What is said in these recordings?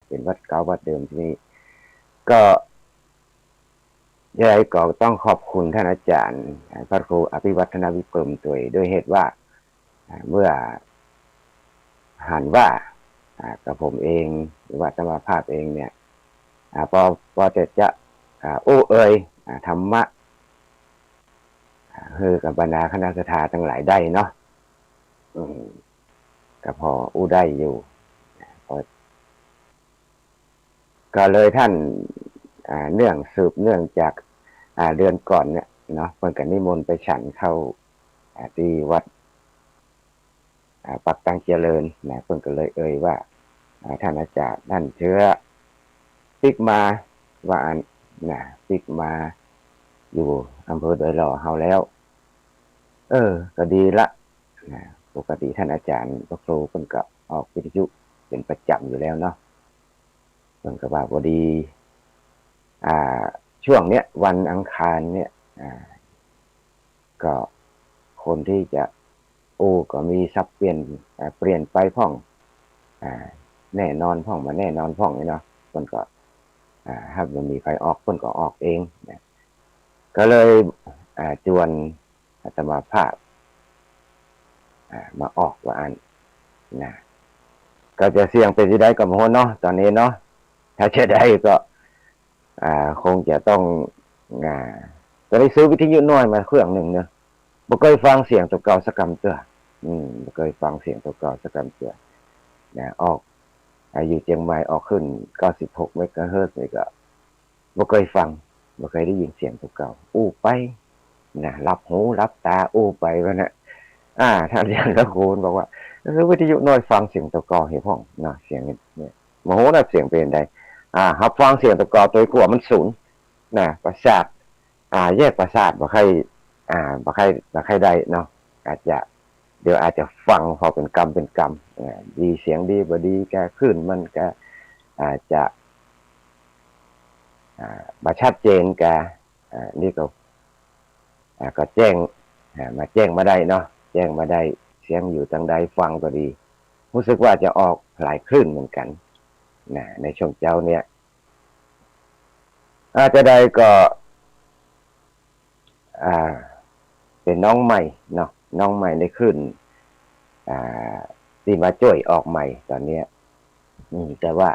เป็นวัดเก่าวัดเดิมที่นี่ก็ยังไงก็ต้องขอบคุณท่านอาจารย์พระครูอภิวัฒนวิกรมตัวด้วยเหตุว่าเมื่อหันว่ากับผมเองหรือว่าสมาภาพเองเนี่ยพอจะอู้เอ่ยธรรมะคือกับบรรดาคณะสัตยาทั้งหลายได้เนาะก็พออู้ได้อยู่ก็เลยท่านเนื่องจากเดือนก่อนเนี่ยเนาะเพิ่นก็นิมนต์ไปฉันเข้าที่วัดปักตังเจริญนะเพิ่นก็เลยเอ่ยว่าท่านอาจารย์ท่านเชื้อปิกมาว่าปิกมาอยู่อำเภอดอยหล่อเฮาแล้วก็ดีละนะปกติท่านอาจารย์พระครูเพิ่นก็ออกวิทยุเป็นประจำอยู่แล้วเนาะเพิ่นก็ว่าพอดีช่วงเนี้ยวันอังคารเนี่ยก็คนที่จะก็มีซับเปลี่ยนไปพ่องแน่นอนพ่องมาแน่นอนพ่องเนาะเพิ่นก็ถ้ามันมีไฟออกเพิ่นก็ออกเองนะก็เลยจวนอาตมาภาพมาออกว่าอันนะก็จะเสี่ยงเป็นที่ได้กับโหเนาะตอนนี้เนาะถ้าจะได้ก็คงจะต้องจะได้ซื้อวิทยุน้อยมาเครื่องหนึ่งเนอะบ่เคยฟังเสียงตัวเก่าสักกำเตือบ่เคยฟังเสียงตัวเก่าสักกำเตือนะออกอยู่เชียงใหม่ออกขึ้น96เมกะเฮิรตซ์นี่ก็บ่เคยฟังบ่เคยได้ยินเสียงตัวเก่าไปนะรับหูรับตาไปว่านะท่านอาจารย์ตะโกนบอกว่าซื้อวิทยุน้อยฟังเสียงตัวเก่าให้พ่องนะเสียงเนี่ยโมโหนะเสียงเป็นใดรับฟังเสียงตัวเก่าตัวกลัวมันสูญนะประสาทแยกประสาทบ่ใครบ่ใครได้เนาะเดี๋ยวอาจจะฟังพอเป็นกรรมดีเสียงดีบ่ดีแกขึ้นมันก็อาจจะบ่ชัดเจนแกนี่ก็แจ้งมาได้เนาะแจ้งมาได้เสียงอยู่ทางใดฟังก็ดีรู้สึกว่าจะออกหลายคลื่นเหมือนกันนะในช่วงเจ้าเนี่ยจะได้ก็เป็นน้องใหม่เนาะน้องใหม่ในขึ้นที่มาจ่วยออกใหม่ตอนนี้แต่ว่า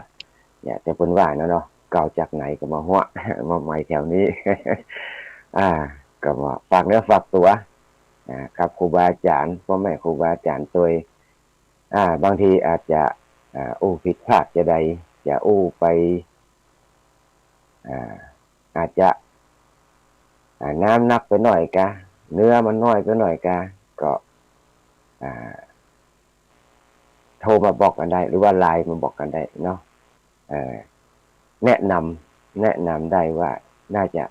เนี่ยจะเป็นว่าเนาะเก่าจากไหนก็มาหัวมาใหม่แถวนี้ก็มาฝากเนื้อฝากตัวกับครูบาอาจารย์พ่อแม่ครูบาอาจารย์ตัวบางทีอาจจะผิดพลาดจะใดจะไปอาจจะน้ำนักไปหน่อยกะเนื้อมันน้อยไปหน่อยกะก็โทรมาบอกกันได้หรือว่าไลน์มาบอกกันได้เนาะแนะนำได้ว่าน่าจะ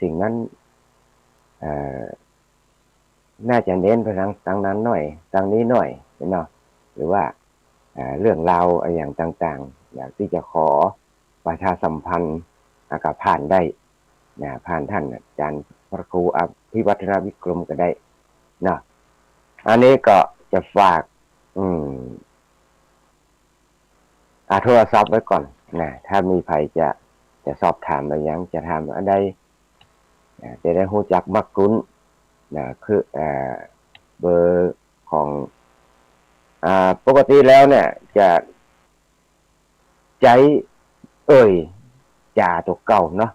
สิ่งนั้นน่าจะเน้นไปทางนั้นหน่อยทางนี้หน่อยเนาะหรือว่าเรื่องราวอย่างต่างๆอยากที่จะขอประชาสัมพันธ์กับผ่านได้ผ่านท่านอาจารย์พระครูอภิวัฒนวิกรมก็ได้เนาะอันนี้ก็จะฝากโทรศัพท์ไว้ก่อนนะถ้ามีใครจะสอบถามอะไรยังจะถามอะไรจะได้รู้จักมักคุ้นคือเบอร์ของปกติแล้วเนี่ยจะใจจ่าตัวเก่าเนาะ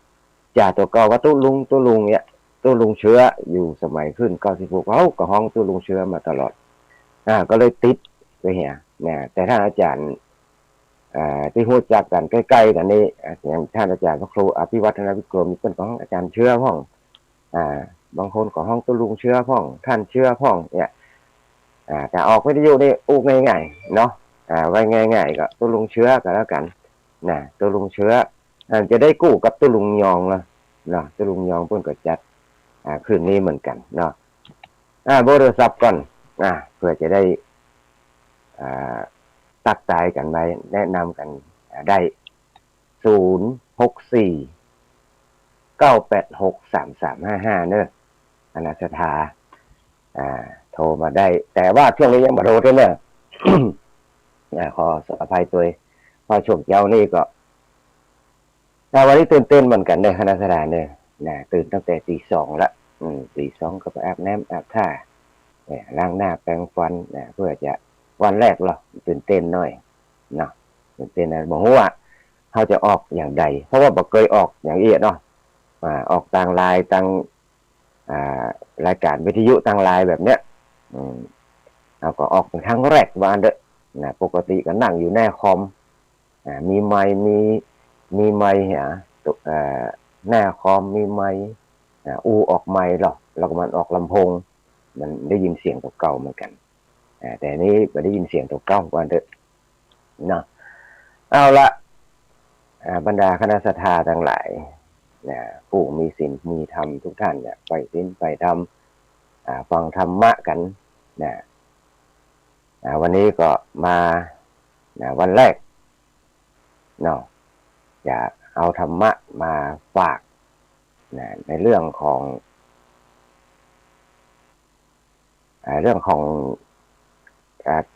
จ่าตัวเก่าว่าตู้ลุงเนี่ยตู้ลุงเชื้ออยู่สมัยขึ้น96เขาก็ห้องตู้ลุงเชื้อมาตลอดก็เลยติดไปเหียเนี่ยแต่ท่านอาจารย์ที่รู้จักกันใกล้ๆกันนี่อย่างท่านอาจารย์พระครูอภิวัฒนวิกรมเป็นของอาจารย์เชื้อห้องบางคนของห้องตู้ลุงเชื้อห้องท่านเชื้อห้องเนี่ยแต่ออกวิทยุนี่ง่ายๆเนาะไว้ง่ายๆก็ตู้ลุงเชื้อก็แล้วกันนะตู้ลุงเชื้อจะได้กู้กับตู้ลุงยองนะเนาะตู้ลุงยองเพิ่นก็จัดคืนนี้เหมือนกันเนาะเบอร์โทรศัพท์ก่อนเพื่อจะได้ตักทายกันไปแนะนำกันได้064 986 3355เนอะอนาสถาโทรมาได้แต่ว่าช่วงนี้ยังบ่โทรเนอะขออภัยตัว พอช่วงเช้านี่ก็วันนี้ตื่นเต้นเหมือนกันในคณะสถานเนี่ยนะตื่นตั้งแต่ตี 2ละตี 2ก็ไปอาบน้ำอาบท่าล้างหน้าแปรงฟันเพื่อจะวันแรกเราตื่นเต้นหน่อยนะตื่นเต้นนะบอกว่าเขาจะออกอย่างใดเพราะว่าบอกเคยออกอย่างเอียดเนาะออกต่างไลน์ต่างรายการวิทยุต่างไลน์แบบเนี้ยเราก็ออกเป็นครั้งแรกวันเด้อนะปกติก็นั่งอยู่หน้าคอมมีไมค์มีไมค์หน้าคอมมีไมค์ออกไมค์หรอกแล้วก็มันออกลำโพงมันได้ยินเสียงตัวเก่าเหมือนกันแต่นี้ไม่ได้ยินเสียงตัวเก่าวันเด้อนะเอาละบรรดาคณะสัตยาทั้งหลายผู้มีศีลมีธรรมทุกท่านเนี่ยไปศีลไปธรรมฟังธรรมะกันวันนี้ก็มาวันแรกเนาะจะเอาธรรมะมาฝากในเรื่องของ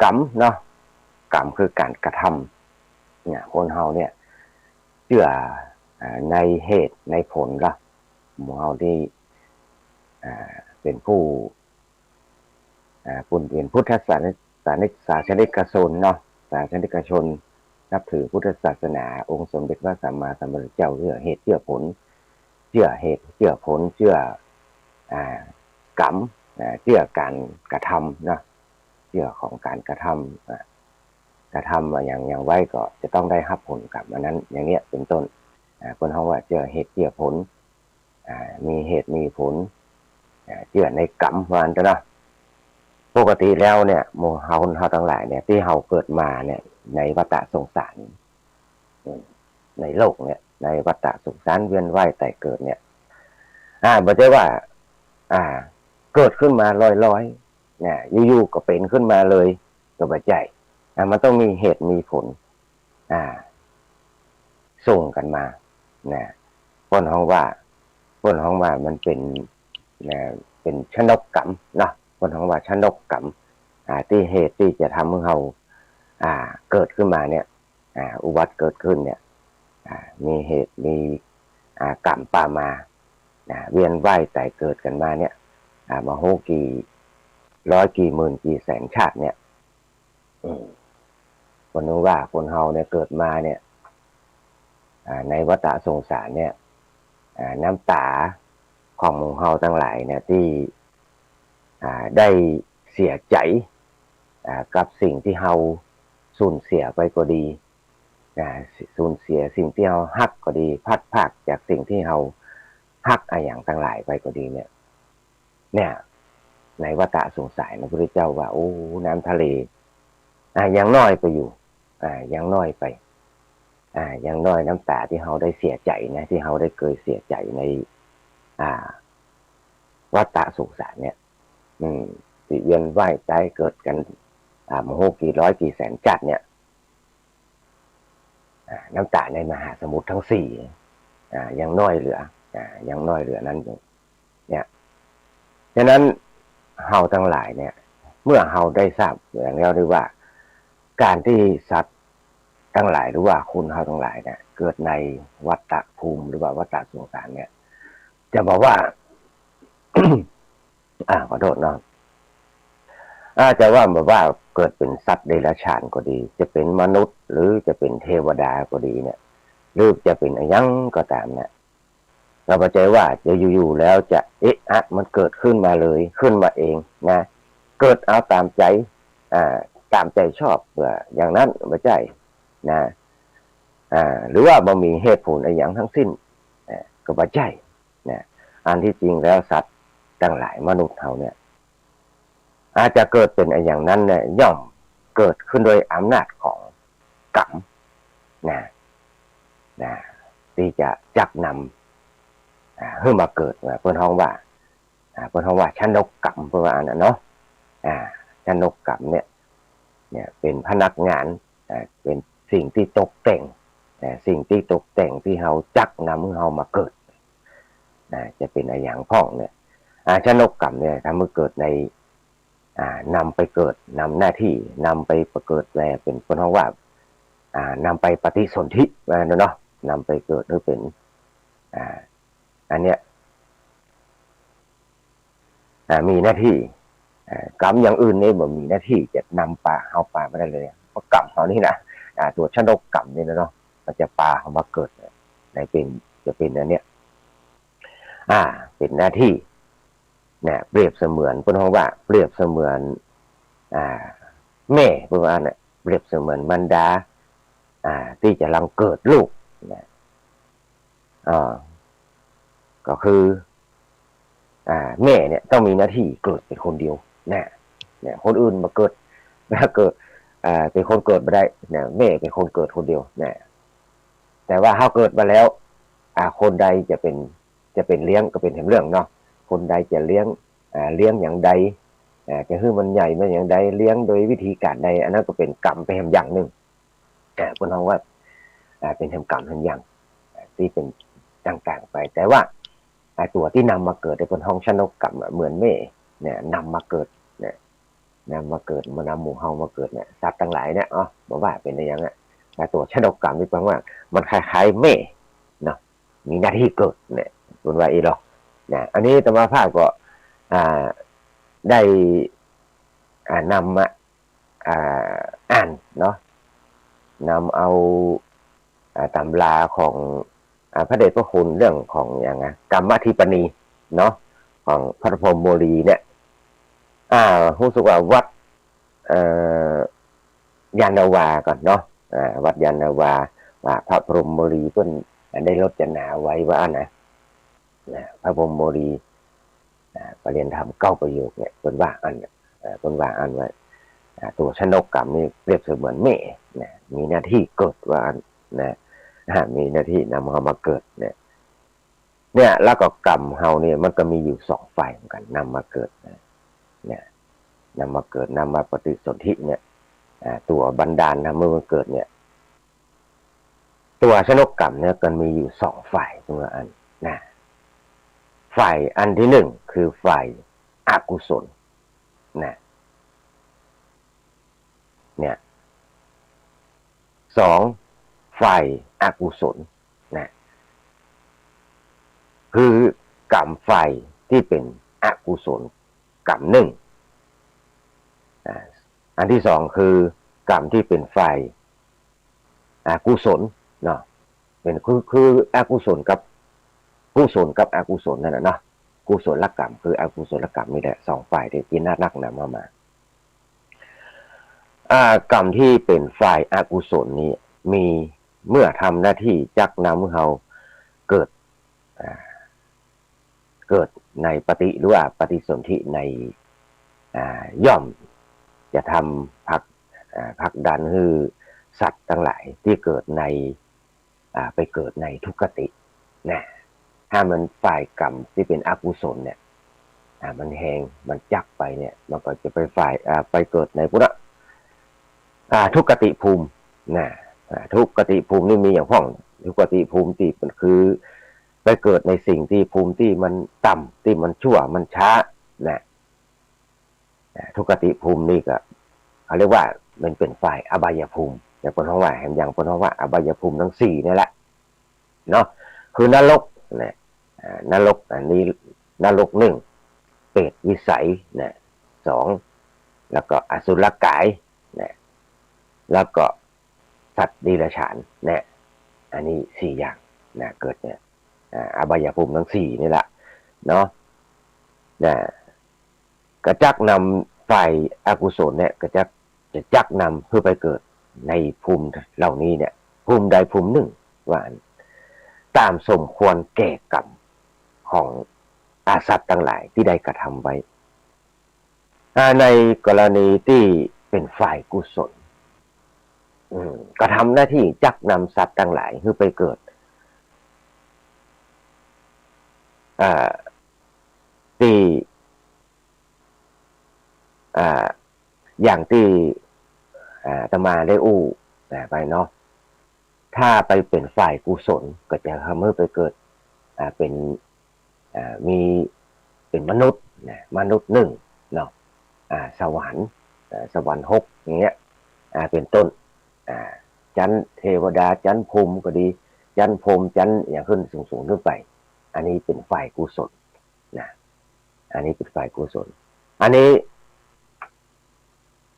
กรรมเนาะกรรมคือการกระทำคนเฮาเนี่ยเชื่อในเหตุในผลละหมู่เฮาที่เป็นผู้เป็นพุทธศาสนิกชนเนาะศาสนิกชนนับถือพุทธศาสนาองค์สมเด็จพระสัมมาสัมพุทธเจ้าเชื่อเหตุเชื่อผลเชื่อเหตุเชื่อผลเชื่อกรรมเชื่อการกระทำนะเชื่อของการกระทำอย่างไว้ก็จะต้องได้รับผลกรรมอันนั้นอย่างเนี้ยเป็นต้นคนเขาว่าเชื่อเหตุเชื่อผลมีเหตุมีผลเชื่อในกรรมวันนะปกติแล้วเนี่ยโมเฮาทั้งหลายเนี่ยที่เฮาเกิดมาเนี่ยในวัฏสงสารในโลกเนี่ยในวัฏสงสารเวียนว่ายแต่เกิดเนี่ยไม่ใช่ว่าเกิดขึ้นมาลอยๆเนี่ยอยู่ๆก็เป็นขึ้นมาเลยก็ไม่ใช่มันต้องมีเหตุมีผลส่งกันมาคนห้องว่ามันเป็นชนกกรรมเนาะคนห้องว่าชนกกรรมที่เหตุที่จะทำให้เราเกิดขึ้นมาเนี่ยอุบัติเกิดขึ้นเนี่ยมีเหตุมีกรรมป่ามาเวียนว่ายแต่เกิดกันมาเนี่ยมาโหกี่ร้อยกี่หมื่นกี่แสนชาติเนี่ยคนนึกว่าคนเฮาเนี่ยเกิดมาเนี่ยในวัฏสงสารเนี่ยน้ำตาของหมู่เฮาทั้งหลายเนี่ยที่ได้เสียใจกับสิ่งที่เฮาสูญเสียไปก็ดีสูญเสียสิ่งที่เฮาฮักก็ดีพัดพากจากสิ่งที่เฮาฮักอย่างทั้งหลายไปก็ดีเนี่ยในวัฏสงสารพระพุทธเจ้าว่าโอ้น้ำทะเลยังน้อยไปอยู่ยังน้อยไปยังน้อยน้ำตาที่เฮาได้เสียใจนะที่เฮาได้เคยเสียใจในวัฏสงสารเนี่ยที่เวียนว่ายตายเกิดกันมโหกี่ร้อยกี่แสนจัดเนี่ยน้ำตาในมหาสมุทรทั้งสี่ยังน้อยเหลือยังน้อยเหลือนั้นอยู่เนี่ยฉะนั้นเฮาทั้งหลายเนี่ยเมื่อเฮาได้ทราบอย่างแล้วด้วยว่าการที่สัตว์ทั้งหลายหรือว่าคุณเฮาทั้งหลายเนี่ยเกิดในวัฏภูมิหรือว่าวัฏสงสารเนี่ยจะบอกว่า ขอโทษเนาะจะว่าแบบว่าเกิดเป็นสัตว์เดรัจฉานก็ดีจะเป็นมนุษย์หรือจะเป็นเทวดาก็ดีเนี่ยหรือจะเป็นอะไรยังก็ตามเนี่ยเราเข้าใจว่าจะอยู่ๆแล้วจะมันเกิดขึ้นมาเลยขึ้นมาเองนะเกิดเอาตามใจตามใจชอบอย่างนั้นไม่ใช่นะหรือว่าบ่มีเหตุผลอะไรอย่างทั้งสิ้นก็ไม่ใช่นะอันที่จริงแล้วสัตว์ทั้งหลายมนุษย์เขาเนี่ยอาจจะเกิดเป็นอย่างนั้นเนี่ยย่อมเกิดขึ้นโดยอำนาจของกรรมที่จะจักนำให้มาเกิดเพื่อนห้องว่าชนกกรรมเพื่อนว่าเนาะชนกกรรมเนี่ยเป็นพนักงานเป็นสิ่งที่ตกแต่งสิ่งที่ตกแต่งที่เฮาจักนำให้เฮามาเกิดจะเป็นอย่างพ่องเนี่ยชนกกรรมเนี่ยทำให้เกิดในนำไปเกิดนำหน้าที่นำไปประเกิดแลเป็นคนห้องว่า นำไปปฏิสนธิเนาะนำไปเกิดหรือเป็นอันเนี้ยมีหน้าที่กรรมอย่างอื่นเนี่ยบ่มีหน้าที่จะนำปลาเอาปลาไม่ได้เลยเพราะกรรมเขานี่นะตัวชนกกรรมนี่นะเนาะมันจะปลาเขามาเกิดในเป็นจะเป็นอันเนี้ยเป็นหน้าที่เนี่ยเปรียบเสมือนเพิ่นว่าเปรียบเสมือนแม่เพิ่นว่าเนี่ยเปรียบเสมือนมารดาที่จะกำลังเกิดลูกเนี่ยก็คือแม่เนี่ยต้องมีหน้าที่เกิดเป็นคนเดียวเนี่ยคนอื่นมาเกิดเป็นคนเกิดมาได้เนี่ยแม่เป็นคนเกิดคนเดียวเนี่ยแต่ว่าเขาเกิดมาแล้วคนใดจะเป็นเลี้ยงก็เป็นเรื่องเนาะคนใดจะเลี้ยงอย่างใดจะคือมันใหญ่มาอย่างใดเลี้ยงโดยวิธีการใดอันนั้นก็เป็นกรรมไปอย่างหนึ่งคนเราว่าเป็นกรรมอย่างที่เป็นต่างๆไปแต่ว่าตัวที่นำมาเกิดในบนห้องชนกกรรมเหมือนแม่เนี่ยนำมาเกิดเนี่ยนำมาเกิดมานำหมู่เฮามาเกิดเนี่ยสัตว์ทั้งหลายเนี่ยบอกว่าเป็นอย่างนี้แต่ตัวชนกกรรมนี่แปลว่ามันคล้ายๆแม่เนาะมีหน้าที่เกิดเนี่ยคุณว่าอีหรอเนี่ยอันนี้ธรรมภาพก็ได้นำมาอ่านเนาะนำเอาตำราของพระเดชพระคุณเรื่องของอย่างไงกรรมธิปณีเนาะของพระพรหมโมลีเนี่ยรู้สึกว่าวัดยานนาวาก่อนเนาะวัดยานนาวาว่าพระพรหมโมลีเพิ่นได้รจนาไว้ว่านะพระพรหมโมลีปริยธรรม9ประโยคเนี่ยเพิ่นว่าอันว่าตัวชนกกรรมนี่เปรียบเสมือนแม่มีหน้าที่เกิดว่านะมีหน้าที่นำเขามาเกิดเนี่ยแล้วก็กรรมเฮาเนี่ยมันก็มีอยู่2ฝ่ายเหมือนกันนำมาเกิดเนี่ยนำมาเกิดนำมาปฏิสนธิเนี่ยตัวบันดาลเมื่อมันเกิดเนี่ยตัวชนกกรรมเนี่ยก็มีอยู่2ฝ่ายตัวอันฝ่ายอันที่1คือฝ่ายอกุศลเนี่ย2ฝ่ายอกุศลคือกรรมฝ่ายที่เป็นอกุศลกรรมอันที่2คือกรรมที่เป็นฝ่ายกุศลเนาะเป็นคืออกุศลกับกุศลกับอกุศลนั่นแหละเนาะกุศลกรรมคืออกุศลกรรมนี่แหละ2ฝ่ายที่กินนักนำมากรรมที่เป็นฝ่ายอกุศลนี้มีเมื่อทำหน้าที่จักนำเราเกิดในปฏิหรือว่าปฏิสนธิในย่อมจะทำผลักดันให้สัตว์ทั้งหลายที่เกิดในไปเกิดในทุกขติถ้ามันฝ่ายกรรมที่เป็นอกุศลเนี่ยมันแหงมันจักไปเนี่ยมันก็จะไปฝ่ายไปเกิดในพุทธทุกขติภูมิทุกขติภูมินี่มีอย่างพ้องทุกขติภูมิที่มันคือไปเกิดในสิ่งที่ภูมิที่มันต่ำที่มันชั่วมันช้าทุกขติภูมินี่ก็เขาเรียกว่ามันเป็นฝ่ายอบายภูมิอย่างคนท้องว่าแห่งอย่างคนท้องว่าอบายภูมิทั้ง4นี่แหละเนาะคือนรกนรกอันนี้นรก1เปรตวิสัย2แล้วก็อสุรกายแล้วก็สัตว์เดรัจฉานอันนี้4อย่างเกิดเนี่ยอบายภูมิทั้ง4นี่แหละเนาะกระจักนำฝ่ายอกุศลเนี่ยกระจักนำเพื่อไปเกิดในภูมิเหล่านี้เนี่ยภูมิใดภูมิหนึ่งว่าตามสมควรแก่กรรมของสัตว์ทั้งหลายที่ได้กระทำไว้ในกรณีที่เป็นฝ่ายกุศลกระทำหน้าที่จักนำสัตว์ทั้งหลายคือไปเกิดที่อย่างที่อาตมาได้ไปเนาะถ้าไปเป็นฝ่ายกุศลก็จะทำให้ไปเกิดเป็นมีเป็นมนุษย์1เนาะสวรรค์6อย่างเงี้ยเป็นต้น จันเทวดาจันพรหมก็ดีจันพรหมจันอย่างขึ้นสูงขึ้นไปอันนี้เป็นฝ่ายกุศลนะอันนี้เป็นฝ่ายกุศลอันนี้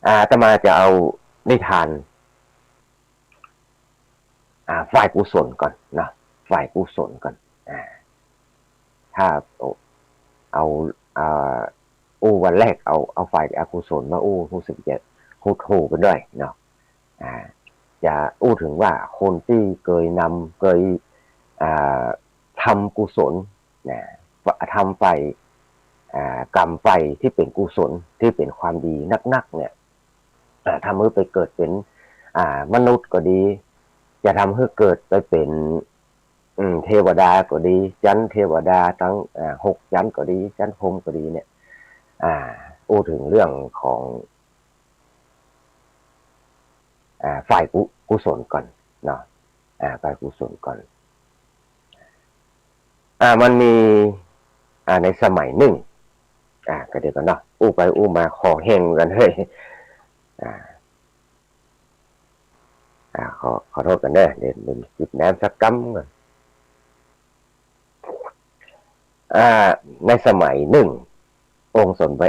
อาตมาจะเอานิทานฝ่ายกุศลก่อนนะฝ่ายกุศลก่อนถ้าเอาวันแรกเอาฝ่ายอกุศลมารู้สึกจะคู่กันด้วยเนาะจะถึงว่าคนที่เคยทำกุศลนะทำฝ่ายกรรมฝ่ายที่เป็นกุศลที่เป็นความดีนักๆเนี่ยทำให้ไปเกิดเป็นมนุษย์ก็ดีจะทำให้เกิดไปเป็นเทวดาก็ดีจันเทวดาทั้ง6จันก็ดีจันพรหมก็ดีเนี่ยถึงเรื่องของฝ่ายกุศลก่อนเนาะฝ่ายกุศลก่อนมันมีในสมัยหนึ่งก็เดี๋ยวกันเนาะไปมาขอแห้งกันเลยขอโทษกันเด้อเดี๋ยวจิบน้ำสักกั๊มก่อนในสมัยหนึ่งองค์สมเ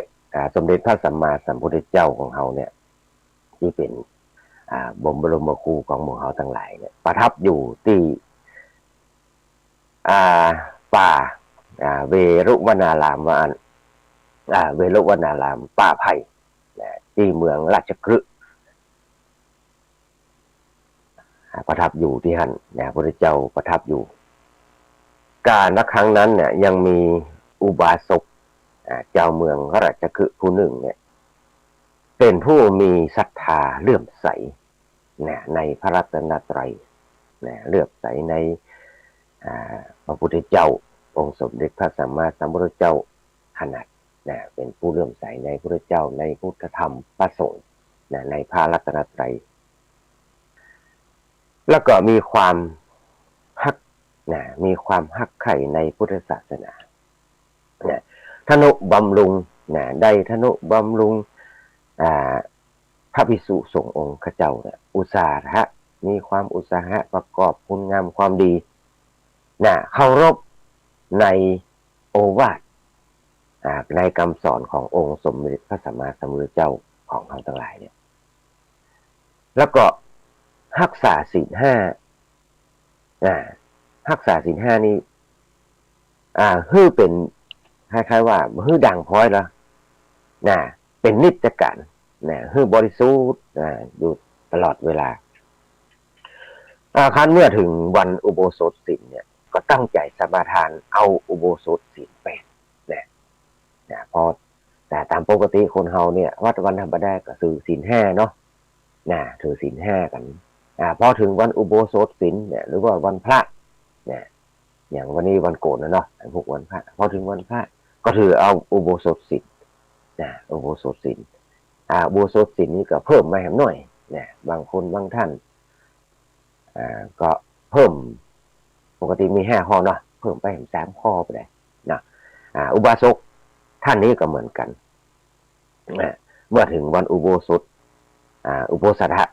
ด็จพระสัมมาสัมพุทธเจ้าของเราเนี่ยที่เป็นบรมครูของหมู่เราทั้งหลายเนี่ยประทับอยู่ที่ป่าเวรุวนารามเวรุวนารามป่าไผ่ที่เมืองราชคฤห์ประทับอยู่ที่นั่นพระพุทธเจ้าประทับอยู่การณครั้งนั้นเนี่ยยังมีอุบาสกเจ้าเมืองราชคฤห์ผู้หนึ่งเนี่ยเป็นผู้มีศรัทธาเลื่อมใสในพระรัตนตรัยเลื่อมใสในพระพุทธเจ้าองค์สมเด็จพระสัมมาสัมพุทธเจ้าขนาดเป็นผู้เลื่อมใสในพระพุทธเจ้าในพุทธธรรมพระสงฆ์ในพระรัตนตรัยแล้วก็มีความฮักใคร่ในพุทธศาสนาทนุบำรุงได้ทนุบำรุงพระภิกษุสงฆ์องค์ข้าเจ้าอุตสาหะมีความอุตสาหะประกอบคุณงามความดีเคารพในโอวาทในคำสอนขององค์สมเด็จพระสัมมาสัมพุทธเจ้าของเราทั้งหลายเนี่ยแล้วก็รักษาศีล 5รักษาศีล 5นี่ฮือเป็นคล้ายๆว่าฮือดังพ้อยแล้วเป็นนิจการฮือบริสุทธิ์อยู่ตลอดเวลาครั้นเมื่อถึงวันอุโบสถศีลเนี่ยก็ตั้งใจสมาทานเอาอุโบสถศีล8พอแต่ตามปกติคนเฮาเนี่ยวันธรรมดาก็ถือศีล 5เนาะถือศีล 5กันพอถึงวันอุโบสถศีลเนี่ยหรือว่าวันพระอย่างวันนี้วันโกนเนาะพวกวันพระพอถึงวันพระก็ถือเอาอุโบสถศีลอุโบสถศีลอุโบสถศีลนี้ก็เพิ่มมาแหมหน่อยบางคนบางท่านก็เพิ่มปกติมี5ข้อเนาะเพิ่มไปแหม3ข้อไปเลยนะอุบาสกท่านนี้ก็เหมือนกันเมื่อถึงวันอุโบสถอุโบสถะ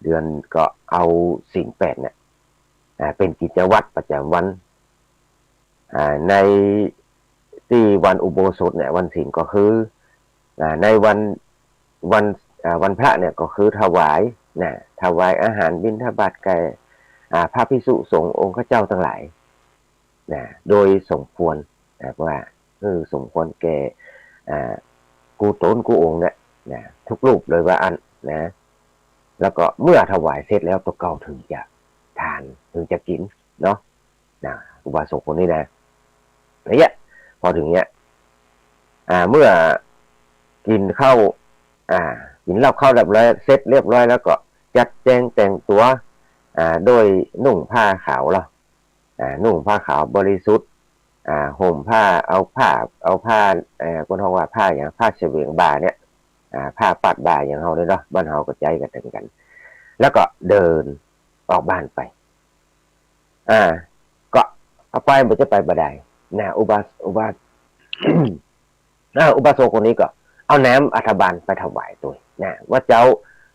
เดือนก็เอาศีล 8เนี่ยเป็นกิจวัตรประจำวันในที่วันอุโบสถเนี่ยวันศีลก็คือในวันพระเนี่ยก็คือถวายอาหารบิณฑบาตแก่พระภิกษุสงฆ์องค์ข้าเจ้าทั้งหลายโดยสมควรว่าสมควรแก่กูตนกูองค์เนี่ยทุกรูปเลยว่าอันแล้วก็เมื่อถวายเสร็จแล้วตัวเก่าถึงจะทานถึงจะกินเนาะอุบาสกคนนี้เนี่ยพอถึงเนี้ยเมื่อกินข้าวกินเหล้าข้าวเรียบร้อยเสร็จเรียบร้อยแล้วก็จัดแจงแต่งตัวโดยนุ่งผ้าขาวนุ่งผ้าขาวบริสุทธิ์ห่มผ้าเอาผ้าคนเขาว่าผ้าอย่างผ้าเฉวียงบ่าเนี่ยผ้าปัดบ่าอย่างเขาเลยเนาะบ้านเขาก็ใจกันถึงกันแล้วก็เดินออกบ้านไปก็เอาไปมันจะไปบ่ได้อุบาสกคนนี้ก็เอาน้ำอัฐบาลไปถวายตัวว่าเจ้า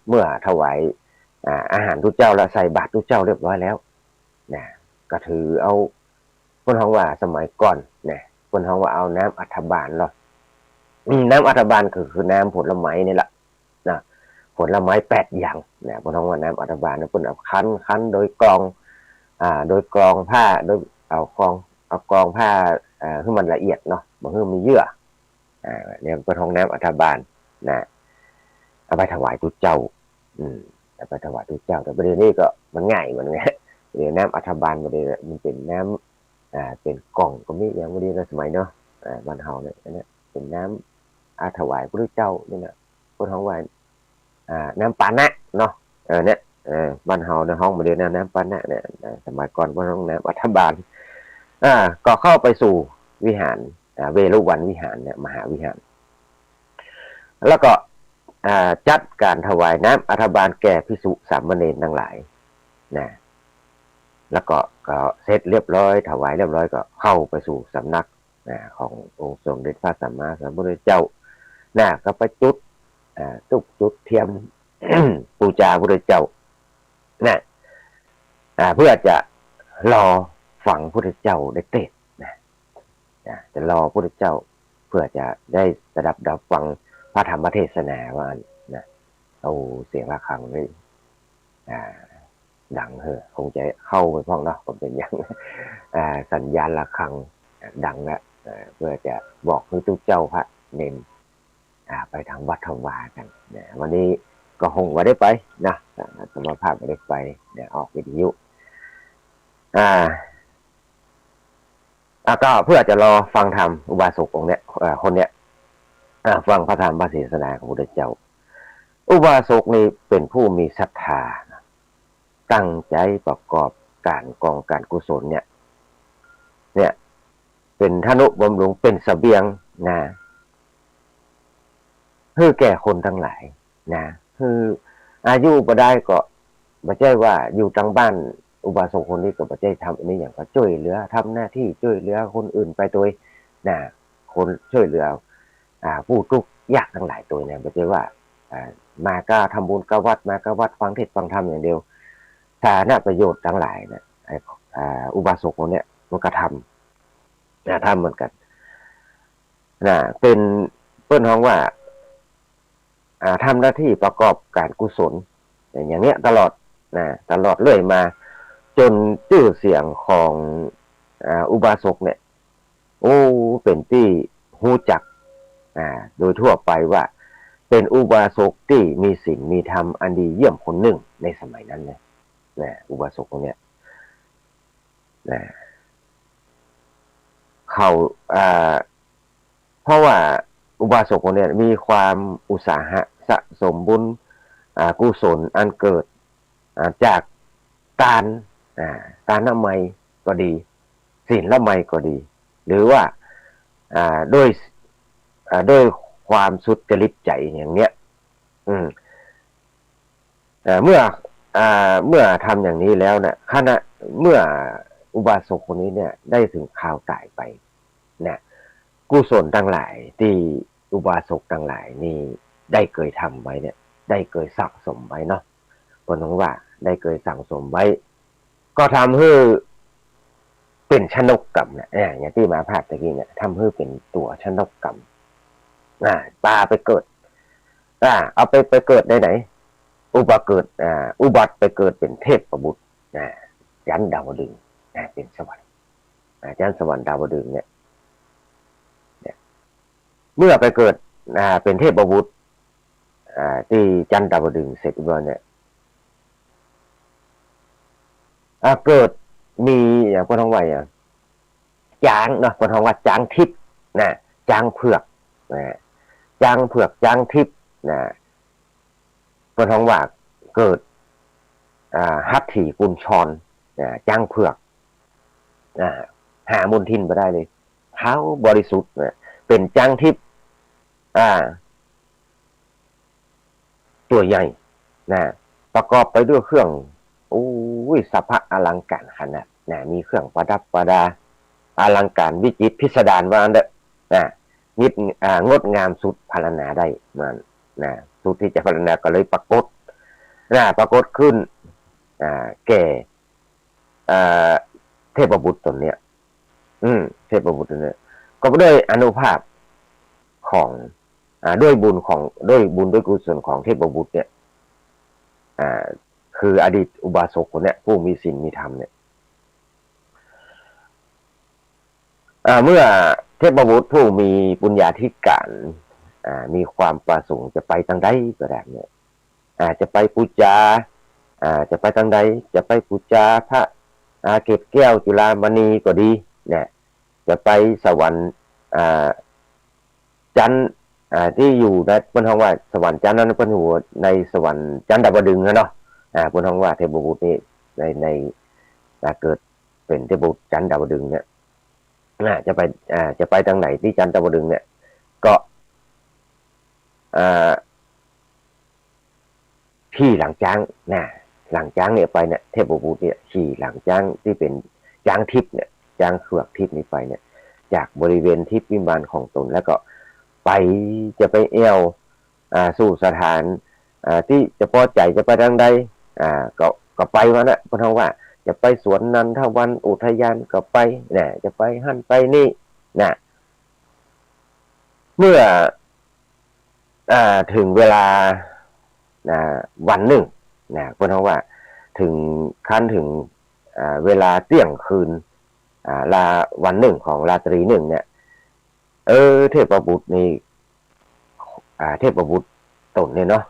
เมื่อถวายอาหารทุกเจ้าและใส่บาตรทุกเจ้าเรียบร้อยแล้วนะก็ถือเอาคนท้องว่าสมัยก่อนนะคนท้องว่าเอาน้ำอัฐบาลเนาะน้ำอัฐบาลคือน้ำผลไม้นี่แหละนะผลไม้8 อย่างนะคนท้องว่าน้ำอัฐบาลนะคนเอาคั้นโดยกรองโดยกรองผ้าโดยเอากรองผ้าให้มันละเอียดเนาะบ่ให้มีเยื่อเนี่ยเป็นห้องน้ำอัฐบาลนะเอาไปถวายทุกเจ้าเอาไปถวายทุกเจ้าแต่ประเด็นนี้ก็มันง่ายเหมือนไงเดี๋ยวน้ำอัฐบาลประเด็นมันเป็นน้ำเป็นกล่องก็มีอย่างวันนี้ในสมัยเนาะบ้านเฮาเนี่ยนะเป็นน้ำถวายพระเจ้านี่แหละคนห้องว่าน้ำปานะเนาะเนี่ยบ้านเฮาในห้องประเด็นน้ำปานะเนี่ยสมัยก่อนว่าห้องน้ำอัฐบาลก็เข้าไปสู่วิหารเวรุวันวิหารเนี่ยมหาวิหารแล้วก็จัดการถวายน้ำอัฐบาลแก่ภิกษุสามเณรทั้งหลายนะแล้วก็เสร็จเรียบร้อยถวายเรียบร้อยก็เข้าไปสู่สำนักขององค์สมเด็จพระสัมมาสัมพุทธเจ้าก็ไปจุดเทียม ปูชาพระพุทธเจ้าเพื่อจะรอฝังพระพุทธเจ้าได้เตศจะรอพระพุทธเจ้าเพื่อจะได้สดับฟังพระธรรมเทศนาว่าเอาเสียงระฆังเลยดังคงจะเข้าไปพ้องเนาะก็เป็นอย่างสัญญาณระฆังดังแล้วเพื่อจะบอกให้ทุกเจ้าพระเน้นไปทางวัดทางวากันวันนี้ก็คงว่าได้ไปนะสมภาพไม่ได้ไปออกวิทยุก็เพื่อจะรอฟังธรรมอุบาสกองค์เนี้ยคนเนี้ยฟังพระธรรมพระเทศนาของพระพุทธเจ้าอุบาสกนี้เป็นผู้มีศรัทธาตั้งใจประกอบการกุศลเนี่ยเป็นทนุบำรุงเป็นเสบียงเพื่อแก่คนทั้งหลายคืออายุบ่ได้ก็ไม่ใช่ว่าอยู่จังบ้านอุบาสกคนนี้ก็ไม่ใช่ทำอันนี้อย่างก็ช่วยเหลือทำหน้าที่ช่วยเหลือคนอื่นไปโดยคนช่วยเหลือผู้ทุกข์ยากทั้งหลายตัวเนี่ยไม่ใช่ว่ามาก็ทำบุญก็วัดมาก็วัดฟังเทศน์ฟังธรรมอย่างเดียวสาธารณประโยชน์ทั้งหลายเนี่ยอุบาสกคนเนี้ยมันก็ทำเหมือนกันเป็นเปิ้นฮ้องว่าทำหน้าที่ประกอบการกุศลอย่างเนี้ยตลอดเรื่อยมาจนชื่อเสียงของอุบาสกเนี่ยเป็นที่รู้จักโดยทั่วไปว่าเป็นอุบาสกที่มีศีลมีธรรมอันดีเยี่ยมคนหนึ่งในสมัยนั้นนะอุบาสกคนเนี้ยเขาเพราะว่าอุบาสกคนเนี้ยมีความอุตสาหะสะสมบุญกุศลอันเกิดจากการละไมก็ดีศีลละไมก็ดีหรือว่าด้วยความสุจริตใจอย่างเนี้ยเมื่อทำอย่างนี้แล้วเนี่ยเมื่ออุบาสกคนนี้เนี่ยได้ถึงข่าวตายไปกุศลทั้งหลายที่อุบาสกทั้งหลายนี่ได้เคยทำไว้เนี่ยได้เคยสะสมไว้เนาะคนของว่าได้เคยสั่งสมไว้ก็ทำให้เป็นชนกกรรมอย่างที่มาภาพตะกี้เนี่ยทำให้เป็นตัวชนกกรรมปลาไปเกิดเอาไปเกิดได้ไหนอุบัติไปเกิดเป็นเทพประบุตรยันดาวดึงเป็นสวรรค์ยันสวรรค์ดาวดึงเนี่ยเมื่อไปเกิดเป็นเทพบุตรที่จันทดาวดึงเสร็จแล้วเนี่ยเกิดมีอย่างคนท้องว่าจางเนาะคนท้องว่าจางทิพย์จางเผือกจางเผือกจางทิพย์คนท้องว่าเกิดหัตถีกุลชรจางเผือกหามนทินไปได้เลยเท้าบริสุทธิ์เป็นจางทิพย์ตัวใหญ่ประกอบไปด้วยเครื่องสัพพะอลังการขนาดมีเครื่องประดับประดาอลังการวิจิตรพิสดารว่าอันเด้องดงามสุดพรรณนาได้มันสุดที่จะพรรณนาก็เลยปรากฏ ปรากฏขึ้นแก่เทพบุตรตนเนี้ยเทพบุตรตนเนี้ยก็ด้วยอนุภาพของด้วยบุญด้วยกุศลของเทพบุตรเนี่ยคืออดีตอุบาสกคนเนี้ยผู้มีศีลมีธรรมเนี่ยเมื่อเทพบุตรผู้มีปุญญาธิการมีความประสงค์จะไปทางใดก็ได้เนี่ยจะไปปูจาจะไปทางใดจะไปปูจาพระเกศแก้วจุฬามณีก็ดีเนี่ยจะไปสวรรค์จันทร์ที่อยู่ในบนห้องว่าสวรรค์จันทร์นั้นเป็นหัวในสวรรค์จันทร์ดาวดึงส์นะเนาะบนห้องว่าเทพบุตรนี่ในเกิดเป็นเทพบุตรจันทร์ดาวดึงส์เนี่ยจะไปทางไหนที่จันทร์ดาวดึงส์เนี่ยก็ขี่หลังช้างหลังช้างเนี่ยไปเนี่ยเทพบุตรเนี่ยขี่หลังช้างที่เป็นช้างทิพย์เนี่ยช้างเผือกทิพย์นี้ไปเนี่ยจากบริเวณทิพย์วิมานของตนแล้วก็ไปจะไปสู่สถานที่จะพอใจจะไปทางใดก็ไปมานะเพราะว่าจะไปสวนนันทวันอุทยานก็ไปเนี่ยจะไปหั่นไปนี่นะเมื่อถึงเวลาวันหนึ่งเพราะว่าถึงขั้นถึงเวลาเที่ยงคืนลาวันหนึ่งของราตรีหนึ่งเนี่ยเทพบุตรนี่เทพบุตรตนเนี่ยเนาะ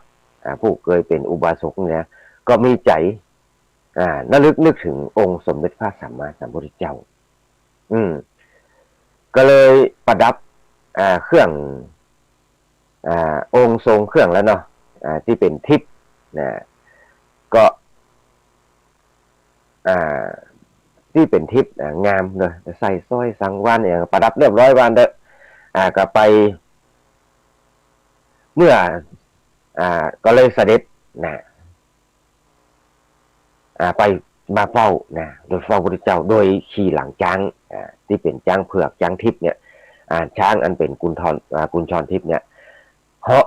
ผู้เคยเป็นอุบาสกเนี่ยก็มีใจนึกถึงองค์สมเด็จพระสัมมาสัมพุทธเจ้าก็เลยประดับเครื่ององค์ทรงเครื่องแล้วเนาะที่เป็นทิพย์ก็ที่เป็นทิพย์งามเลยใส่สร้อยสังวานอย่างประดับเรียบร้อยวันเด้อก็ไปเมื่อก็เลยเสด็จไปมาเฝ้าโดยเฝ้าพระพุทธเจ้าโดยขี่หลังช้างที่เป็นช้างเผือกช้างทิพย์เนี่ยช้างอันเป็นกุญชรทิพย์เนี่ยเหาะ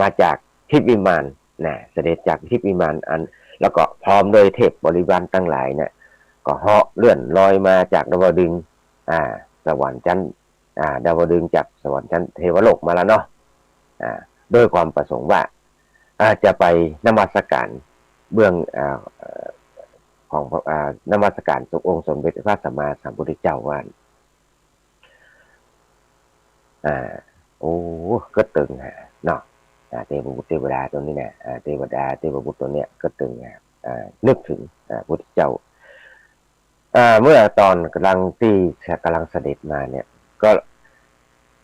มาจากทิพย์วิมานเสด็จจากทิพย์วิมานอันแล้วก็พร้อมโดยเทพบริวารทั้งหลายเนี่ยก็เหาะเลื่อนลอยมาจากดาวดึงส์สวรรค์ชั้นดาวดึงส์จากสวรรค์ชั้นเทวโลกมาแล้วเนาะโดยความประสงค์ว่าจะไปนมัสการเบื้องของนมัสการองค์สมเด็จพระสัมมาสัมพุทธเจ้าว่าโอ้ก็ตึงเนาะเทพบุตรเทวดาตัวนี้เนี่ยเทวบุตรตัวเนี้ยก็ตึงนึกถึงพุทธเจ้าเมื่อตอนกำลังเสด็จมาเนี่ย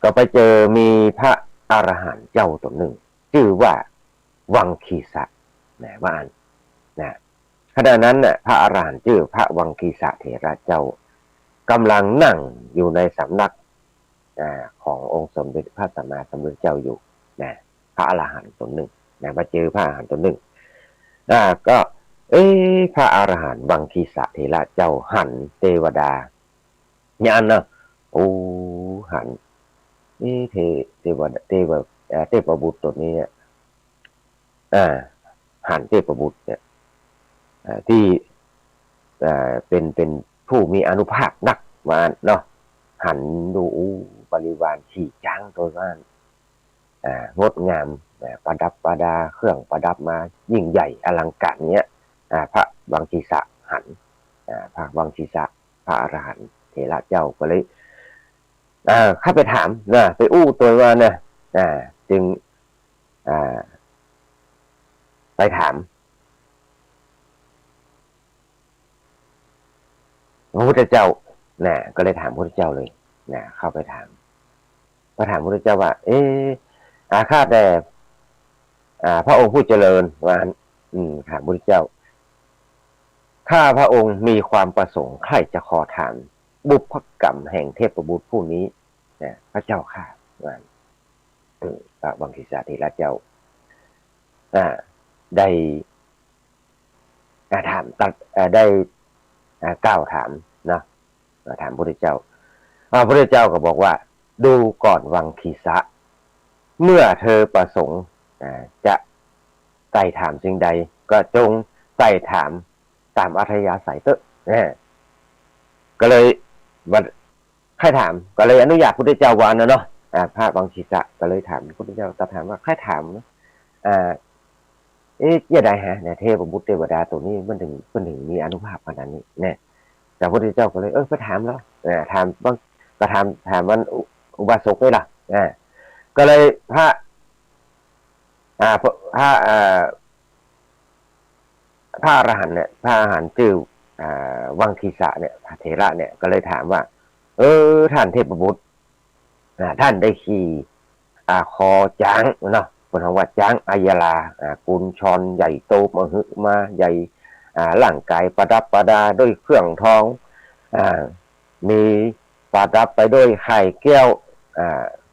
ก็ไปเจอมีพระอรหันต์เจ้าตัวหนึ่งชื่อว่าวังคีสะว่าอันขณะนั้นพระอรหันต์ชื่อพระวังคีสะเถระเจ้ากำลังนั่งอยู่ในสำนักขององค์สมเด็จพระสัมมาสัมพุทธเจ้าอยู่พระอรหันต์ตนหนึ่งมาเจอพระอรหันต์ตนหนึ่งก็พระอรหันต์วังคีสะเถระเจ้าหันเทวดาญาณนะโอ้หันเทพบุตรตัวนี้เนี่ยหันเทพบุตรเนี่ยที่เป็นผู้มีอานุภาพนักมาเนาะหันดูบริวารขี่ช้างตัวนั้นงดงามประดับประดาเครื่องประดับมายิ่งใหญ่อลังการเนี้ยพระวังคีสะหันพระวังคีสะพระอรหันต์เถระเจ้าก็เลยเข้าไปถามไปตัวว่าจึงไปถามพระพุทธเจ้าก็เลยถามพระพุทธเจ้าเลยเข้าไปถามพระพุทธเจ้าว่าข้าแต่พระองค์ผู้เจริญว่าถามพระพุทธเจ้าข้าพระองค์มีความประสงค์ใครจะขอถามบุพกรรมแห่งเทพบุตรผู้นี้พระเจ้าข้าว่าพระวังคีสะเถระเจ้าได้ถามได้กล่าวถามนะถามพระพุทธเจ้าพระพุทธเจ้าก็บอกว่าดูก่อนวังคีสะเมื่อเธอประสงค์จะ ใส่ถามสิ่งใดก็จงใส่ถามตามอัธยาศัยเตอะก็เลยวันใครถามก็เลยอนุญาตพุทธเจ้าวันนะเนาะพระบางชีสะก็เลยถามพุทธเจ้าตรัสถามว่าใครถามยังไงฮะเนี่ยเทพบุตรเทวดาตัวนี้มันถึงมีอานุภาพขนาดนี้เนี่ยแต่พระพุทธเจ้าก็เลยไปถามแล้วถามบางก็ถามมันอุบาสกเลยล่ะก็เลยพระพระอรหันต์เนี่ยพระอรหันต์ชื่อวังคีสะเนี่ยพระเถระเนี่ยก็เลยถามว่าท่านเทพบุตรท่านได้ขี่คอจ้างเนาะคนว่าจ้างอายาลากุลชรใหญ่โตมหึมาใหญ่ร่างกายประดับประดาด้วยเครื่องทองมีประดับไปด้วยไข่แก้ว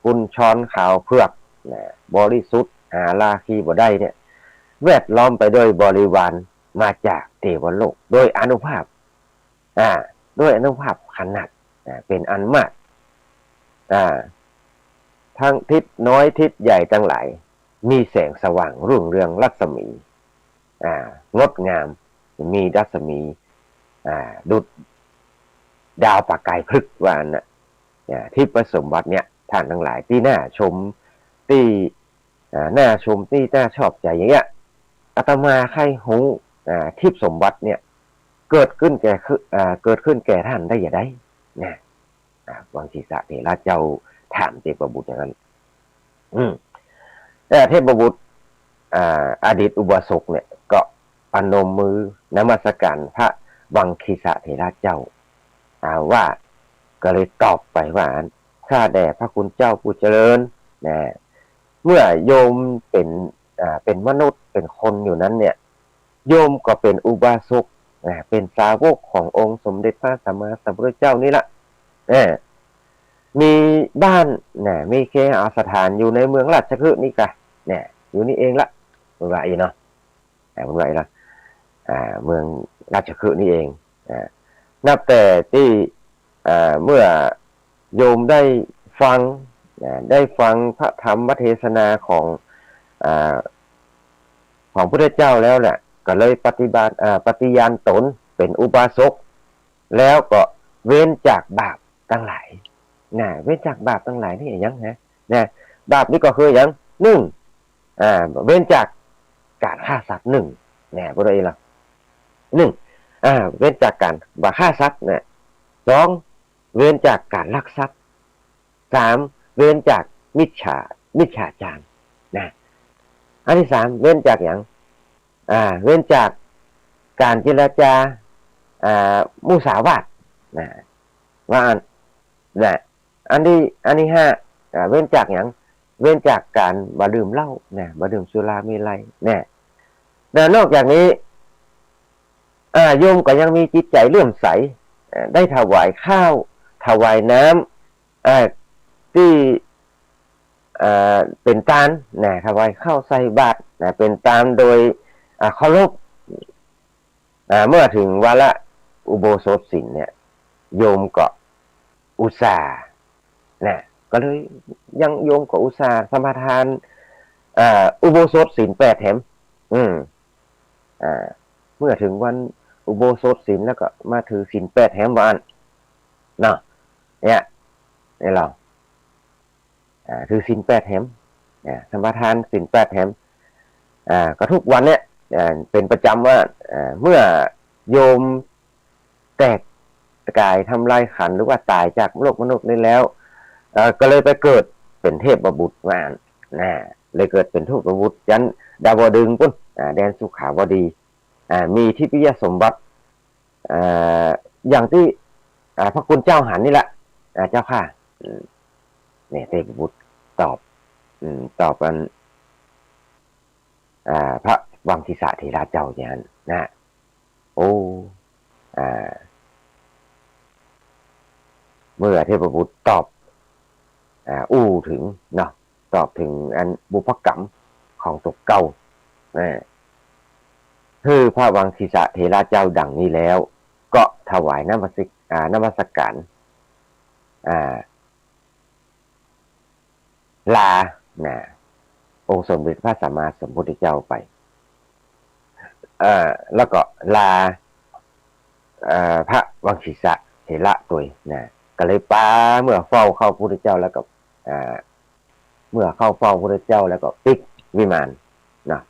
กุลชรขาวเพือกบริสุทธิ์ลาคีบ่ได้เนี่ยแวดล้อมไปด้วยบริวารมาจากเทวโลกโดยอนุภาพด้วยอนุภาพขนาดเป็นอันมากทั้งทิศน้อยทิศใหญ่ทั้งหลายมีแสงสว่างรุ่งเรืองรัศมีงดงามมีรัศมีดุจดาวประกายพฤกษ์วานน่ะที่ประสมบัติเนี่ยท่านทั้งหลายที่น่าชมที่น่าชมที่น่าชอบใจอย่างเงี้ยอาตมาใครหูทิพสมบัติเนี่ยเกิดขึ้นแก่ท่านได้อย่างไรเนี่ยวังศีสะเถระเจ้าถามเทพบุตรอย่างนั้นแต่เทพบุตรอดีตอุบาสกเนี่ยก็ปนมมือนมัสการพระวังคีสะเถระเจ้าว่าก็เลยตอบไปว่าข้าแด่พระคุณเจ้าผู้เจริญนะเมื่อโยมเป็นมนุษย์เป็นคนอยู่นั้นเนี่ยโยมก็เป็นอุบาสกเป็นสาวกขององค์สมเด็จพระสัมมาสัมพุทธเจ้านี่ละมีบ้านมีเคหสถานอยู่ในเมืองราชคฤห์นี่กะอยู่นี่เองละมันว่าอีเนาะมันว่าอีละเมืองราชคฤห์นี่เองนับแต่ที่เมื่อโยมได้ฟังพระธรรมเทศนาของพุทธเจ้าแล้วแหละก็เลยปฏิญาณตนเป็นอุบาสกแล้วก็เว้นจากบาปทั้งหลายเว้นจากบาปทั้งหลายนี่ยังบาปนี่ก็คืออย่างหนึ่งเว้นจากการฆ่าสัตว์หนึ่งบ่ได้ล่ะหนึ่งเว้นจากการฆ่าสัตว์สองเว้นจากการลักทรัพย์สามเว้นจากมิจฉาจารอันที่สามเว้นจากอย่างเว้นจากการเจรจามุสาวาทว่าอันที่ห้าเว้นจากอย่างเว้นจากการมาดื่มเหล้ามาดื่มสุราเมลัยแต่นอกจากนี้โยมก็ยังมีจิตใจเลื่อมใสได้ถวายข้าวถวายน้ำที่เป็นตามถวายข้าวใส่บาตรเป็นตามโดยเคารพเมื่อถึงวาระอุโบสถศีลเนี่ยโยมก็อุตส่าห์ก็เลยยังโยมก็อุตส่าห์สมาทานอุโบสถศีล8 แถมเมื่อถึงวันอุโบสถศีลแล้วก็มาถือศีล8 แถมวันเนาะเนี่ยเราถือศีล8 แถมสมาทานศีล8 แถมก็ทุกวันเนี่ยเป็นประจำว่าเมื่อโยมแตกกายทำลายขันธ์หรือว่าตายจากโลกมนุษย์นี้แล้วก็เลยไปเกิดเป็นเทพบุตรมาเลยเกิดเป็นเทพบุตรยันดาวดึงส์ปุ๊บแดนสุขาวดีมีทิพยสมบัติอย่างที่พระคุณเจ้าหันนี่แหละเจ้าค่ะเนี่ยเทพบุตรตอบกันพระวังคีสะเถระเจ้าอย่างนั้นโอ้เมื่อเทพบุตรตอบถึงเนาะตอบถึงอันบุพกรรมของตกเก่าคือพระวังคีสะเถระเจ้าดังนี้แล้วก็ถวายนมัสการลาองค์สมเด็จพระสัมมาสัมพุทธเจ้าไป แล้วก็ลาพระวังศีสะเถระตัวนะก็เลยป้าเมื่อเฝ้าเข้าพระพุทธเจ้าแล้วก็เมื่อเข้าเฝ้าพระพุทธเจ้าแล้วก็ปิกวิมานนะ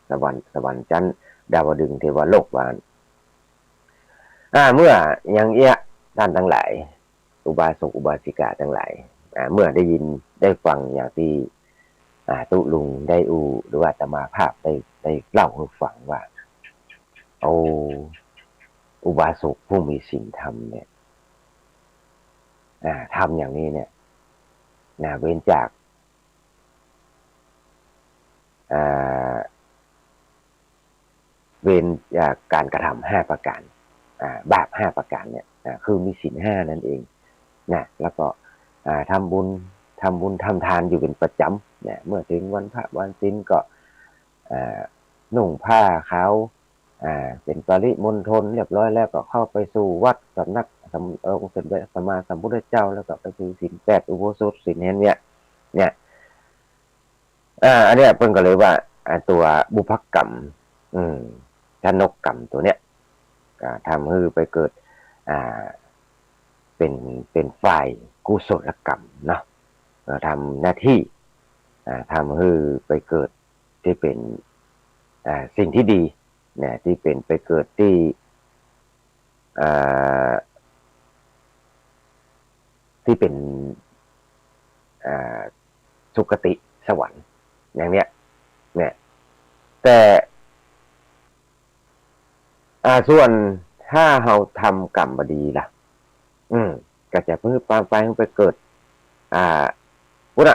สวรรค์ชั้นดาวดึงส์เทวโลกวานเมื่อยังเอี้ยท่านทั้งหลายอุบาสกอุบาสิกาทั้งหลายเมื่อได้ยินได้ฟังอย่างที่ตุลุงได้หรือว่าอาตมาภาพได้เล่าให้ฟังว่าอุบาสกผู้มีศีลธรรมเนี่ยทำอย่างนี้เนี่ยเว้นจากเว้นจากการกระทำ5ประการบาป5ประการเนี่ยคือมีศีล5นั่นเองนะแล้วก็ทำบุญทำทานอยู่เป็นประจำเนี่ยเมื่อถึงวันพระวันศีลก็นุ่งผ้าขาวเป็นปริมณฑลเรียบร้อยแล้วก็เข้าไปสู่วัดสำนักองค์สมเด็จสัมมาสัมพุทธเจ้าแล้วก็ไปถือศีล8อุโบสถศีลเนี่ยอันเนี้ยเพิ่นก็เลยว่าตัวบุพกรรมชนกกรรมตัวเนี้ยทำให้ไปเกิดเป็นฝ่ายกุศลกรรมเนาะทำหน้าที่ทำให้ไปเกิดที่เป็นสิ่งที่ดีเนี่ยที่เป็นไปเกิดที่เป็นสุคติสวรรค์อย่างเนี้ยเนี่ยแต่ส่วนถ้าเราทำกรรมบดีล่ะก็จะเพิ่มไปเกิดพุทธ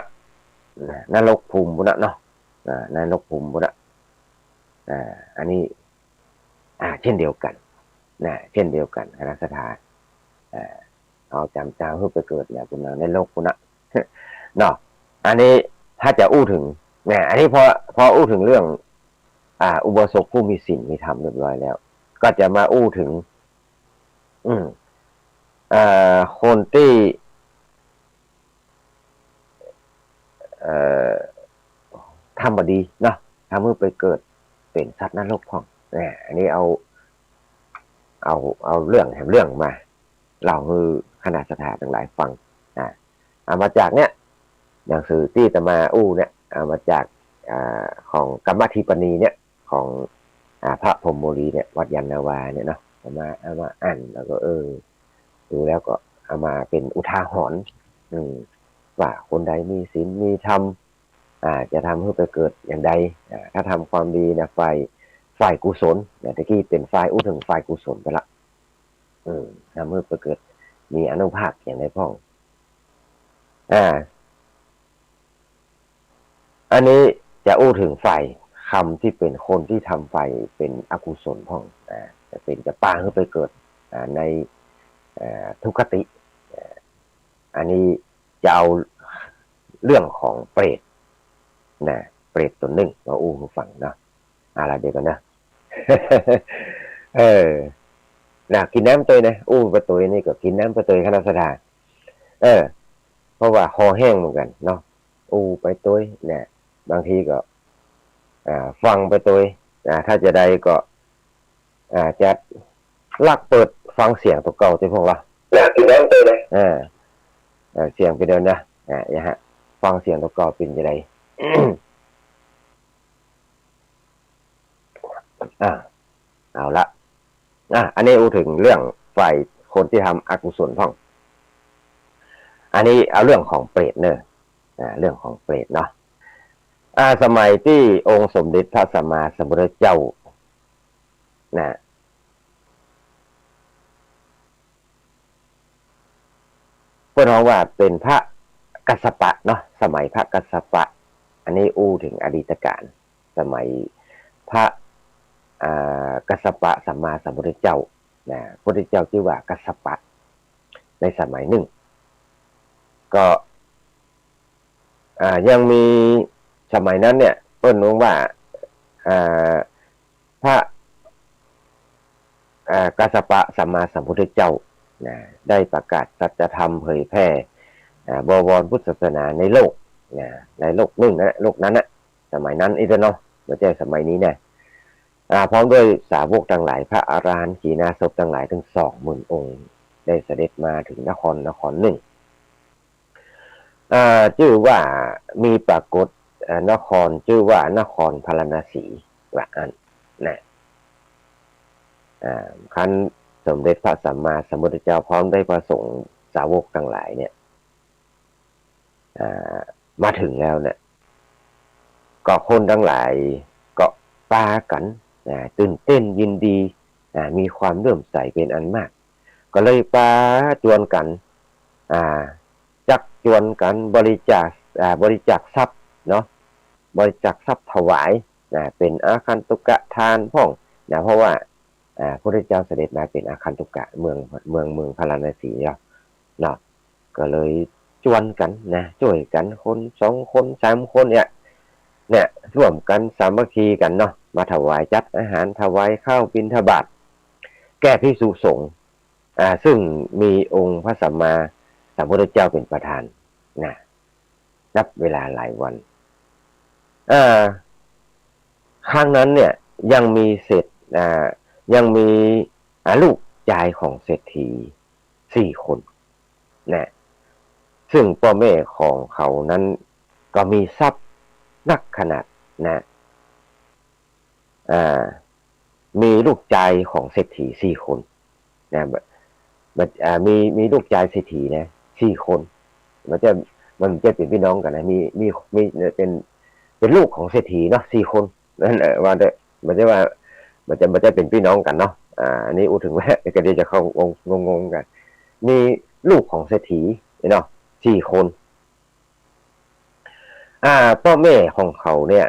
นรกภูมิพุทธเนาะนรกภูมิพุทธอันนี้เช่นเดียวกันเช่นเดียวกันคณะสถานเอาจำเพื่อไปเกิดเนี่ยคุณในโลกคุณนะเนาะอันนี้ถ้าจะอู้ถึงเนี่ยอันนี้พออู้ถึงเรื่องอุโบสถผู้มีศีลมีธรรมเรียบร้อยแล้วก็จะมาอู้ถึงคนที่ทำบดีเนาะทำเพื่อไปเกิดเป็นสัตว์นรกพ่องเนี่ยอันนี้เอาเรื่องมาเล่าให้คณะสถานทั้งหลายฟังเอามาจากเนี่ยหนังสือที่จะมาเนี่ยเอามาจากของกัมมัฏฐิปณีเนี่ยของพระพรหมโมลีเนี่ยวัดยานนาวาเนี่ยเนาะเอามาอ่านแล้วก็ดูแล้วก็เอามาเป็นอุทาหรณ์ว่าคนใดมีศีลมีธรรมจะทำให้ไปเกิดอย่างใดถ้าทำความดีนะฝ่ายกุศลเนี่ยตะกี้เป็นฝ่ายถึงฝ่ายกุศลไปละทำให้ไปเกิดมีอานุภาพอย่างไรพ่องอันนี้จะถึงฝ่ายคำที่เป็นคนที่ทำฝ่ายเป็นอกุศลพ่องจะปาให้ไปเกิดในทุกขติอันนี้จะเอาเรื่องของเปรตเปรตตัวหนึ่งมาให้ฟังเนาะอะไรเดี๋ยวกันนะกินน้ำตัวนะประตูนี่ก็กินน้ำประตูคณะสถานเพราะว่าคอแห้งเหมือนกันเนาะไปตัวเนี่ยบางทีก็ฟังไปตัวถ้าจะได้ก็จะลักเปิดฟังเสียงตัวเก่าที่พวกเรากินน้ำตัวนะเสียงไปเดินนะอย่าฮะฟังเสียงตัวเก่าเป็นยังไงเอาละอันนี้ถึงเรื่องฝ่ายคนที่ทำอกุศลพ่องอันนี้เอาเรื่องของเปรตเนอะเรื่องของเปรตเนาะสมัยที่องค์สมเด็จพระสัมมาสัมพุทธเจ้าเพื่อนว่าเป็นพระกัสสปะเนาะสมัยพระกัสสปะอันนี้ถึงอดีตการสมัยพระกัสสปะสัมมาสัมพุทธเจ้าพระพุทธเจ้าชื่อว่ากัสสปะในสมัยหนึ่งก็ยังมีสมัยนั้นเนี่ยเพิ่นรู้ว่าพระกัสสปะสัมมาสัมพุทธเจ้าได้ประกาศสัจธรรมเผยแพร่บวรพุทธศาสนาในโลกในโลกนึงนะโลกนั้นนะสมัยนั้นอีกเนาะไม่ใช่สมัยนี้นะ พร้อมด้วยสาวกทั้งหลายพระอรหันต์ขีณาสพทั้งหลายถึง20,000 องค์ได้เสด็จมาถึงนครหนึ่งชื่อว่ามีปรากฏนครชื่อว่านครพาราณสีว่าอันนะคันสมเด็จพระสัมมาสัมพุทธเจ้าพร้อมได้ประสงค์สาวกทั้งหลายเนี่ยมาถึงแล้วเนี่ยก็คนทั้งหลายก็ปากันตื่นเต้นยินดีมีความเลื่อมใสเป็นอันมาก ก็เลยปาจวนกันจักจวนกันบริจาคทรัพย์เนาะบริจาคทรัพย์ถวายเป็นอาคันตุกะทานพ่องเพราะว่าพระพุทธเจ้าเสด็จมาเป็นอาคันตุกะเมืองพาราณสีเนาะก็เลยจวนกันช่วยกันคน2 คน3 คนเนี่ยร่วมกันสามัคคีกันเนาะมาถวายจัดอาหารถวายข้าวบิณฑบาตแก่ภิกษุสงฆ์ซึ่งมีองค์พระสัมมาสัมพุทธเจ้าเป็นประธานนับเวลาหลายวันครั้งนั้นเนี่ยยังมียังมีลูกชายของเศรษฐี4 คนซึ่งพ่อแม่ของเขานั้นก็มีทรัพย์นักขนาดมีลูกชายของเศรษฐี4 คนมีลูกชายเศรษฐี4 คนมันจะเป็นพี่น้องกันมีเป็นลูกของเศรษฐีเนาะ4 คนนั่นว่ามันจะว่ามันจะเป็นพี่น้องกันเนาะอันนี้ถึงว่าก็จะเข้างงกันมีลูกของเศรษฐีเนาะ4 คนพ่อแม่ของเขาเนี่ย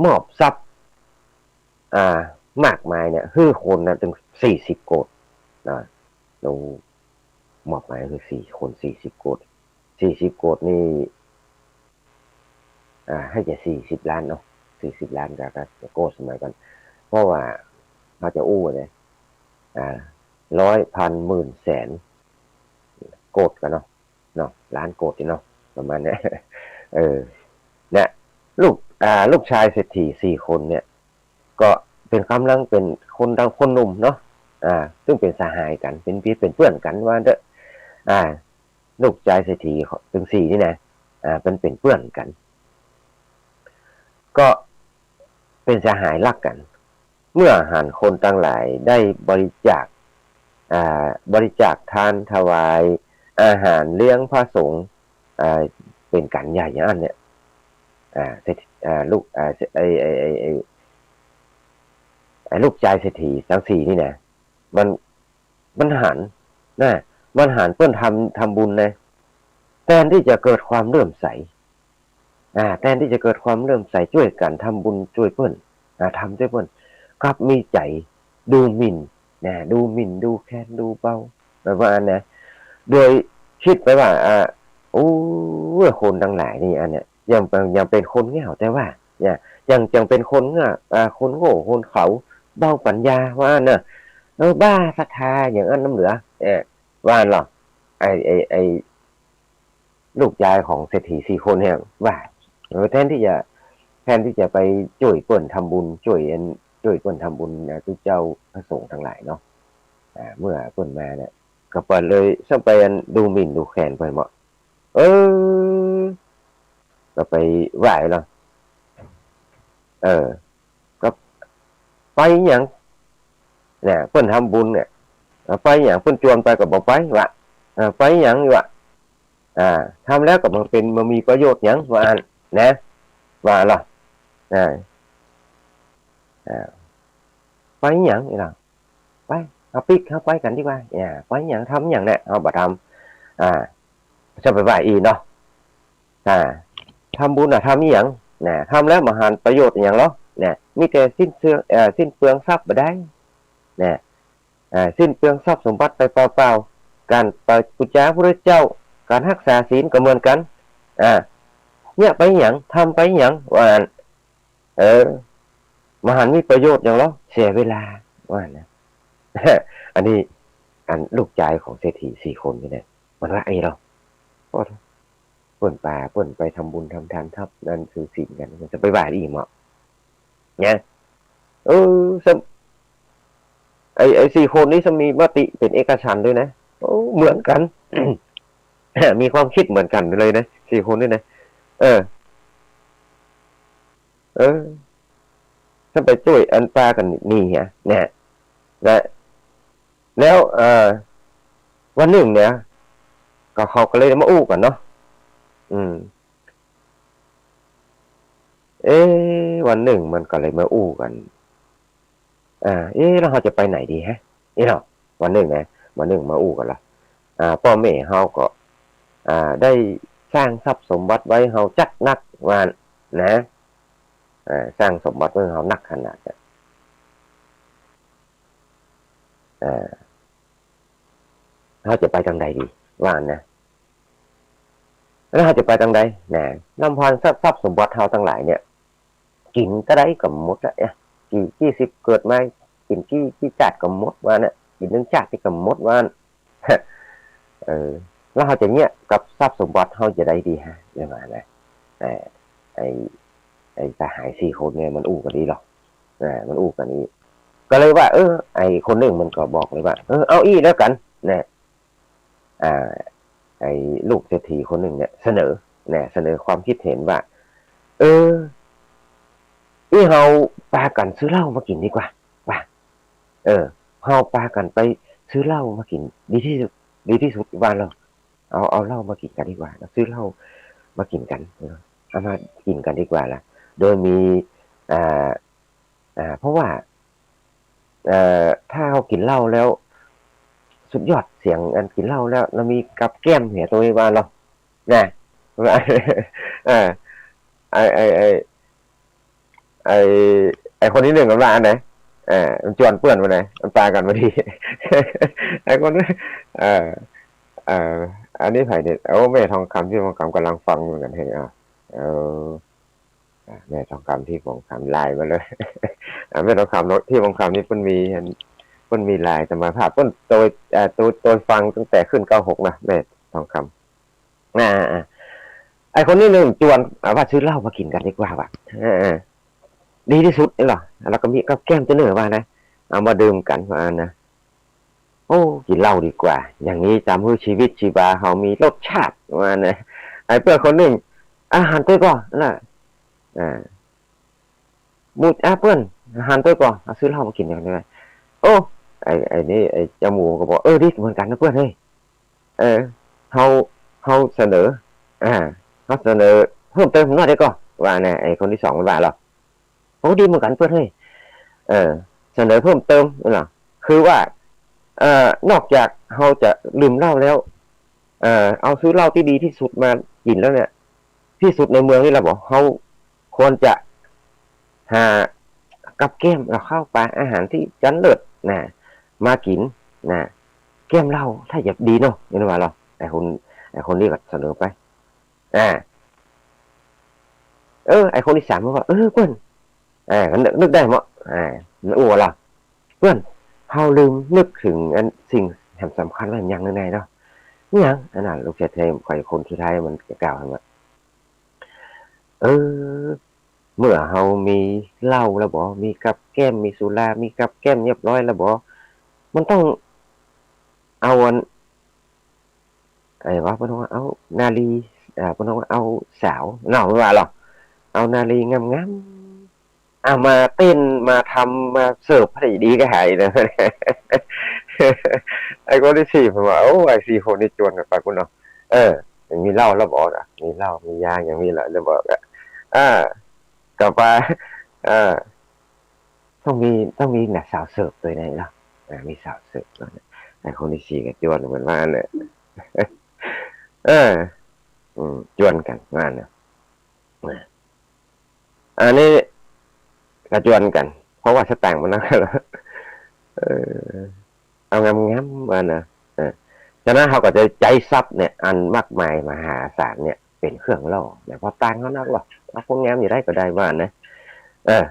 มอบทรัพย์มากมายเนี่ยคนนะถึง40 โกฏเรามอบหมายคือ4 คน40 โกฏ40 โกฏนี่ให้จะ40 ล้านเนาะ40 ล้านกับโกฏสมัยก่อนเพราะว่าเขาจะเนี่ย100 พัน หมื่น แสนโกฏกันเนาะล้านโกฏเนาะประมาณนี้เนี่ยลูกชายเศรษฐี4 คนเนี่ยก็เป็นกำลังเป็นคนหนุ่มเนาะซึ่งเป็นสหายกันเป็นเพื่อนกันว่าเด้อลูกชายเศรษฐีถึง4นี่นะเป็นเพื่อนกันก็เป็นสหายรักกันเมื่อหันคนต่างหลายได้บริจาคทานถวายอาหารเลี้ยงพระสงฆ์เป็นกันใหญ่อย่างนั้นเนี่ยลูกลูกชายเศรษฐีทั้ง4นี่นะมันหันเพื่อนทำบุญนะแทนที่จะเกิดความเลื่อมใสแทนที่จะเกิดความเลื่อมใสช่วยกันทำบุญช่วยเพื่อนทำช่วยเพื่อนกลับมีใจดูหมิ่นดูแค้นดูเบาแบบว่าโดยคิดไปว่าคนทั้งหลายนี่เนี่ยยังเป็นคนเง่าแต่ว่ายังเป็นคนคนโง่คนเขาเบาปัญญาว่าบ้าศรัทธาอย่างนั้นน้ำเหลือว่าหรอไอลูกชายของเศรษฐี4 คนเนี่ยว่าแทนที่จะไปช่วยเปิ้นทำบุญช่วยเปิ้นทำบุญทุกเจ้าพระสงฆ์ทั้งหลายเนาะเมื่อเปิ้นมาเนี่ยก็เปิดเลยซ่อมไปดูหมิ่นดูแคลนไปหมดก็ไปไหว้แล้วก็ไปอย่างเนี่ยเปิ้นทำบุญเนี่ยไปอย่างเปิ้นจวนไปกับบอกไปวะไปอย่างนี่วะทำแล้วก็มันมีประโยชน์อย่างว่าว่าหรอไปอย่างนี่ล่ะไปเอาปิกเข้าไปกันดีกว่าไปอย่างทำอย่างเนี่ยเอาบ่ทำจะไปไหว้อีเนาะทำบุญทำอย่างทำแล้วมาหาประโยชน์อย่างหรอมีแต่สิ้นเปลืองทรัพย์ไปได้สิ้นเปลืองทรัพย์สมบัติไปเปล่าๆการปฏิจจาพระเจ้าการรักษาศีลก็เหมือนกันเนี่ยไปอย่างทำไปอย่างว่ามหันมีประโยชน์อย่างหรอเสียเวลาว่าอันนี้ลูกชายของเศรษฐี4 คนนี่แหละมันว่าเราเปิ่นป่าเปิ่นไปทำบุญทำทานทับนั่นคือศีลกันมันจะไปบ่ายอีกมั้งเนี่ย สมไอ้สี่คนนี้จะมีมติเป็นเอกฉันท์ด้วยนะเหมือนกัน มีความคิดเหมือนกันเลยนะสี่คนนี่นะเออเออถ้าไปช่วยอันปากันนี่ฮะเนี่ยและแล้ววันหนึ่งเนี่ยก็เขาก็เลยมาอู้กันเนาะอืมวันหนึ่งมันก็เลยมาอู้กันแล้วเราจะไปไหนดีฮะนี่เนาะวันหนึ่งนะวันหนึ่งมาอู้กันละพ่อแม่เฮาก็ได้สร้างทรัพย์สมบัติไว้เฮาจัดนักว่านะสร้างสมบัติไว้เฮานักขนาดเนี่ยเขาจะไปทางใดดีว่านะแล้วเขาจะไปทางใดนะนำพรทรัพย์สมบัติเฮาทั้งหลายเนี่ยกินก็ได้กับมดแล้วเนี่ยกี่สิบเกิดมากินกี่จัดกับมดว่าเนี่ยกินนึงจัดที่กับมดว่าแล้วเขาจะเนี้ยกับทรัพย์สมบัติเขาจะได้ดีฮะเรื่องอะไรไอ้ไอ้สหายสี่คนเนี่ยมันอู้กันดีหรอกมันอู้กันนี้ก็เลยว่าไอ้คนหนึ่งมันก็บอกเลยว่าเอาอี้แล้วกันเนี่ยไอ้ลูกเศรษฐีคนหนึ่งเนี่ยเสนอความคิดเห็นว่าเฮาปากันซื้อเหล้ามากินดีกว่าว่าเฮาปากันไปซื้อเหล้ามากินดีที่สุดบ้านเราเอาเหล้ามากินกันดีกว่าซื้อเหล้ามากินกันเอามากินกันดีกว่าล่ะโดยมีเพราะว่าถ้าเรากินเหล้าแล้วสุดยอดเสียงอันกินเหล้าแล้วเรามีกับแก้มเหี่ยตัวบ้านเรานะไอไอไอไอไอคนที่หนึ่งมันว่าอันไหนมันจวนเปื่อนมาไหนมันตากันมาดีไอคนนี้อันนี้ไผ่เนี่ยแม่ทองคำที่ทองคำกำลังฟังเหมือนกันเห็นแม่ทองคำที่ทองคำไลน์มาเลยแม่ทองคำที่ทองคำนี่มันมีลายแต่มาภาพต้นโดยฟังตั้งแต่ขึ้น96นะแม่ทองคำไอคนนี้หนึ่งจวนว่าซื้อเหล้ามากินกันดีกว่าว่ะดีที่สุดนี่หรอแล้วก็มีกับแก้มจะเหนือว่านะเอามาดื่มกันว่านะกินเหล้าดีกว่าอย่างนี้จำให้ชีวิตชีวาเขามีรสชาติว่านะไอเพื่อนคนหนึ่งอาหารตัวก่อนนั่นแหละมูเพื่อนอาหารตัวก่อนซื้อเหล้ามากินอย่างไรไอ้นี่ไอ้จมูกก็บอกดิเหมือนกันนะเพื่อนเฮ้ยเขาเสนอเขาเสนอเพิ่มเติมหน่อยได้ก่อนว่าเนี่ยไอ้คนที่สองมันว่าหรอดีเหมือนกันเพื่อนเฮ้ยเสนอเพิ่มเติมนั่นหรอคือว่านอกจากเขาจะลืมเหล้าแล้วเอาซื้อเหล้าที่ดีที่สุดมากินแล้วเนี่ยที่สุดในเมืองนี่เราบอกเขาควรจะหากับแก้มเราเข้าปลาอาหารที่จันเลิศนะมากินนะแก้มเหล้าถ้าอยากดีเนาะนี่ว่าเราไอ้คนนี้ก็เสนอไปไอ้คนที่สามมันก็เพื่อนนึกได้มั้งมันอ้วเราเพื่อนเขาลืมนึกถึงอันสิ่งสำคัญว่าอย่างนึงไงเนาะนี่ยังอันนั้นลูกเศรษฐีใครคนที่ไทยมันกล่าวว่าเมื่อเฮามีเหล้าแล้วบ่มีกับแก้มมีสุรามีกับแก้มเรียบร้อยแล้วบ่มันต้องเอาไอ้ว่าเพิ่นว่าเอานาลีเพิ่นว่าเอาสาวเนาะว่าหรอเอานาลีงามๆมาเต้นมาทำมาเสิร์ฟให้ดีก็หายนะไอ้คนที่สี่ผมว่าไอ้สี่คนนี่จวนกันไปคุณเนาะอย่างมีเหล้าแล้วบ่มีเหล้ามียาอย่างมีแล้วบอกกลับมาต้องมีแบบสาวเสิร์ฟตัวไหนเนาะมีสาวเสิร์ฟไอ้คนที่สี่กับจวนเหมือนว่าเนี่ยจวนกันว่าเนี่ยอันนี้กระจวนกันเพราะว่าสแตงมันนั่นแล้วเอางามๆว่านะฉะนั้นเขาก็จะใจซับเนี่ยอันมากมายมหาศาลเนี่ยเป็นเครื่องล่อแต่พอตังเขานักหรอกเอาพวกงามอยู่ได้ก็ได้ว่านะ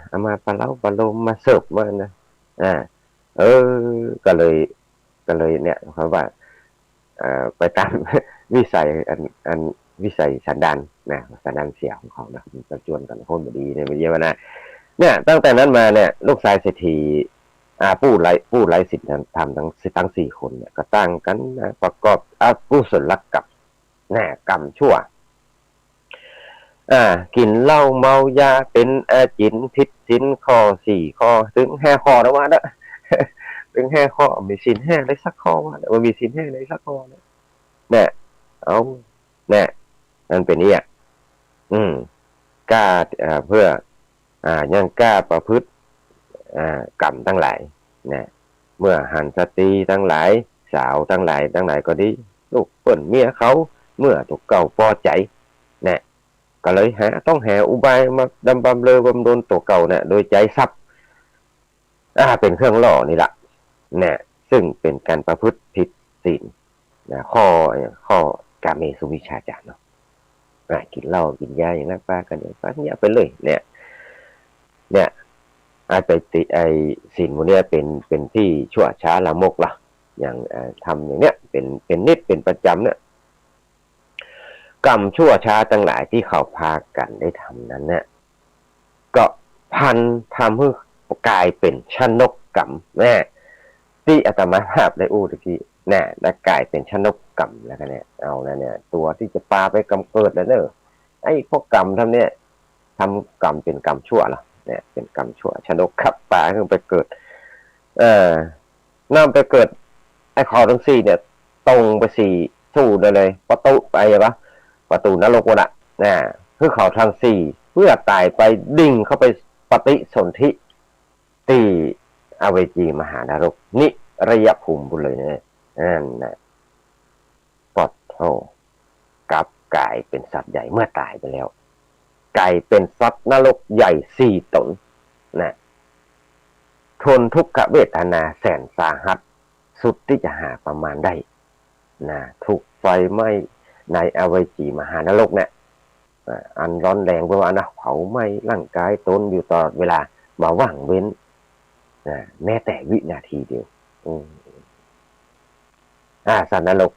เอามาปลาเล้าปลาโลมมาเสิร์ฟมานะก็เลยเนี่ยเขาว่าไปตามวิสัยอันวิสัยสันดานนะสันดานเสียของเขานะประจวนกันคนบดีเนี่ยมันเยอะนะ เนี่ยตั้งแต่นั้นมาเนี่ยลูกชายเศรษฐีผู้ไร้สิทธิ์ทำทั้งสี่คนเนี่ยก็ตั้งกันนะประกอบกุศลกรรมแน่กรรมชั่วกินเหล้าเมายาเป็นจินทิศสินข้อ4 ข้อถึง5 ข้อแล้วว่าเด้อ ถึง5 ข้อมีสิน5ได้สักข้อว่าว่ามีสิน5ได้สักข้อเนี่ยเอาเนี่ยนั่นเป็นเนี่ยกล้าเพื่อยังกล้าประพฤติกรรมทั้งหลายนะเมื่อหันสตรีทั้งหลายสาวทั้งหลายก็ดีลูกเปิ้นเมียเขาเมื่อถูกเก่าพอใจนะก็เลยต้องหาอุบายมาดำบำเลอบำรุงตัวเก่าเนี่ยโดยใจทรัพย์เป็นเครื่องล่อนี่แหละเนี่ยซึ่งเป็นการประพฤติผิดศีลนะข้อกาเมสุวิชฌาจารเนาะกินเหล้ากินยาอย่างนั้นป้ากันอย่างป้าเนี่ยไปเลยเนี่ยไปติศีลพวกนี้เป็นที่ชั่วช้าละมกล่ะอย่างทำอย่างเนี้ยเป็นนิดเป็นประจำเนี่ยกรรมชั่วช้าทั้งหลายที่เขาพากันได้ทำนั้นเนี่ยก็พันทำให้กลายเป็นชนกกรรมแน่ที่อาตมาภาพได้อู้ตะกี้เนี่ยและกลายเป็นชนกกรรมแล้วกันเนี่ยเอาแล้วเนี่ยตัวที่จะปาไปกรรมเกิดแล้วเนอะไอ้พวกกรรมทำเนี่ยทำกรรมเป็นกรรมชั่วล่ะเนี่ยเป็นกรรมชั่วชนกขับปลาขึ้นไปเกิดนำไปเกิดไอ้คอทั้ง4เนี่ยตรงไป4สู้ได้เลยประตูไปปะประตูนรกวะนะคือเขาทาง4เพื่อตายไปดิ่งเข้าไปปฏิสนธิตีอเวจีมหานรกนิระยะภูมิบุญเลยเนี่ยนั่นนะปอดโธกลับกลายเป็นสัตว์ใหญ่เมื่อตายไปแล้วกลายเป็นสัตว์นรกใหญ่4 ตนนะทนทุกขเวทนาแสนสาหัสสุดที่จะหาประมาณได้นะถูกไฟไหม้ในอเวจีมหานรกเนี่ยอันร้อนแรงเพราะว่านะเผาไหม้ร่างกายตนอยู่ตลอดเวลามาว่างเว้นนะแม้แต่วินาทีเดียวสัตว์นรก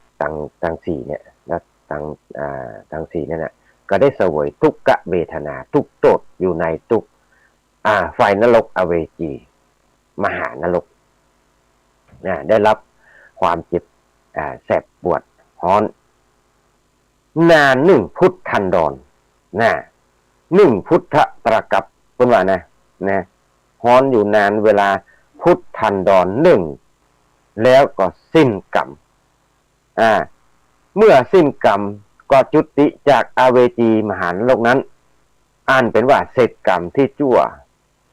ทั้ง4เนี่ยแล้วทั้ง4นั่นน่ะก็ได้เสวยทุกขเวทนาทุกโทษอยู่ในทุกไฟนรกอเวจีมหานรกได้รับความเจ็บแสบปวดร้อนนาน1 พุทธันดร1 พุทธตรกับเป็นว่านะร้อนอยู่นานเวลาพุทธันดร1แล้วก็สิ้นกรรมเมื่อสิ้นกรรมก็จุติจากอเวจีมหานรกนั้นอ่านเป็นว่าเสร็จกรรมที่ชั่ว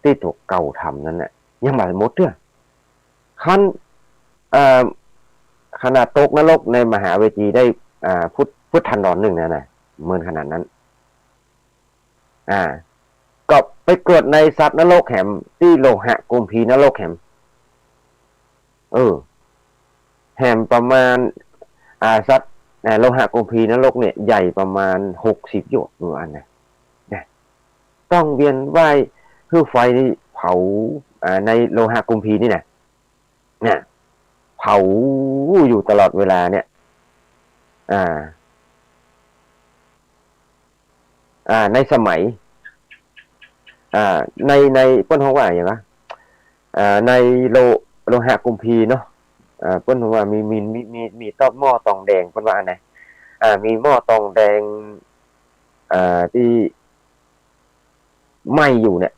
ที่ถูกเก่าทำนั้นน่ะยังไม่หมดเด้อขนาดตกนรกในมหาเวจีได้พุทธันดร1นะเหมือนขนาดนั้นก็ไปเกิดในสัตว์นรกแหมที่โลหะกุมพีนรกแหมแหมประมาณสัตว์โลหะกุมพีนรกเนี่ยใหญ่ประมาณ60 โยชน์ดูอันนะต้องเวียนว่ายคือไฟนี่เผาในโลหะกุมพีนี่นะเผาอยู่ตลอดเวลาเนี่ยในสมัยในเปิ้นเขาว่าอย่างไรในโลหะกุมพีเนาะเปิ้นว่ามีต้อหม้อตองแดงเปิ้นว่าอันไหนมีหม้อตองแดงที่ไหม้อยู่เนี่ย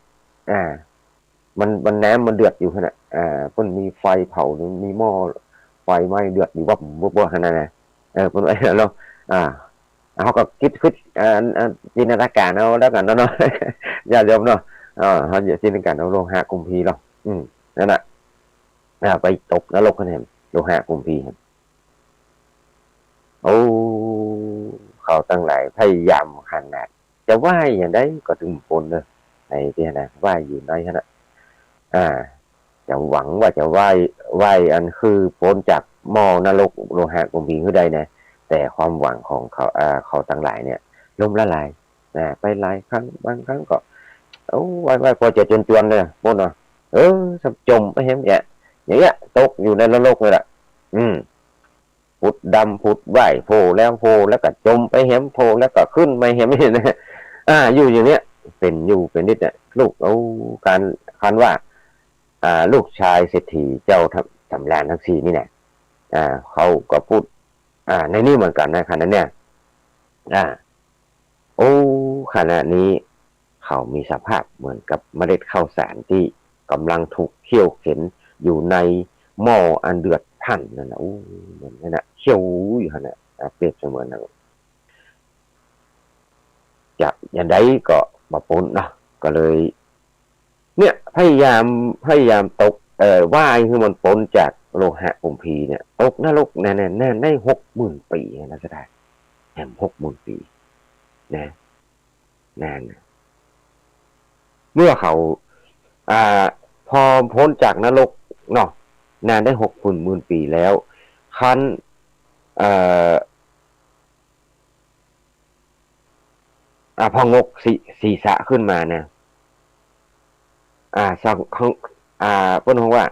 มันน้ำมันเดือดอยู่ขนาดเปิ้นมีไฟเผามีหม้อไฟไหม้เดือดอยู่วับขนาดนั้นเปิ้นว่าเราเขาก็คิดจินตนาการเอาแล้วกันเนาะอย่าเดิมเนาะเขาอย่าจินตนาการเอาโลหะกุมพีหรอกนั่นแหละไปตกนรกกันเห็นโลหะกุมพีเขาตั้งหลายพยายามขนาดจะไหวอย่างได้ก็ถึงผลเลยในที่นะไหวอยู่ในขณะจะหวังว่าจะไหวอันคือพ้นจากหม้อนรกโลหะกุมพีคือใดนะแต่ความหวังของเขาทั้งหลายเนี่ยล่มละลายไปหลายครั้งบางครั้งก็ไหวพอจะจนเลยพวกเนาะสับจมไปเห็นอย่างเงี้ยตกอยู่ในนรกเลยล่ะผุดดำผุดไหวโผล่แล้วก็จมไปเห็นโผล่แล้วก็ขึ้นไม่เห็นอยู่อย่างเนี้ย เป็นอยู่เป็นนิดเนี่ยลูกเอาการคันว่า ลูกชายเศรษฐีเจ้าทำแลนทั้งสี่นี่แหละเขาก็พูดในนี้เหมือนกันนะขณะเนี่ยโอ้ขณะนี้เขามีสภาพเหมือนกับเมล็ดข้าวสารที่กำลังถูกเคี่ยวเข็นอยู่ในหม้ออันเดือดพล่านนั่นนะเหมือนนั่นนะเคี่ยวอยู่นั่นนะเปรียบเสมือนนะจากอย่างใดก็มาปนนะก็เลย เนี่ยพยายามตกว่ายคือมันปนจากโลหะปุ่มพีเนี่ยตกนรกแน่ได้60,000 ปีนะจะได้แหม60,000 ปีนะนานเมื่อเขาพอพ้นจากนรกเนาะนานได้60,000 ปีแล้วคันพองกศีรษะขึ้นมานะสังเพิ่นบอกว่า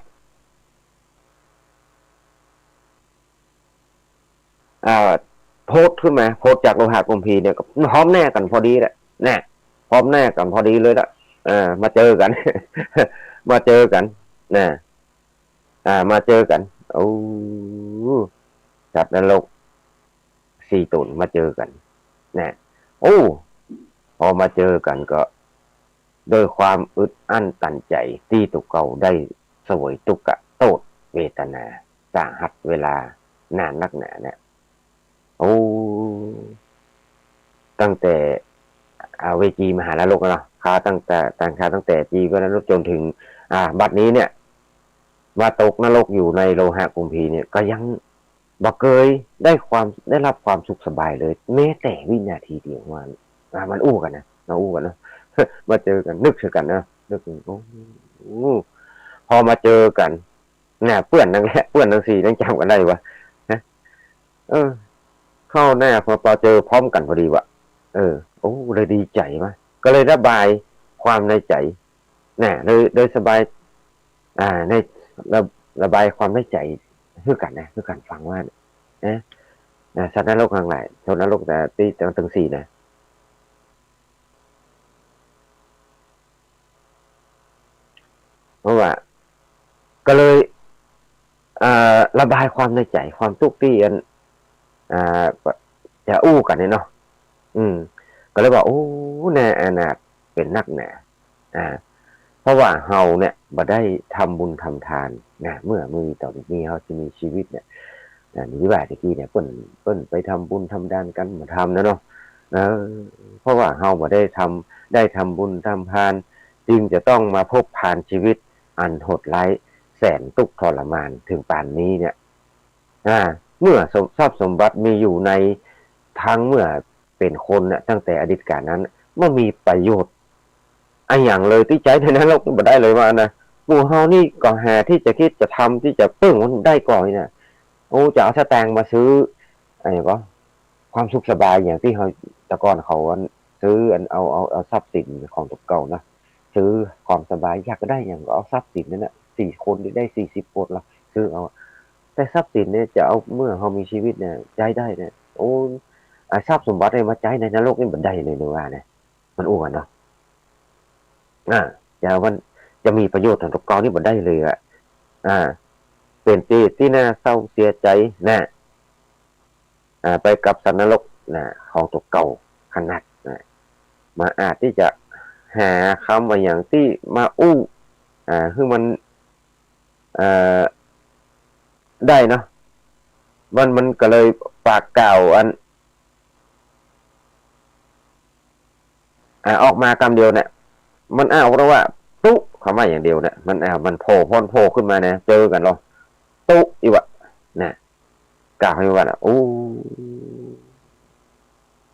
โพสขึ้นมาโพสจากโลหะกุมพีเนี่ยก็พร้อมแน่กันพอดีแหละแน่พร้อมแน่กันพอดีเลยละมาเจอกัน มาเจอกันนะมาเจอกันโอ้จับนรก4 ตนมาเจอกันนะโอ้พอมาเจอกันก็โดยความอึดอั้นตันใจที่ตุกเก่าได้สวยทุกขโทษเวทนาสาหัสเวลานานนักหนาเนี่ยโอ้ตั้งแต่เวจีมหานรกเนาะค้าตั้งแต่จีก็นรกจนถึงบัดนี้เนี่ยมาตกนรกอยู่ในโลหะกุมพีเนี่ยก็ยังบ่เคยได้รับความสุขสบายเลยแม้แต่วินาทีเดียวมันอู้กันนะเราอู้กันนะ มาเจอกันนึกถึงกันนะนึกถึงพอมาเจอกันเนี่ยเพื่อนนั่งแหละเพื่อนทั้งสี่นั่งจำกันได้วะนะเข้าหน้าพอเจอพร้อมกันพอดีวะโอ้เลยดีใจมากก็เลยระบายความในใจเนี่ยเลยสบายในระบายความในใจเพื่อกันนะเพื่อกันฟังว่าสัตว์นรกทางไหนชนนรกแต่ที่ตั้งสี่นะเพราะว่าก็เลยระบายความในใจความทุกข์ที่จะอู้กันเนี่ยเนาะก็เลยบอกโอ้แน่อนาถเป็นนักหนาเพราะว่าเฮาเนี่ยบ่ได้ทำบุญทำทานนะเมื่อมือต่อมีเฮาจะมีชีวิตเนี่ยนี่ว่าตะกี้เนี่ยเปิ้นไปทำบุญทำทานกันมาทำนะเนาะเพราะว่าเฮาบ่ได้ทำบุญทำทานจึงจะต้องมาพบผ่านชีวิตอันโหดร้ายแสนทุกข์ทรมานถึงป่านนี้เนี่ยเมื่อทรัพย์สมบัติมีอยู่ในทั้งเมื่อเป็นคนเนี่ยตั้งแต่อดีตการนั้นไม่มีประโยชน์อย่างเลยที่ใจในนั้นเราไม่ได้เลยว่านะหมู่เฮานี่ก็หาที่จะคิดจะทำที่จะเพิ่งมันได้ก่อนเนี่ยโอ้จะเอาสตางค์มาซื้ออะไรก็ความสุขสบายอย่างที่เขาแต่ก่อนเขาซื้อเอาทรัพย์สินของตกเก่านะซื้อความสบายอยากได้อย่างก็เอาทรัพย์สินนั่นแหละ4 คนได้40 คนละซื้อเอาแต่ทรัพย์สินเนี่ยจะเอาเมื่อเขามีชีวิตเนี่ยใจได้เนี่ยโอ้ทรัพย์สมบัติเนี่ยมาใจในนรกนี่มันได้เลยเนว่าเนี่ยมันอ้วนเนาะจะมีประโยชน์ทางตกเก่านี่มันได้เลยเป็นที่น่าเศร้าเสียใจนะไปกับสันนรกของตกเก่าขนาดมาอาจที่จะหาคำว่าอย่างที่มาอู้คือมันได้เนาะมันก็เลยปากกล่าวออกมาคำเดียวเนี่ยมันเพราะว่าตุ๊คำว่าอย่างเดียวเนี่ยมันโผล่ขึ้นมาเนี่ยเจอกันหรอตุ๊อีวะเนี่ยกล่าวให้ว่าโอ้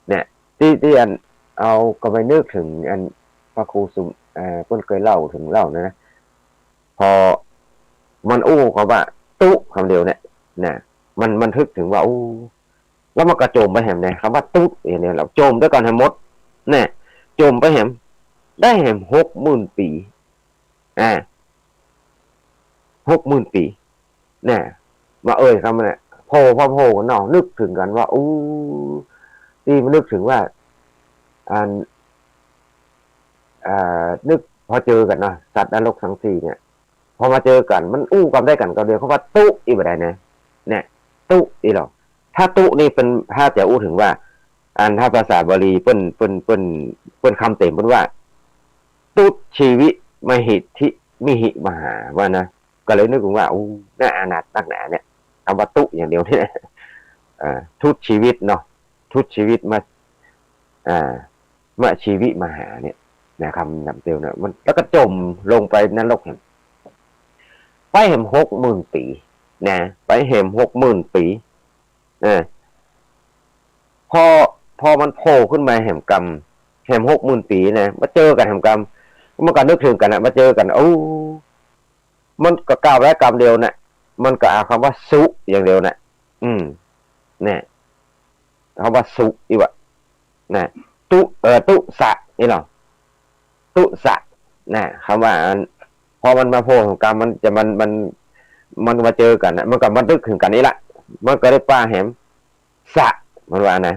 เนี่ยที่เอาก็ไปนึกถึงพระครูสุเพิ่นเคยเล่าถึงเล่านะพอมันเขาว่าตุ๊คำเดียวเนี่ยมันทึกถึงว่าแล้วมันกระโจมไปแหมเนี่ยคำว่าตุ๊อย่างเนี้ยเราโจมด้วยก่อนให้หมดเนี่ยโจมไปแหมได้แหม60,000 ปี60,000 ปีเนี่ยมาคำเนี่ยพอโผล่กันเนาะนึกถึงกันว่าที่มันนึกถึงว่า นึกพอเจอกันเนาะสัตว์นรกทั้งสี่เนี่ยพอมาเจอกันมันอู้กันได้กันก็เดียวเขาว่าตุอีแบบไหนเนี่ยตุอีหรอถ้าตุนี่เป็นถ้าจะอู้ถึงว่าอันถ้าภาษาบาลีเปิ้นคำเต็มเปิ้นว่าตุชีวิมหิทธิมิหิมหาว่านะก็เลยนึกถึงว่าอู้น่าอานาถนักหนาเนี่ยคำว่าตุอย่างเดียวนี่ทุตชีวิตเนาะทุตชีวิตมามาชีวิมหาเนี่ยนะคำนำเตียวเนี่ยมันแล้วก็จมลงไปนรกเห็นไปเห็ม60,000 ปีนะไปเห็ม60,000 ปีพอมันโผล่ขึ้นมาแห่มกรรมแห่ม60,000 ปีนะมาเจอกันแห่มกรรมมันก็นึกถึงกันนะมาเจอกันโอ้มันก็กล่าวแล้วกรรมเดียวนะมันก็เอาคำว่าสุอย่างเดียวนะเนี่ยคำว่าสุอีวะนะตุสะนี่หรอตุสะนะคำว่าพอมันมาโผล่ของกรรมมันจะมันมาเจอกันนะมันก็มันนึกถึงกันนี่แหละมันก็ได้ป้าแหมสะมันว่านะ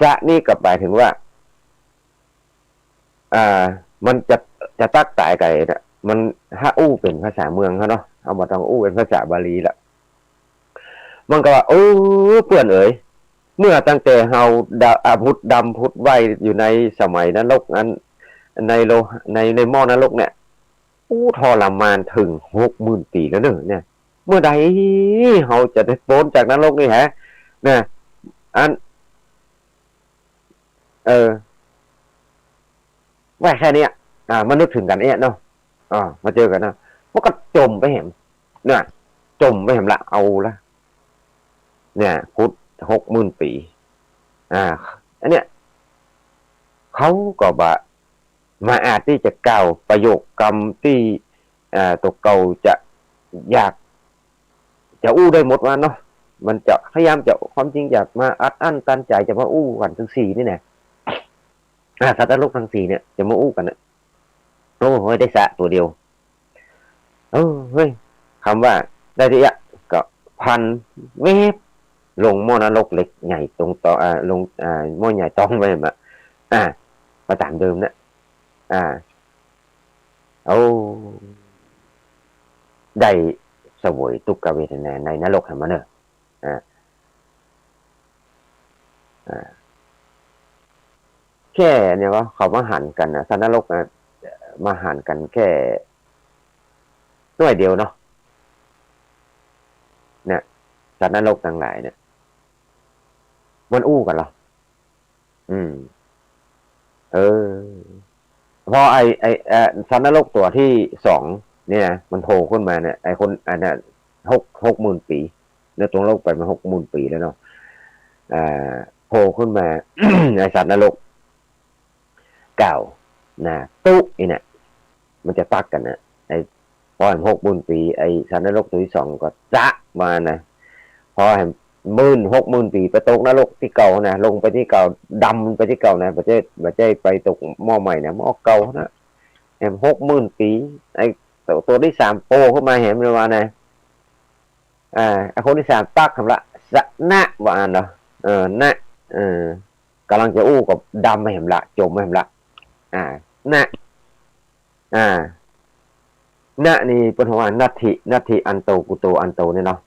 สะนี่ก็หมายถึงว่ามันจะตักตายไก่นะมันถ้าอู้เป็นภาษาเมืองเขาเนาะเอามาต้องอู้เป็นภาษาบาลีละมันก็ว่าโอ้เปื่อนเอ๋ยเมื่อตั้งแต่เฮาพุทธดำพุทธไว้อยู่ในสมัยนรกนั้นในหม้อนรกเนี่ยอู้ทรมานถึง60,000 ปีแล้วเนี่ย เมื่อใดเฮาจะได้พ้นจากนรกนี่ฮะนะอันว่าแค่นี้มานึกถึงกันเนาะมาเจอกันนะมันก็จมไปเห็นเนี่ยจมไปเห็นละเอาละเนี่ยพุทธ60,000 ปีอันเนี้ยเขาก็บ่มาอาจที่จะกล่าวประโยคกรรมที่ตัวเก่าจะอยากจะอู้ได้หมดว่าเนาะมันจะพยายามจะความจริงอยากมาอัดอั้นตันใจจะมาอู้กันทั้ง4นี่แหละสัตว์นรกทั้ง4เนี่ยจะมาอู้กันนะโอ้โหได้สะตัวเดียวเฮ้ยคำว่าได้ที่ก็พันเวฟลงหม้อนรกเล็กใหญ่ตรงต่อลงหม้อใหญ่ต้องไปแบบมาตามเดิมนะได้เสวยทุกขเวทนาในนรกให้มันเนอะแค่เนี่ยว่าเขามาหันกันนะสัตว์นรกนะมาหันกันแค่หน่วยเดียวเนาะเนี่ยสัตว์นรกทั้งหลายเนี่ยมันอู้กันเหรอพอสัตว์นรกตัวที่2เนี่ยมันโผล่ขึ้นมาเนี่ยไอคนอันนั้น60,000 ปีเนี่ยตรงโลกไปมา60,000 ปีแล้วเนาะโผล่ขึ้นมา ไอสัตว์นรกเก่านะตุอีเนี่ยมันจะตักกันนะไอพอเห็น60,000 ปีไอสัตว์นรกตัวที่2ก็จะมานะพอเห็น60,000 ปีไปตกนรกที่เก่านะลงไปที่เก่าดำไปที่เก่านะไม่ใช่ไปตกหม้อใหม่นะหม้อเก่านะเห็น60,000 ปีไอตัวที่3โผล่ขึ้นมาเห็นเลยว่านะไอคนที่3ตักทำละสะนะว่าอันเนาะนะกำลังจะอู้กับดำไม่เห็นละจมไม่เห็นละนะนี่เป็นว่านัตถิอันโตกุโตอันโตเนี่ยเนาะ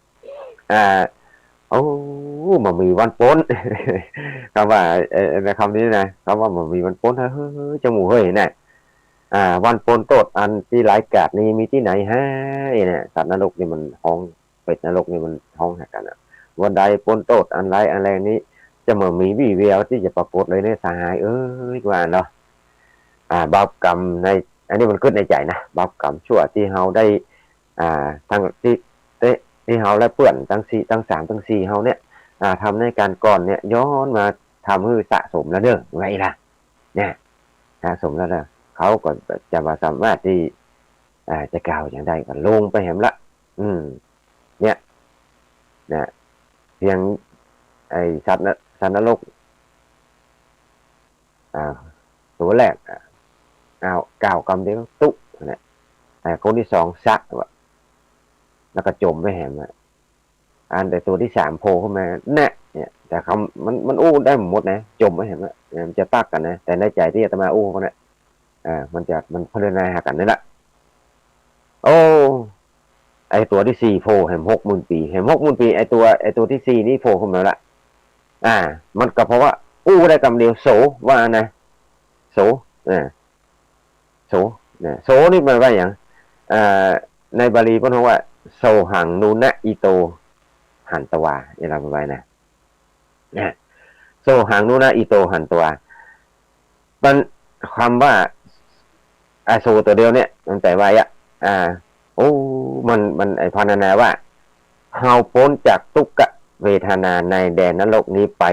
มันมีวันพ้นคำว่าในคำนี้นะคำว่ามันมีวันพ้นเฮ้ยจมูกเฮ้ยเนี่ยวันพ้นโทษอันที่หลายกาดนี้มีที่ไหนฮะเนี่ยสัตว์นรกนี่มันห้องเป็ดนรกนี่มันห้องหากันนะวันใดพ้นโทษอันไรอะไรนี้จะเหมือนมีวี่แววที่จะปรากฏเลยในสหายว่าเนาะบาปกรรมในอันนี้มันขึ้นในใจนะบาปกรรมชั่วที่เฮาได้ทั้งที่เฮาและเปื่อนทั้ง3ทั้ง4เฮาเนี่ยทำในการก่อนเนี่ยย้อนมาทำให้สะสมแล้วเด้อไงล่ะเนี่ยสะสมแล้วนะเขาก็จะมาสามารถที่จะกล่าวอย่างใดก็ลงไปแหมละเนี่ยนะเพียงไอสัตว์นรกตัวแรกกล่าวกรรมเดียวตุเนี่ยแต่คนที่2ซักแล้วก็จมไปแหมแต่ตัวที่3โผล่ขึ้นมาเนี่ยแต่คำมันอู้ได้หมดนะจมไปเห็นไหมมันจะตักกันนะแต่ในใจที่อาตมาอู้เขาเนี่ย มันพัฒนาหากันนี่แหละโอ้ไอตัวที่4โผล่แห่ง60,000 ปีแห่ง60,000 ปีไอตัวที่4นี่โผล่ขึ้นมาละมันก็เพราะว่าอู้ได้กำเดียวโสว่านะโสโสโสนี่หมายว่าอย่างในบาลีก็เรียกว่าโสหังนูนะอิโตหันตวาอย่างไรไปนะโสหังนูนะอิโตหันตวามันคำว่าโสตัวเดียวเนี่ยมันแปลว่าโอ้มันไอพรรณนาว่าเฮาพ้นจากทุกขเวทนาในแดนนรกนี้ไป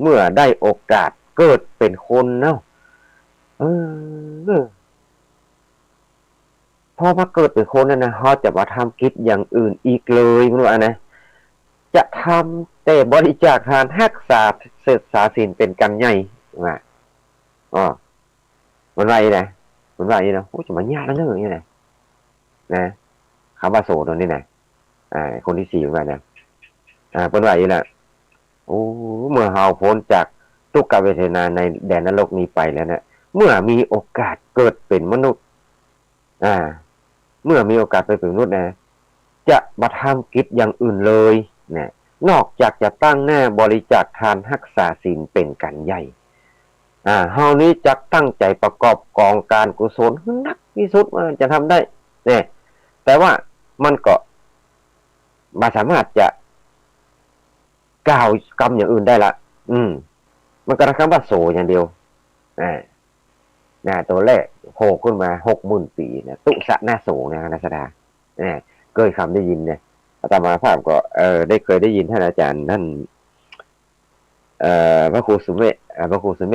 เมื่อได้โอกาสเกิดเป็นคนเนาะพอมาเกิดเป็นคนนั่นนะเขาจะมาทำกิจอย่างอื่นอีกเลยมันว่านะจะทำแต่บริจาคทานรักษาเสษสาศีลเป็นกันใหญ่ว่ามันไรนะมันไรนะโอ้จะมายากแล้วเนอะนี่นะคำว่าโสตัวนี้นะคนที่4ว่านะเป็นไรนะโอ้เมื่อเฮาพ้นจากทุกขเวทนาในแดนนรกนี้ไปแล้วนะเมื่อมีโอกาสเกิดเป็นมนุษย์เมื่อมีโอกาสไปเป็นมนุษย์นะจะมาทำกิจอย่างอื่นเลยนะนอกจากจะตั้งหน้าบริจาคทานรักษาศีลเป็นกันใหญ่เฮานี้จะตั้งใจประกอบกองการกุศลนักที่สุดว่าจะทำได้เนี่ยแต่ว่ามันก็มาสามารถจะกล่าวกรรมอย่างอื่นได้ละมันก็คำว่าโสอย่างเดียวตัวแรกโผล่ขึ้นมา60,000 ปีเนี่ยตุสะหน้าโสนะนักษดาเคยคำได้ยินเนี่ยอาตมาภาพก็ได้เคยได้ยินท่านอาจารย์ท่านพระครูสุเม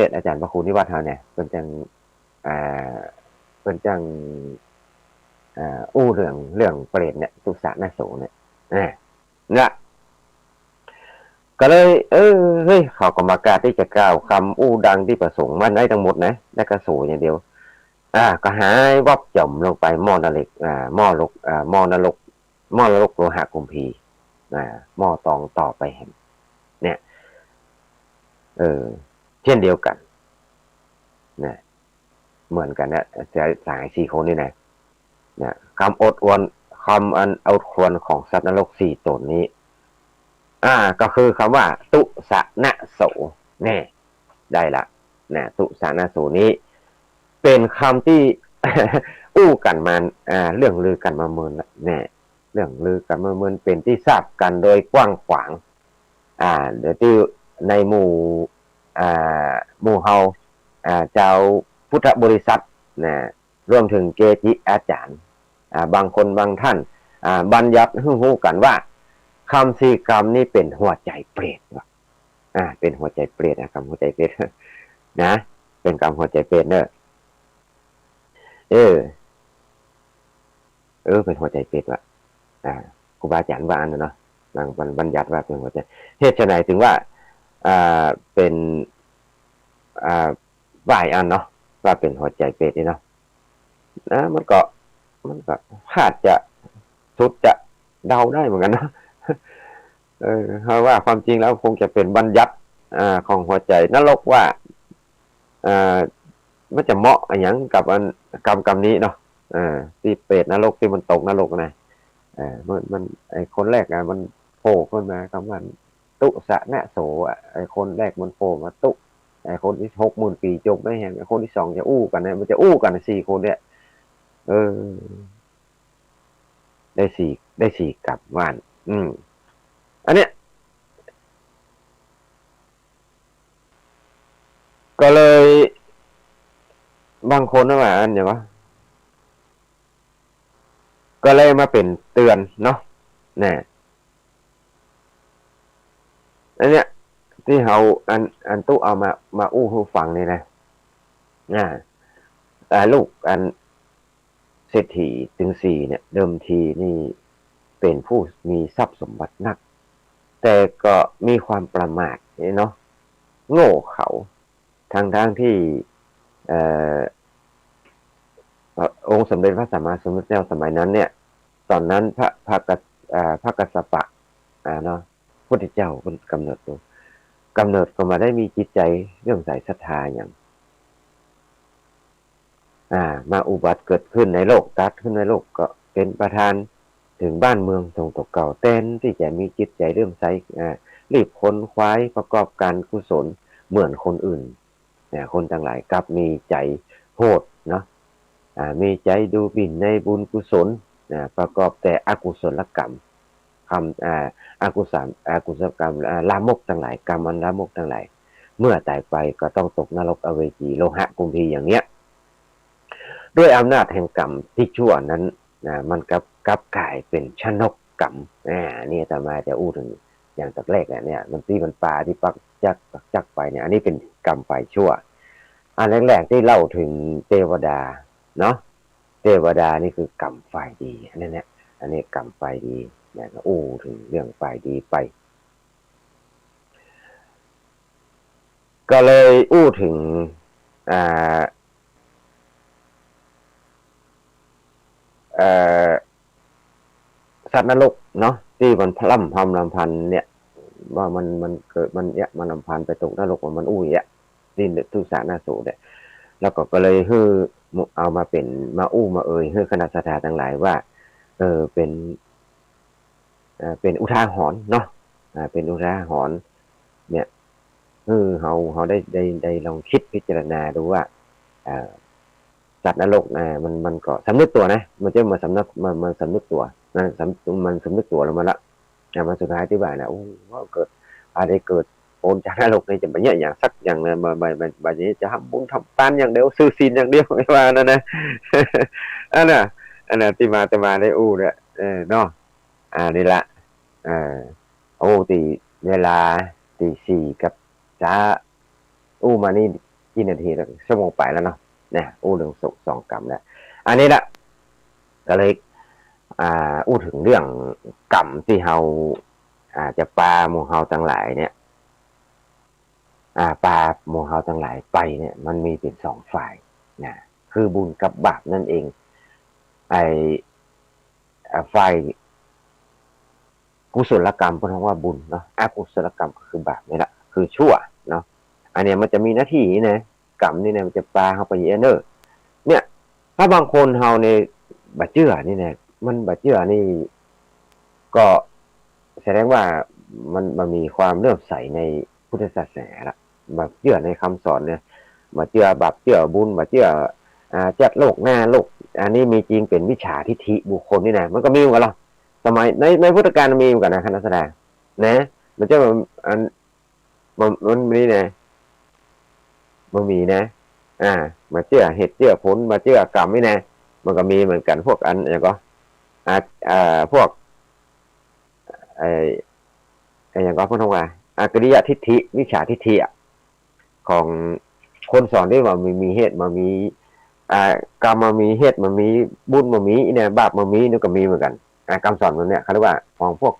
ธอาจารย์พระครูนิวัฒน์เนี่ยเป็นจังอู้เรื่องเปรตเนี่ยตุสะหน้าโสเนี่ยนะก็เลยเฮ้ยเขากรรมการที่จะกล่าวคำอู้ดังที่ประสงค์มันได้ทั้งหมดนะและกระโสอย่างเดียวก็หายวับจมลงไปหม้อนรกหม้อนรกโลหะกุมพีหม้อตองต่อไปเห็นเนี่ยเช่นเดียวกันนะเหมือนกันนะสาย4คนนี่นะคำอดควรของสัตว์นรก4 ตนนี้ก็คือคำว่าตุสะนะโสเนี่ยได้ละตุสะนะโสนี้เป็นคำที่ อู้กันมาเรื่องลือกันมาเมินเนี่ยเรื่องลือกันมาเมินเป็นที่ทราบกันโดยกว้างขวางเดี๋ยวที่ในหมู่เฮาเจ้าพุทธบริษัทรวมถึงเกจิอาจารย์บางคนบางท่านบัญญัติฮู้กันว่าคำ4 คำนี้เป็นหัวใจเปรตเป็นหัวใจเปรตคำหัวใจเปรตนะเป็นคำหัวใจเปรตเนอะเป็นหัวใจเปรตว่ะครูบาอาจารย์ว่าอันนั้นเนาะบางบัญญัติว่าเป็นหัวใจเหตุไฉนถึงว่าเป็นว่าอันเนาะว่าเป็นหัวใจเปรตนี่เนาะมันก็พลาดจะสุดจะเดาได้เหมือนกันเนาะเพราะว่าความจริงแล้วคงจะเป็นบัญญัติของหัวใจนรกว่ามันจะเหมาะอย่างกับกรรมนี้เนาะที่เปรตนรกที่มันตกนรกนะมันไอคนแรกมันโผล่ขึ้นมาคำว่าตุสะนะโสไอคนแรกมันโผล่มาตุไอคนที่60,000 ปีจบไม่เห็นไอคนที่2จะอู้กันเนี่ยมันจะอู้กัน4 คนเนี่ยได้สี่กับว่านอันเนี้ยก็เลยบางคนนะว่าอันเนี้ยวะก็เลยมาเป็นเตือนเนาะอันเนี้ยที่เขาอันตู้เอามาอู้ให้ฟังนี่นะลูกอันเศรษฐีถึง4เนี่ยเดิมทีนี่เป็นผู้มีทรัพย์สมบัตินักแต่ก็มีความประมาทเนาะโง่เขาทางที่องค์สมเด็จพระสัมมาสัมพุทธเจ้าสมัยนั้นเนี่ยตอนนั้นพระกัสสปะเนาะพุทธเจ้าเป็นกำเนิดก็มาได้มีจิตใจเรื่องใส่ศรัทธาอย่าง มาอุบัติเกิดขึ้นในโลกตัดขึ้นในโลกก็เป็นประธานถึงบ้านเมืองทรงตกเก่าเต้นที่จะมีจิตใจเรื่อมใสรีบค้นคว้าประกอบการกุศลเหมือนคนอื่นเนี่ยคนต่างหลายกลับมีใจโหดเนาะมีใจดูหมิ่นในบุญกุศลประกอบแต่อกุศลกรรมคำอกุศลกรรมลามกทั้งหลายกรรมอันลามกทั้งหลายเมื่อตายไปก็ต้องตกนรกอเวจีโลหะกุมพีอย่างเนี้ยด้วยอำนาจแห่งกรรมที่ชั่วนั้นมันกลับกลายเป็นชนกกรรมนี่อาตมาจะอู้ถึงอย่างจากแรกเนี่ยมันตีมันปลาที่จักไปเนี่ยอันนี้เป็นกรรมฝ่ายชั่วอันแรกๆที่เล่าถึงเทวดาเนาะเทวดานี่คือกรรมฝ่ายดีอันนี้เนี่ยอันนี้กรรมฝ่ายดีเนี่ยก็อู้ถึงเรื่องฝ่ายดีไปก็เลยอู้ถึงสัตว์นรกเนาะที่มันพล่ำพำลำพันเนี่ยว่ามันเกิดมันลำพันไปตกนรกมันอู้ยดิ้นทุสานาสูเนี่ยแล้วก็เลยเอามาเป็นมาอู้มาคณะสัตยาทั้งหลายว่าเป็นอุทาหรณ์เนาะเป็นอุทาหรณ์เนี่ยเขาได้ลองคิดพิจารณาดูว่าสัตว์นรกมันก็สำนึกตัวนะมันจะมาสำนึกมันสำนึกตัวมันสำนึกตัวแล้วมาละมันสุดท้ายที่ว่านะว่าเกิดอะไรเกิดโอนจากนรกนี่จะไปเนี่ยอย่างสักอย่างเลยมานี้จะทำบุญทำปานอย่างเดียวซื้อศีลอย่างเดียวไม่ว่านั่นนะอันน่ะที่มาได้อู้เนี่ยเนาะนี่ละโอ้ตีเวลาตีสี่กับจ้าอู้มานี่กี่นาทีแล้วชั่วโมงไปแล้วเนาะเนี่ยอู้เรื่องสองกรรมแล้วอันนี้ละก็เลยอู้ถึงเรื่องกรรมที่เฮาจะปาหมู่เฮาทั้งหลายเนี่ยปาหมู่เฮาทั้งหลายไปเนี่ยมันมีเป็นสองฝ่ายนะคือบุญกับบาปนั่นเองฝ่ายกุศลกรรมเพราะว่าบุญเนาะอกุศลกรรมก็คือบาปนี่แหละคือชั่วเนาะอันเนี้ยมันจะมีหน้าที่นะกรรมนี่นะมันจะปาเข้าไปเยอะเนอะเนี่ยถ้าบางคนเฮาในบัดเจือนี่นะมันบัดเจือนี่ก็แสดงว่ามันมีความเลื่อมใสในพุทธศาสนาละบัดเจือในคำสอนเนี่ยบัดเจือบาปเจือบุญบัดเจือจัดโลกหน้าโลกอันนี้มีจริงเป็นวิชาทิฏฐิบุคคลนี่นะมันก็มีเหมือนกันหรอสมัยในพุทธกาลมีเหมือนกันนะคณะแสดงนะมันจะมันมีนะมันมีนะมาเชื่อเหตุเชื่อผลมาเชื่อกรรมนี่นะมันก็มีเหมือนกันพวกอันอย่างก็พวกอย่างก็พูดถึงว่าอกริยทิฏฐิวิชาทิฏฐิของคนสอนที่ว่ามีเหตุมามีกรรมมามีเหตุมามีบุญมามีเนี่ยบาปมามีนี่ก็มีเหมือนกันคำสอนมันเนี่ยเขาเรียกว่าของพวก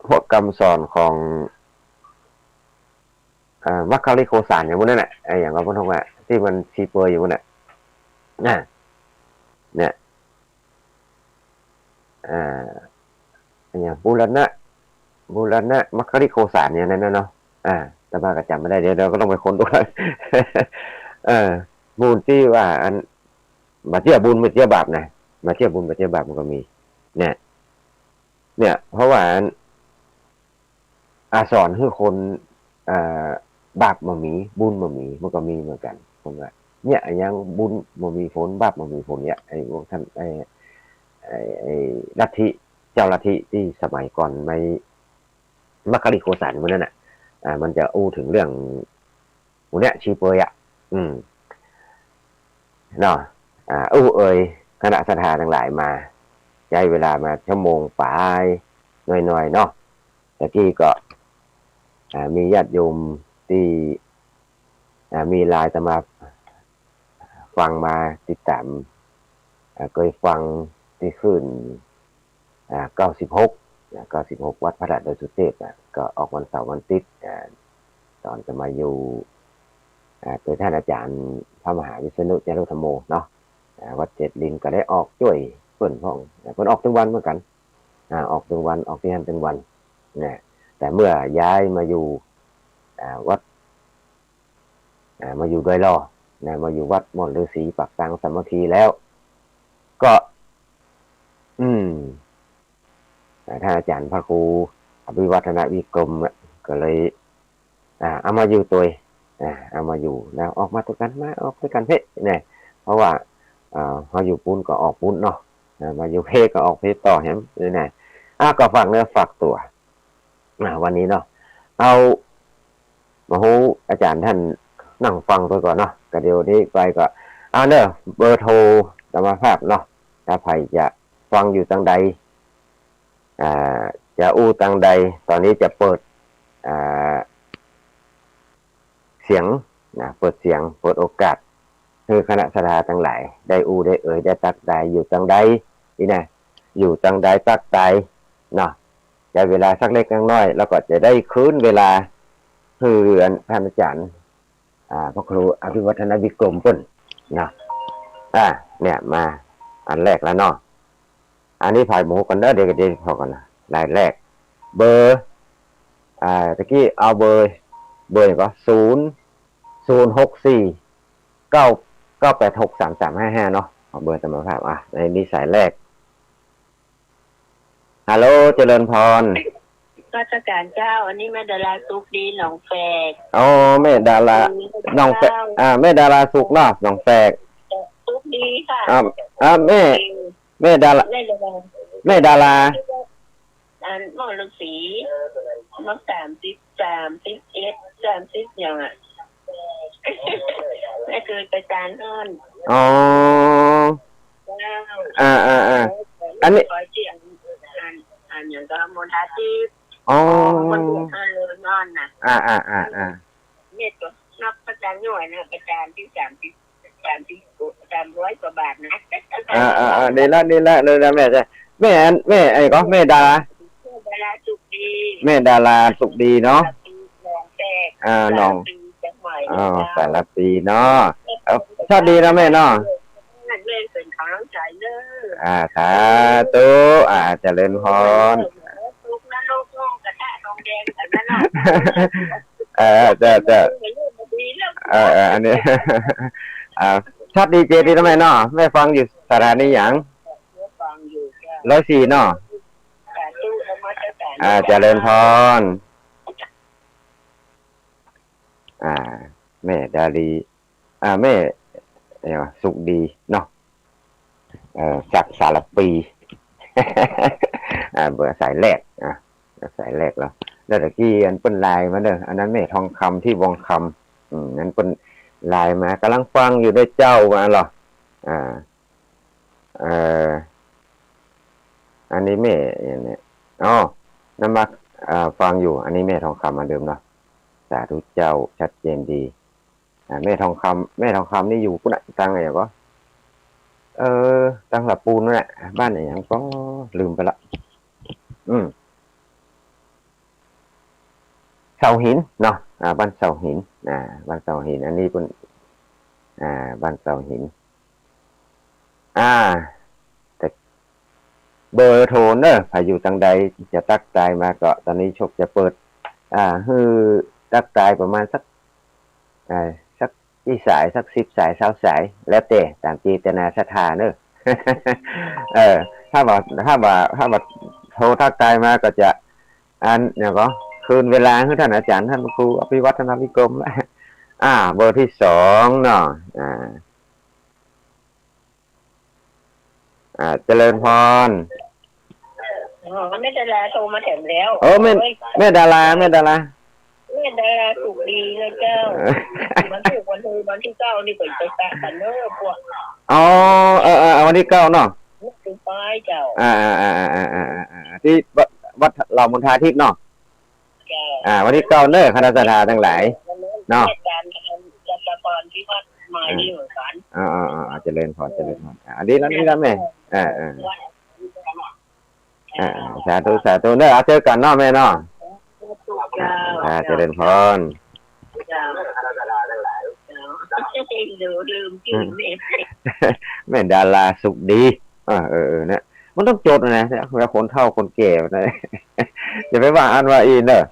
พวกคำสอนของมัคคาริโคสานอย่างพวกนั้นแหละอย่างเราพูดถึงว่าที่มันชีเปอร์อยู่พวกนั้นเนี่ยอย่างบูรณะมัคคาริโคสานเนี่ยนั่นเนาะแต่บ้าก็จำไม่ได้เดี๋ยวเราก็ต้องไปค้นดูบุญที่ว่าอันมาเที่ยวบุญมาเที่ยวบาปนะมาเที่ยวบุญมาเที่ยวบาปมันก็มีเนี่ยเพราะว่าสอนให้คนบาปมามีบุญมามีมันก็มีเหมือนกันผมว่าเนี่ยยังบุญมามีผลบาปมามีผลเนี่ยไอ้พวกท่านไอ้ลัทธิเจ้าลัทธิที่สมัยก่อนในมัคคาริโคสานมันนั่นน่ะมันจะอู้ถึงเรื่องพวกเนี้ยชีเปย์เนาะคณะสัทธาทั้งหลายมาใช้เวลามาชั่วโมงปลายหน่อยๆเนาะตะกี้ก็มีญาติโยมที่มีไลน์จะมาฟังมาติดตามเคยฟังที่ขึ้น96วัดพระราชโดยสุเทพก็ออกวันเสาร์วันอาทิตย์ตอนจะมาอยู่โดยท่านอาจารย์พระมหาวิษณุจารุธรรมโมเนาะวัดเจ็ดลินก็ได้ออกช่วยเพิ่นพ้องเพิ่นออกถึงวันเหมือนกันออกถึงวันออกที่นั่นถึงวันนะแต่เมื่อย้ายมาอยู่วัด มาอยู่ด้วยล่อมาอยู่วัดม่อนฤาษีปากสังสามัคคีแล้ว ก็ ท่านอาจารย์พระครูอภิวัฒนวิกรมก็เลยเอามาอยู่ตัวเอามาอยู่แล้วออกมาตัวกันมาออกด้วยกันเพ่เนี่ยเพราะว่าเขาอยู่ปุ้นก็ออกปุ้นเนาะมาอยู่เพ่ก็ออกเพ่ต่อแฮมเนี่ยก็ฝากเนื้อฝากตัววันนี้เนาะเอามาหูอาจารย์ท่านนั่งฟังไปก่อนเนาะก็เดี๋ยวนี้ไปก็เนอะเบอร์โทรธรรมภาพเนาะถ้าใครจะฟังอยู่ทางใดจะอู้ทางใดตอนนี้จะเปิดเสียงเปิดเสียงเปิดโอกาสคือคณะสถาทั้งหลายได้อู้ได้เอ่ยได้ตักใดอยู่ทางใดนี่นะอยู่ทางใดตักใดเนาะใช้เวลาสักเล็กน้อยแล้วก็จะได้คืนเวลาคือท่านอาจารย์พระครูอภิวัฒนวิกรมปุ่นเนาะเนี่ยมาอันแรกแล้วเนาะอันนี้ผ่ายหมูกันเด้อเดี๋ยวพอกันนะรายแรกเบอร์ตะกี้เอาเบอร์ก็06064986335เนาะเอาเบอร์ธรรมภาพในนี้สายแรกฮัลโหลเจริญพรราชการเจ้าอันนี้แม่ดาราสุกดีหนองแฝกแม่ดาราหนองแฝกแม่ดาราสุกเนาะหนองแฝกสุกดีค่ะแม่ดาราแม่ดาราหม้อฤาษีน้อง30อย่างแม่เคยไปจานอ้อนอันนี้อย่างก็มณฑาทิพย์มันเลยนอนนะเม็ดก็นับประจานหน่วยนะประจานที่300 กว่าบาทนะนี่ละเลยนะแม่จะแม่ไอ้ก็แม่ดาราสุกดีแม่ดาราสุกดีเนาะน้องแต่ละปีเนาะชอบดีนะแม่เนาะเล่นเป็นของน้องใจเด้อสาธุเจริญพรลูกนะลูกกระทะทองแดงกันนะเนาะจะอันนี้ชอบดีเจดีทำไมเนาะแม่ฟังอยู่สถานีหยัง104เนาะเจริญพรแม่ดาลีแม่สุขดีเนาะจากสารปีเบอร์สายแรกสายแรกแล้วตะกี้อันเป็นลายมาเด้ออันนั้นแม่ทองคำที่วงคำนั้นเป็นลายมากำลังฟังอยู่ด้วยเจ้ามาหรออันนี้แม่อย่างนี้นำมาฟังอยู่อันนี้แม่ทองคำมาเดิมเนาะสาธุเจ้าชัดเจนดีแม่ทองคำนี่อยู่กุณตังไงก็ตังหลับปูนนั่นแหละบ้านไหนยังก็ลืมไปละเสาหินเนาะบ้านเสาหินบ้านเสาหินอันนี้เป็นบ้านเสาหินแต่เบอร์โทรเนอะใครอยู่ทางใดจะตักตายมาก็ตอนนี้ชกจะเปิดคือตักตายประมาณสักที่สายสัก10 สาย20 สายแล้วแต่ตามจิตนาศรัทธาเนอะถ้าว่าโทรทักทายมาก็จะอย่างก็คืนเวลาให้ท่านอาจารย์ท่านครูอภิวัฒนวิกรมเบอร์ที่2เนาะเจริญพรแม่ดาราโทรมาแถมแล้วแม่ดาราสุกดีเลยเจ้าวันที่9นี่เปิดไปแปะกันเนอะพวกวันที่9เนาะคือป้ายเจ้าที่วัดเหล่ามณฑาทิพย์เนาะวันที่9เนอะคณะสถาทั้งหลายเนาะจัดกรที่วัดหมายนี่เหมือนกันเจริญพรอันนี้แล้วแม่สาธุเนอะเจอกันเนาะแม่เนาะเจริญพรแม่ดาราสุขดีเนี่ยมันต้องจดนะเวลาคนเฒ่าคนแก่นะอย่าไปว่าอันว่าอีเนอะ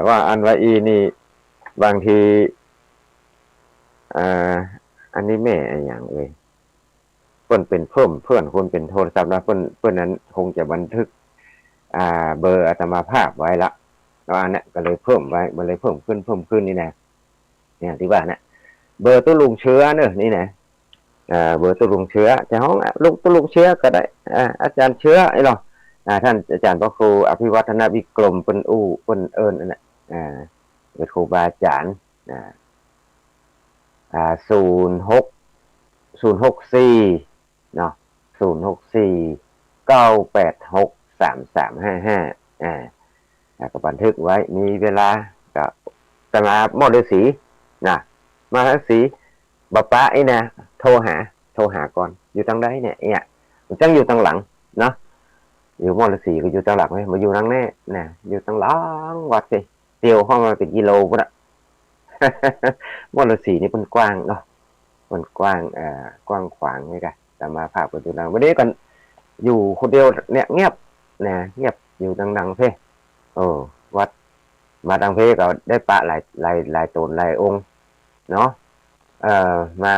ว่าอันว่าอีนี่บางที อ่าอันนี้แม่อย่างเยเพิ่นเป็นเพิ่มเพื่อนคนเป็นโทรศัพท์นะเพิ่นนั้นคงจะบันทึกเบอร์อาตมาภาพไว้ละแล้วอันนี้ก็เลยเพิ่มไว้มันเลยเพิ่มขึ้นนี่นะเนี่ยที่บ้านนะเบอร์ตู้ลุงเชื้อเนอะนี่นะเบอร์ตู้ลุงเชื้อจะห้องลุงตู้ลุงเชื้อก็ได้อาจารย์เชื้อไอ้หรอท่านอาจารย์พระครูอภิวัฒนวิกรมเป็นเป็นเอิญนั่นแหละเป็นครูบาอาจารย์0604เนาะ0649863355ก็บันทึกไว้มีเวลาก็จะมาหมอฤาษีนะมาฤาษีบ๊ป้าไอ้นะโทรหาก่อนอยู่ทางใดเนี่ยมันจังอยู่ทางหลังเนาะอยู่หมอฤาษีก็อยู่ทางหลังไหมมาอยู่ทางแน่นะอยู่ทางหลังวัดสิเตียวห้องมาเป็นกิโลพุ่นอะหมอฤาษีนี่เป็นกว้างเนาะมันกว้างกว้างขวางนี่กันแต่มาภาพกันอยู่ทางวันนี้กันอยู่คนเดียวเนี่ยเงียบนะเงียบอยู่ดังๆเพ่วัดมาดังเพก็ได้ปะหลายตนหลายองค์เนาะมา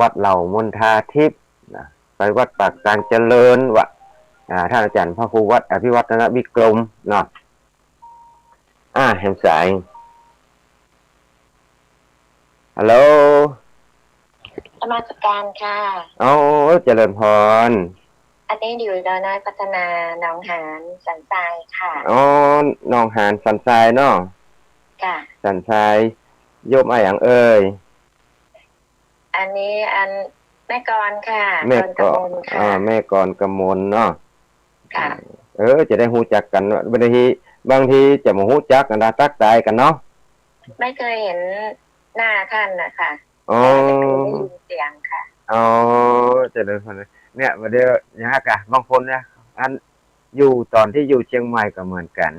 วัดเหล่ามณฑาทิพย์ไปวัดปากกลางเจริญวะท่านอาจารย์พระครูวัดอภิวัฒนวิกรมเนาะแหมสายฮัลโหลนมัสการค่ะเจริญพรอันนี้อยู่ดอยน้อยพัฒนาหนองหานสันทรายค่ะหนองหานสันทรายเนาะค่ะสันทรายโยมอย่างเอ่ยอันนี้แม่กรค่ะแม่กรแม่กรกมลเนาะค่ะจะได้ฮู้จักกันบางทีจะมาฮู้จักกันตักตายกันเนาะไม่เคยเห็นหน้าท่านนะคะแต่เคยได้ยินเสียงค่ะจะได้คนเนี่ยมาเดี๋ยวยากะบางคนเนี่ยอยู่ตอนที่อยู่เชียงใหม่ก็เหมือนกัน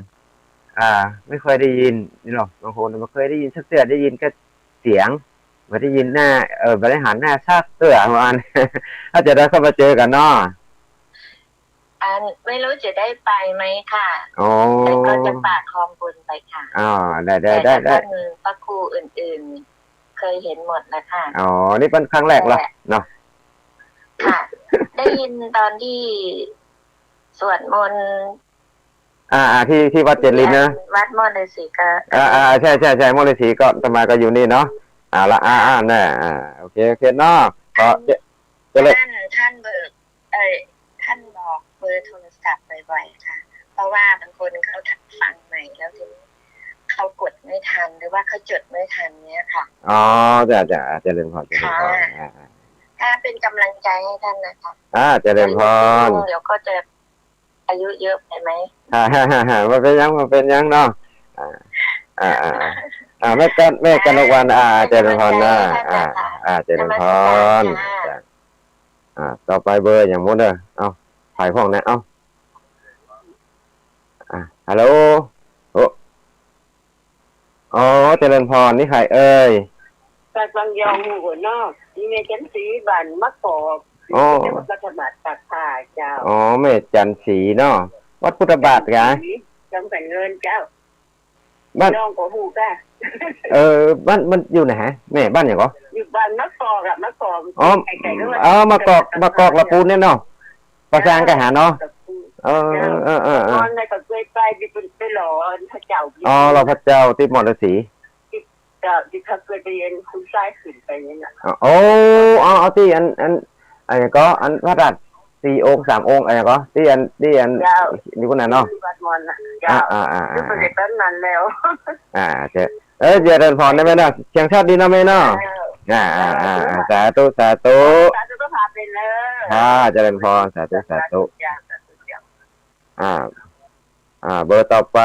ไม่เคยได้ยินนี่หรอกบางคนไม่เคยได้ยินสักเตือได้ยินแค่เสียงไม่ได้ยินหน้าไม่ได้หันหน้าซักเตือมันถ้าจะได้เข้ามาเจอกันเนาะไม่รู้จะได้ไปไหมค่ะแต่ก็จะฝากคอมบุญไปค่ะได้แต่ท่านพระครูอื่นๆเคยเห็นหมดนะคะนี่เป็นครั้งแรกเหรอเนาะค่ะได้ยินตอนที่สวดมนต์ที่วัดเจริญนะวัดมอฤาษีก็ใช่มอฤาษีก็ตมาก็อยู่นี่เนาะละแน่โอเคเนาะก็ท่านเบิกท่านบอกเบอร์โทรศัพท์บ่อยๆค่ะเพราะว่าบางคนเขาฟังใหม่แล้วทีนี้เขากดไม่ทันหรือว่าเขาจดไม่ทันเนี้ยค่ะจะเรียนพอถ้าเป็นกำลังใจให้ท่านนะคะจะเรียนพรเดี๋ยวก็จะอายุเยอะไปไหมมาเป็นยังเนาะแม่กันทุกวันเจริญพรนะเจริญพรต่อไปเบอร์อย่างมุ้งเด้อถ่ายห้องนะฮัลโหลเจริญพรนี่ใครเอ่ยจากบางยองหัวนอกที่แม่จันสีบ้านมะกอกจังหวัดรัชบัตรตากผ้าเจ้าแม่จันสีเนาะวัดพุทธบาทไงจำแต่เงินเจ้าบ้านน้องของหูก้าบ้านมันอยู่ไหนแม่บ้านอย่างก็อยู่บ้านมะกอกมะกอกมะกอกละปูนเนี่ยเนาะประสานกันหาเนาะตอนในก็เคยไปไปหล่อพระเจ้าเราพระเจ้าที่มอฤาษีที่เขาเคยไปเรียนคุณชายขึ้นไปนี่นะที่อะไรก็พระราช4 องค์ 3 องค์อะไรก็ที่นี่คนนั้นเนาะที่ประเด็นนั้นแล้วเจริญพรได้ไหมเนาะเชียงชาติดีนะแม่เนาะสาธุก็พาไปเลยเจริญพรสาธุเบอร์ต่อไป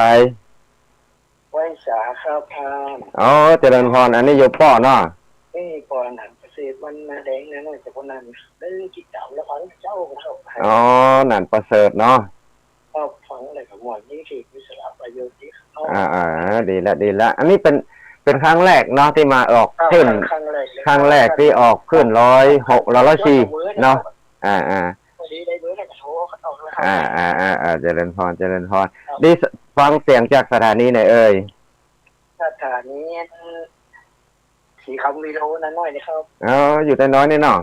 ไว้สาครับพานเจริญพรอันนี้อยู่ป้อเนาะก่อนเกษตรมันมาแดงนะน้อยจากคนนั้นได้กิจกรรมแล้วของเจ้านั่นประเสริฐเนาะฟังอะไรกับหมวดนี้ที่วิศวะประโยชน์ที่ดีละอันนี้เป็นครั้งแรกเนาะที่มาออกขึ้นครั้งแรกที่ออกขึ้น104เนาะเจริญพรดีฟังเสียงจากสถานีไหนเอ่ยสถานี สีคำวีโลนั่นน้อยนะครับ อยู่แต่น้อยนี่เนาะ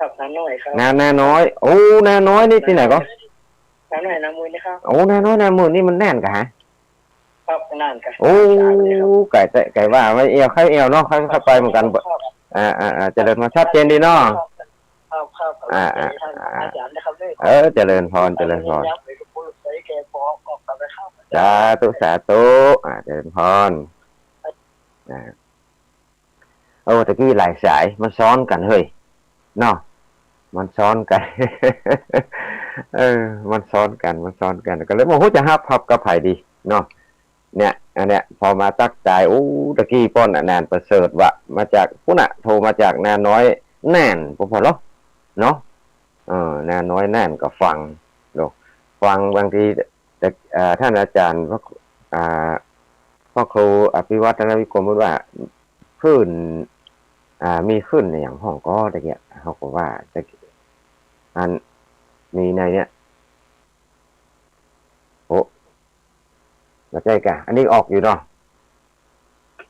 ครับนั่นน้อยครับ นาน้อยโอ้นาน้อยนี่ที่ไหนก็ นั่นน้อยน้ำมือนะครับ โอ้นาน้อยนาหมื่นนี่มันแน่นกะฮะ ครับนั่นกัน โอ้ไก่ว่าไม่เอวเข้าเอวเนาะเข้าไปเหมือนกันเจริญมาชัดเจนดีเนาะ ครับอาจารย์นะครับด้วย เจริญพรไปกับผู้ใส่แกพอออกไปครับ สาธุเจริญพรตะกี้หลายสายมันซ้อนกันเฮ้ยเนาะมันซ้อนกัน มันซ้อนกันก็เลยโมโหจะฮับกับไผ่ดีเนาะเนี่ยอันเนี้ยพอมาตักใจตะกี้ป้อนนานประเสริฐวะมาจากผู้น่ะโทรมาจากนาน้อยแน่นพอแล้วเนาะนาน้อยแน่นก็ฟังบางทีท่านอาจารย์พ่อครูอภิวัฒนวิกรมพูดว่าขึ้นมีขึ้นในอย่างห้องก็ตะเกียเขาก็ว่าอันมีในเนี้ยมาใช่กะอันนี้ออกอยู่เนาะ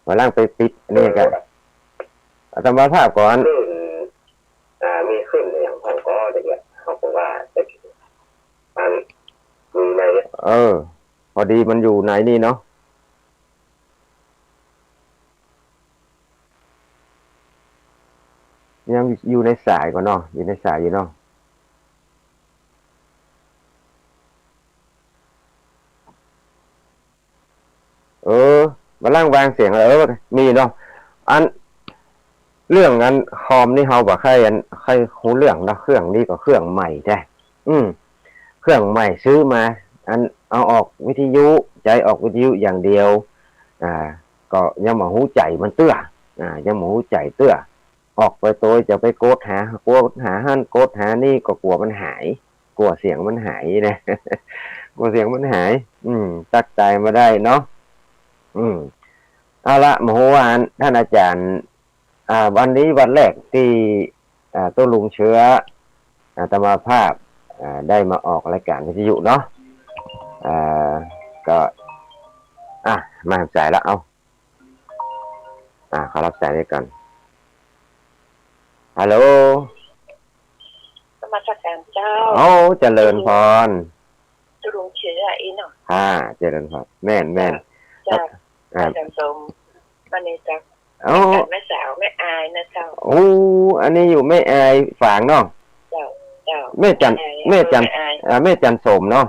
มาล่างไปปิดอันนี้กะอาตมาภาพก่อนมีขึ้นในอย่างห้องก็ตะเกียเขาก็ว่าอันมีในพอดีมันอยู่ไหนนี่เนาะยังอยู่ในสายก่อนเนาะอยู่ในสายอยู่เนาะมาล่างวางเสียงมีเนาะอันเรื่องนั้นคอมนี่เฮาบ่ใครฮู้เรื่องนะเครื่องนี้ก็เครื่องใหม่แท้เครื่องใหม่ซื้อมาอันเอาออกวิทยุใจออกวิทยุอย่างเดียวก็ยังบ่ฮู้ใจมันเตื้อยังบ่ฮู้ใจเตื้อออกไปตัวจะไปโกดหาหั่นโกดหานี่ก็กลัวมันหายกลัวเสียงมันหายนะ กลัวเสียงมันหายตักใจมาได้เนาะเอาละโมโหวานท่านอาจารย์วันนี้วันแรกที่ตัวลุงเชื้ออาตมาภาพได้มาออกรายการวิทยุเนาะก็มาสายแล้วเอาเขารับสายได้ก่อนฮัลโหลสมัครการเจ้าเจริญพรตัวลุงเชื้ออีเนาะเจริญพรแม่นจ้าอาจารย์สมวันนี้จ้าแม่สาวแม่อายนะเจ้าอันนี้อยู่แม่อายฝางเนาะเจ้าแม่จันสมเนาะ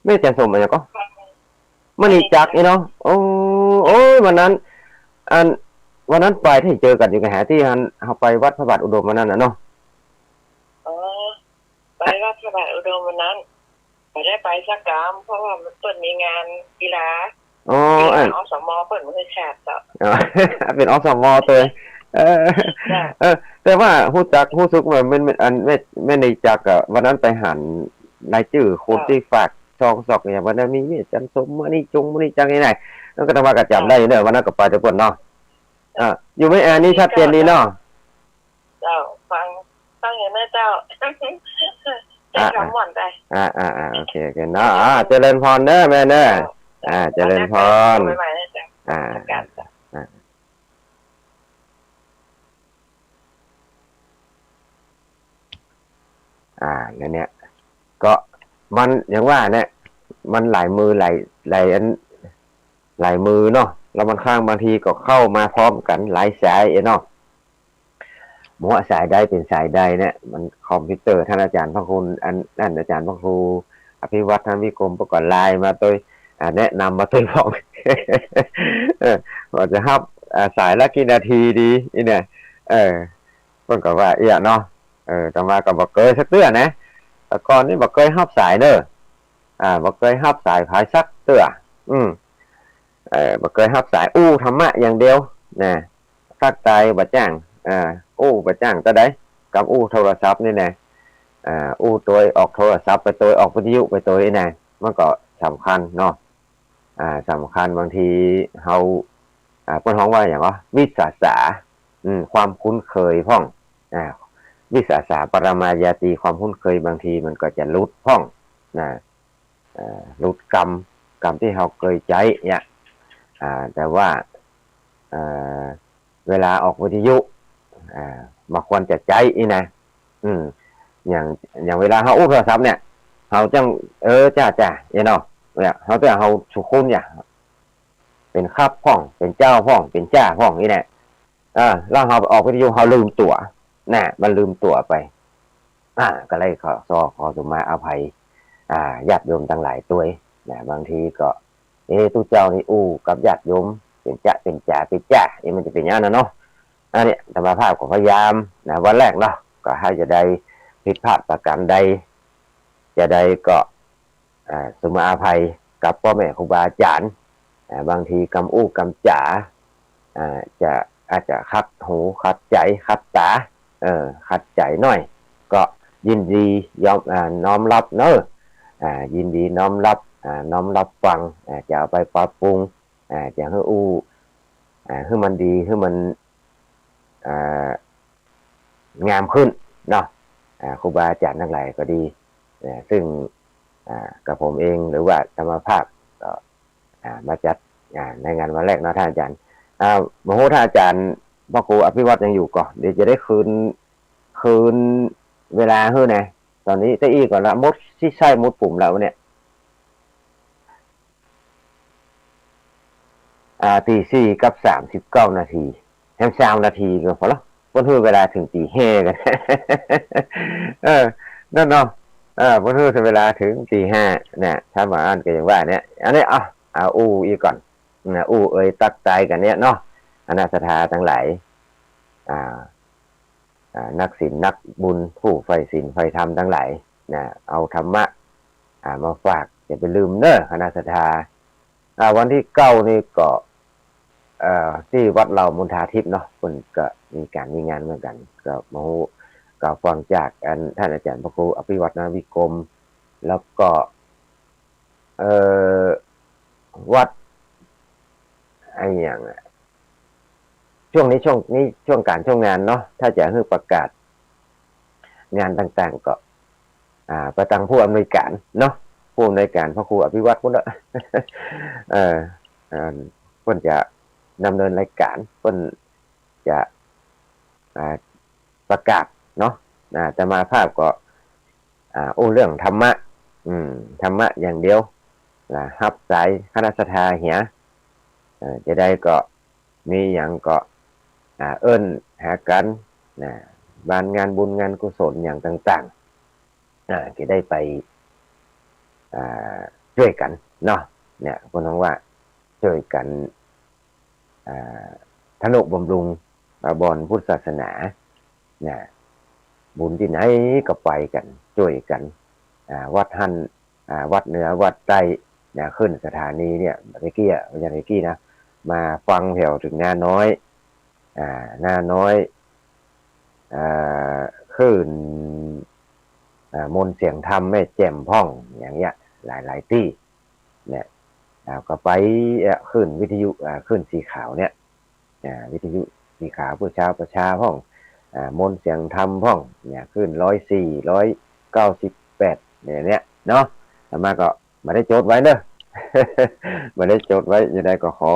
แม่จันสมอะไรก็มันนี่จักนี่เนาะวันนั้นไปที่เจอกันอยู่กันหาที่เขาไปวัดพระบาทอุดมวันนั้นนะเนาะไปวัดพระบาทอุดมวันนั้นไปได้ไปสักกรรมเพราะว่ามันเปิดมีงานกีฬาอสม.เปิดมือขาดต่อเป็นอสม.ตัวแต่ว่าฮู้สึกว่ามันอันไม่ในจักอ่ะวันนั้นไปหันรายชื่อคนที่ฝากช่องซอกอย่างวันนั้นมีจันสมมื้อนี้จังนี่ไหนแล้วก็ทำว่าก็จำได้อยู่เด้อวันนั้นก็ไปทุกคนเนาะอยู่ไม่นี่ชัดเจนดีเนาะเจ้าฟังอย่างนั้นเจ้าคำหวานไปโอเคเนาะเจริญพรเด้อแม่เด้อเจริญพรเนี่ยก็มันอย่างว่าเนี่ยมันหลายมือหลายมือเนาะแล้วมันข้างบางทีก็เข้ามาพร้อมกันหลายสายเนาะบอกว่าสายใดเป็นสายใดเนี่ยมันคอมพิวเตอร์ท่านอาจารย์พระคุณนั่นอาจารย์พระครูอภิวัฒนวิกรมประกอบไลน์มาโดยแนะนำมาตัวลองว่าจะฮับสายละกี่นาทีดีเนี่ยเพิ่นก็ว่าเนาะต่อมาก็บอกเคยสักเตื้อนะแต่ก่อนนี่บอกเคยฮับสายเด้อบอกเคยฮับสายภายสักเตื้อบอกเคยฮับสายธรรมะอย่างเดียวนะทักใจบัดจ้างบัดจ้างก็ได้กับโทรศัพท์นี่นะตัวออกโทรศัพท์ไปตัวออกวิทยุไปตัวนี่นะมันก็สำคัญเนาะสำคัญบางทีเฮาเพิ่นฮ้องว่าอย่างว่าวิสาสะความคุ้นเคยพ่องวิสาสะปรมายาติความคุ้นเคยบางทีมันก็จะลุดพ่องนะลุดกรรมที่เฮาเคยใจเนี่ยแต่ว่า เวลาออกวิทยุมาควรจะใจอีนะอย่างเวลาเขาอู้โทรศัพท์เนี่ยเขาจังจ้าเนาะเนี่ยเขาจะเขาสุขุมเนี่ยเป็นครับพ่องเป็นเจ้าพ่องเป็นจ้าพ่องนี่แหละแล้วเขาออกวิทยุเขาลืมตัวน่ะมันลืมตัวไปก็เลยขอสมาอภัยญาติโยมทั้งหลายตัวนะบางทีก็ตู้เจ้านี่อู้กับญาติโยมเป็นจ่าเป็นจ่ามันจะเป็นอย่างนั้นเนาะอันนี้ธรรมภาพก็พยายามนะวันแรกเนาะก็ให้จะได้ผิดพลาดประการใดจะได้ก็สมาอภัยกับพ่อแม่ครูบาอาจารย์บางทีกำอู้กำจ๋าอาจจะคัดหูคัดใจคัดตาคัดใจหน่อยก็ยินดียอมน้อมรับเนอะยินดีน้อมรับฟังจะเอาไปปรับปรุงจะให้ให้มันดีให้มันงามขึ้นเนาะครูบาอาจารย์ทั้งหลายก็ดีซึ่งกับผมเองหรือว่าธรรมภาพก็มาจัดในงานวันแรกนะท่านอาจารย์มโหท่านอาจารย์พ่อครูอภิวัตยังอยู่ก่อนเดี๋ยวจะได้คืนเวลาให้นะตอนนี้ได้อีกก่อนละมดที่ใช่มดปุ่มแล้วเนี่ย4:39 นาทีแฮม3 นาทีก็พอแล้วพ้นเวลาถึงตี 5กันนั่นเนาะพ้นเวลาถึงตี 5เนี่ยถ้ามาอ่านก็อย่างว่าเนี่ยอันนี้เอาอู้อีกก่อนอู้ตักใจกันเนี่ยเนาะอนาสถาทั้งหลายนักศีลนักบุญผู้ใฝ่ศีลใฝ่ธรรมทั้งหลายนะเอาธรรมะมาฝากอย่าไปลืมเนอะอนาสถาวันที่9นี่ก็ที่วัดเรามุนทาทิพย์เนาะคนก็มีงานเหมือนกันก็มาก็ฟังจากท่านอาจารย์พระครูอภิวัฒนาวิกรมแล้วก็วัดอย่างช่วงงานเนาะถ้าจะให้ประกาศงานต่างๆก็ประตังผู้อำนวยการเนาะผู้อำนวยการพระครูอภิวัฒน์พุ่นเนาะเพิ่นจะดำเนินรายการเพิ่นจะประกาศเนาะจะมาภาพก็เรื่องธรรมะธรรมะอย่างเดียวฮับสายคณะสัทธาเหียจะได้ก็มีอย่างก็เอิ้นหากันบ้านงานบุญงานกุศลอย่างต่างๆจะได้ไปช่วยกันเนาะเนี่ยคนน้องว่าช่วยกันทนุบำรุงบอนพุทธศาสนาบุญที่ไหนก็ไปกันช่วยกันวัดท่านวัดเหนือวัดใต้ขึ้นสถานีเนี่ยเมื่อกี้นะมาฟังแถวถึงหน้าน้อยขึ้นมนต์เสียงธรรมแม่แจ่มพ่องอย่างเงี้ยหลายที่เนี่ยก็ไปขึ้นวิทยุขึ้นสีขาวเนี่ยวิทยุสีขาวผู้ชาวประชาพ่องมนต์เสียงธรรมพ่องเนี่ยขึ้น104 198เนี่ยเนาะแต่มาก็มาได้โจทย์ไว้เนอะ มาได้โจทย์ไว้ยังไงก็ขอ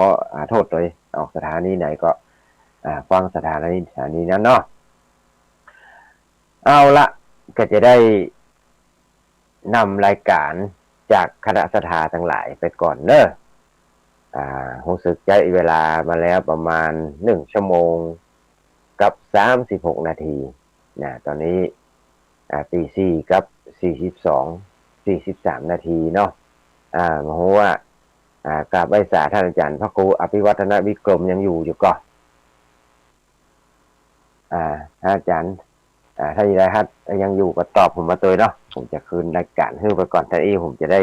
โทษเลยออกสถานีไหนก็ฟังสถานีนั้นเนาะเอาละก็จะได้นำรายการจากคณะสัทธาทั้งหลายไปก่อนเนอะรู้สึกใช้เวลามาแล้วประมาณ1 ชั่วโมงกับ36 นาทีตอนนี้ตี 4 กับ43 นาทีเนาะมาโหว่ากราบไหว้สาท่านอาจารย์พระครูอภิวัฒนวิกรมยังอยู่ก่อนท่านอาจารย์ถ้าอย่างไรครับยังอยู่ก็ตอบผมมาตัวเนาะผมจะคืนรายการให้ไปก่อนแต่ผมจะได้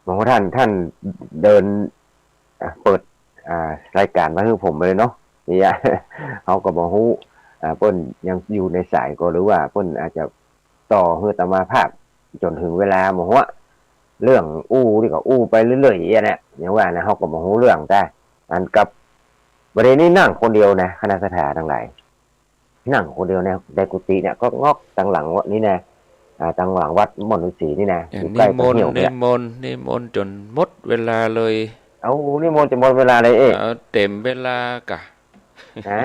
บอกว่าท่านเดินเปิดรายการมาให้ผมเลยเนาะนี่เขาก็บอกฮู้เพิ่นยังอยู่ในสายก็หรือว่าเพิ่นอาจจะต่อเพื่อตมาภาพจนถึงเวลาบอกว่าเรื่องที่ก็ไปเรื่อยๆเนี่ยอย่างว่านะเขาก็บอกฮู้เรื่องแต่อันกับประเด็นนี้นั่งคนเดียวนะคณะสัทธาทั้งหลายนั่งคนเดียวในกุฏิเนี่ยก็งอกตั้งหลังว่านี่นะ ทางหลังวัดมนต์ฤาษีนี่นะอยู่ใก นิ ล้ ม กับ นต์ เหี่ยว นิ เนี่ย มนต์นิมนต์จนหมดเวลาเลย เอานี่มนต์จะหมดเวลาเลยเอ๊ะ เต็มเวลากะ ฮะ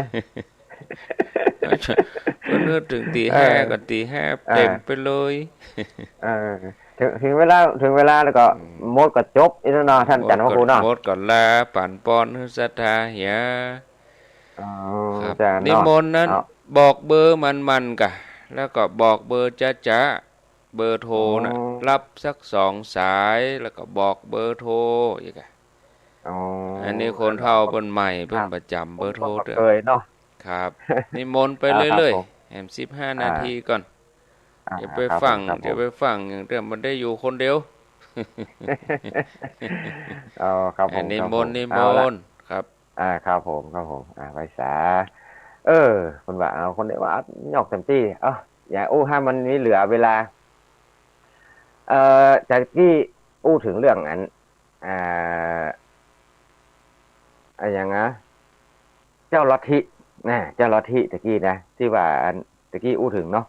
เพิ่นเฮ็ดถึงตี เอ ห้า อ ก็ตีห้า เออ เต็มไปเลย เออถึงเวลาแล้วก็หมดก็จบอีกแล้วเนาะท่านอาจารย์พระครูเนาะ หมดก็ลาปั่นป้อนให้ศรัทธาเหีย อ๋อ ครับ อาจารย์ นิ เนาะ มนต์นั้น เอา บอกเบอร์มันกะ แล้วก็บอกเบอร์จ๊ะเบอร์โทรน่ะ อ๋อ รับสัก2 สายแล้วก็บอกเบอร์โทรอีกอะ อ๋อ อันนี้คนเฒ่าเพิ่นใหม่เพิ่นประจำเบอร์โทร ผมก็ เด้อ เคยเนาะ ครับ นิมนต์ไป ครับ เรื่อย ผม ๆแหม15 นาทีก่อน อย่าไป ครับ ฟัง ครับ อย่าไปฟังอย่างเดียวมันได้อยู่คนเดียว อ๋อครับผ อัน ม นิ ครับ ม ผ นต์นิม เอาละ นต์ครับ ครับผมไปษาคนว่าเอาคนเดียวว่าหยอกเต็มที่อย่าอู้ห้ามมันนี้เหลือเวลาจากที่อู้ถึงเรื่องนั้นอย่างนะเจ้าลัทธิเจ้าลัทธิตะกี้นะที่ว่าตะกี้อู้ถึงเนาะ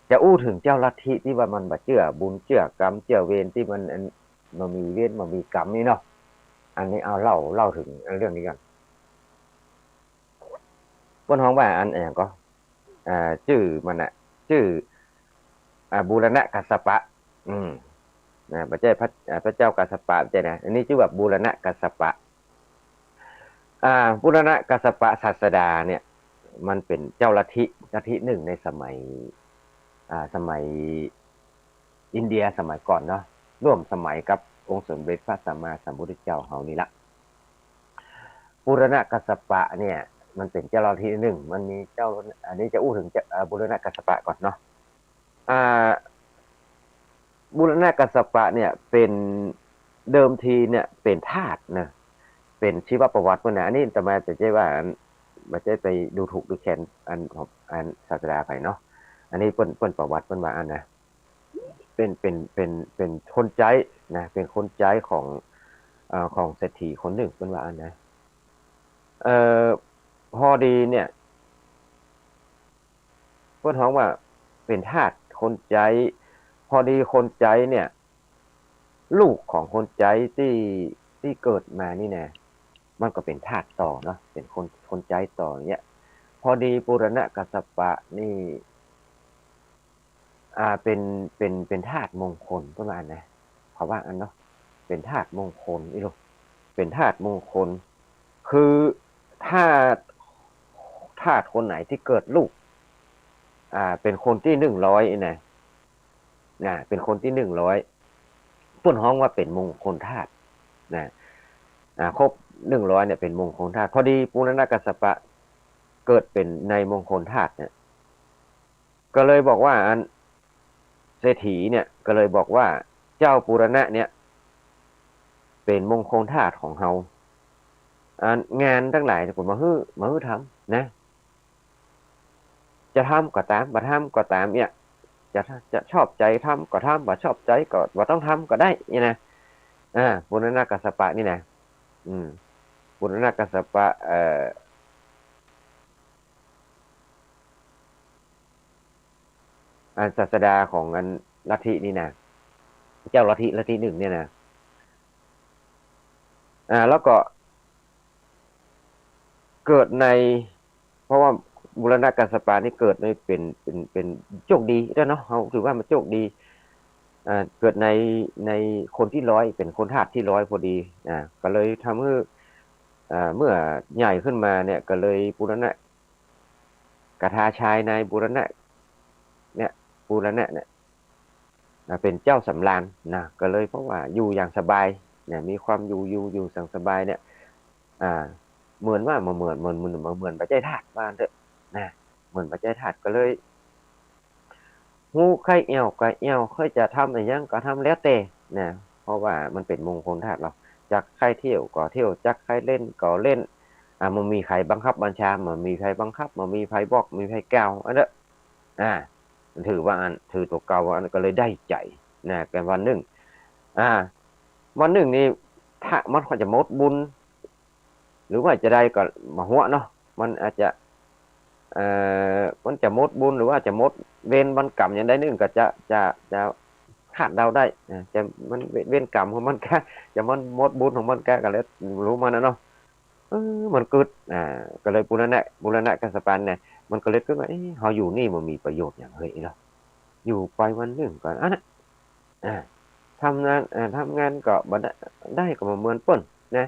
จะอู้ถึงเจ้าลัทธิที่ว่ามันบ่เชื่อบุญเชื่อกรรมเชื่อเวรที่มันมีเวรมันมีกรรมนี่เนาะอันนี้เอาเล่าถึงเรื่องนี้กันบนห้องว่าอันอย่างก็ชื่อมันชื่อบูรณะกัสสปะพระเจ้าพระเจ้ากัสสปะใช่นะอันนี้ชื่อว่าบูรณะกัสสปะบูรณะกัสสปะศาสดาเนี่ย มันเป็นเจ้าลัทธิหนึ่งในสมัยอินเดียสมัยก่อนเนาะร่วมสมัยกับองค์สมเด็จพระสัมมาสัมพุทธเจ้าเฮานี่ละบูรณะกัสสปะเนี่ย มันเป็นเจ้าลัทธิหนึ่งมันมีเจ้าอันนี้จะอู้ถึงบูรณะกัสสปะก่อนเนาะบูรณะกัสสปะเนี่ยเป็นเดิมทีเนี่ยเป็นทาสนะเป็นชีวประวัติมันนะอันนี้แต่มาจะใช่ว่าไม่ใช่ไปดูถูกดูแคลนอันศาสดาไปเนาะอันนี้เปิ้นประวัติเปิ้นว่าอันนะเป็นคนใจนะเป็นคนใจของเศรษฐีคนหนึ่งเปิ้นว่าอันนะพอดีเนี่ยเปิ้นฮ้องว่าเป็นทาสคนใจพอดีคนใจเนี่ย ลูกของคนใจที่เกิดมานี่แน่มันก็เป็นทาสต่อเนาะเป็นคนใจต่อเนี่ยพอดีบูรณะกัสสปะนี่เป็นธาตุมงคลประมาณนะเขาว่าอันเนาะเป็นธาตุมงคลนี่ลูกเป็นธาตุมงคลคือถ้าธาตุคนไหนที่เกิดลูกเป็นคนที่100เป็นคนที่100ต้นฮ้องว่าเป็นมงคลธาตุนะครบ100เนี่ยเป็นมงคลธาตุพอดีบูรณะกัสสปะเกิดเป็นในมงคลธาตุเนี่ยก็เลยบอกว่าอันเศรษฐีเนี่ยก็เลยบอกว่าเจ้าบูรณะเนี่ยเป็นมงคลธาตุของเฮางานทั้งหลายผมมาฮื้อทำนะจะทำก็ตามบ่ทำก็ตามเนี่ยจะชอบใจทำก็ทำบ่ชอบใจก็บ่ต้องทำก็ได้นี่นะบูรณะกัสสปะนี่นะบูรณะกัสสปะศาสดาของอันลัทธินี่นะเจ้าลัทธิหนึ่งเนี่ยนะแล้วก็เกิดในเพราะว่าบูรณะกัสสปะนี่เกิดในเป็นโชคดีแล้วเนาะเขาถือว่ามันโชคดีเกิดในคนที่100เป็นคนธาตุที่100พอดีก็เลยทำให้เมื่อใหญ่ขึ้นมาเนี่ยก็เลยบูรณะกทาชายในบูรณะเนี่ยเป็นเจ้าสำราญนะก็เลยเพราะว่าอยู่อย่างสบายเนี่ยมีความอยู่สังสบายเนี่ยเหมือนว่าเหมือนปัจจัยธาตุบ้านเถอะนะเหมือนปัจจัยธาตุก็เลยงูใครเอวก็เอวค่อยจะทำอะไรยังก็ทำแล้วแต่นะเพราะว่ามันเป็นมงคลธาตุเราจักใครเที่ยวก็เที่ยวจักใครเล่นก็เล่นมันมีใครบังคับบัญชามันมีใครบังคับมันมีใครบอกมีใครกล่าวอันนั้นถือว่าอันถือตัวเก่าอันก็เลยได้ใจนะกันวันหนึ่งนี่ถ้ามันก็จะหมดบุญหรือว่าจะได้ก็มาหัวเนาะมันอาจจะ มันจะหมดบุญหรือว่าจะหมดเวรมันกรรมอย่างใดนึงก็จะคาดเดาได้จะมันเวรกรรมของมันก็จะมันหมดบุญของมันก็แล้วรู้มันนะเนาะมันเกิดก็เลยบูรณะกันสปันเนี่ยมันก็เลยคิดว่าเฮาอยู่นี่มันมีประโยชน์อย่างเฮ้ยเนาะอยู่ไปวันหนึงก่อนนะทำงานก็บ่ได้ก็บ่เหมือนเปิ้นนะ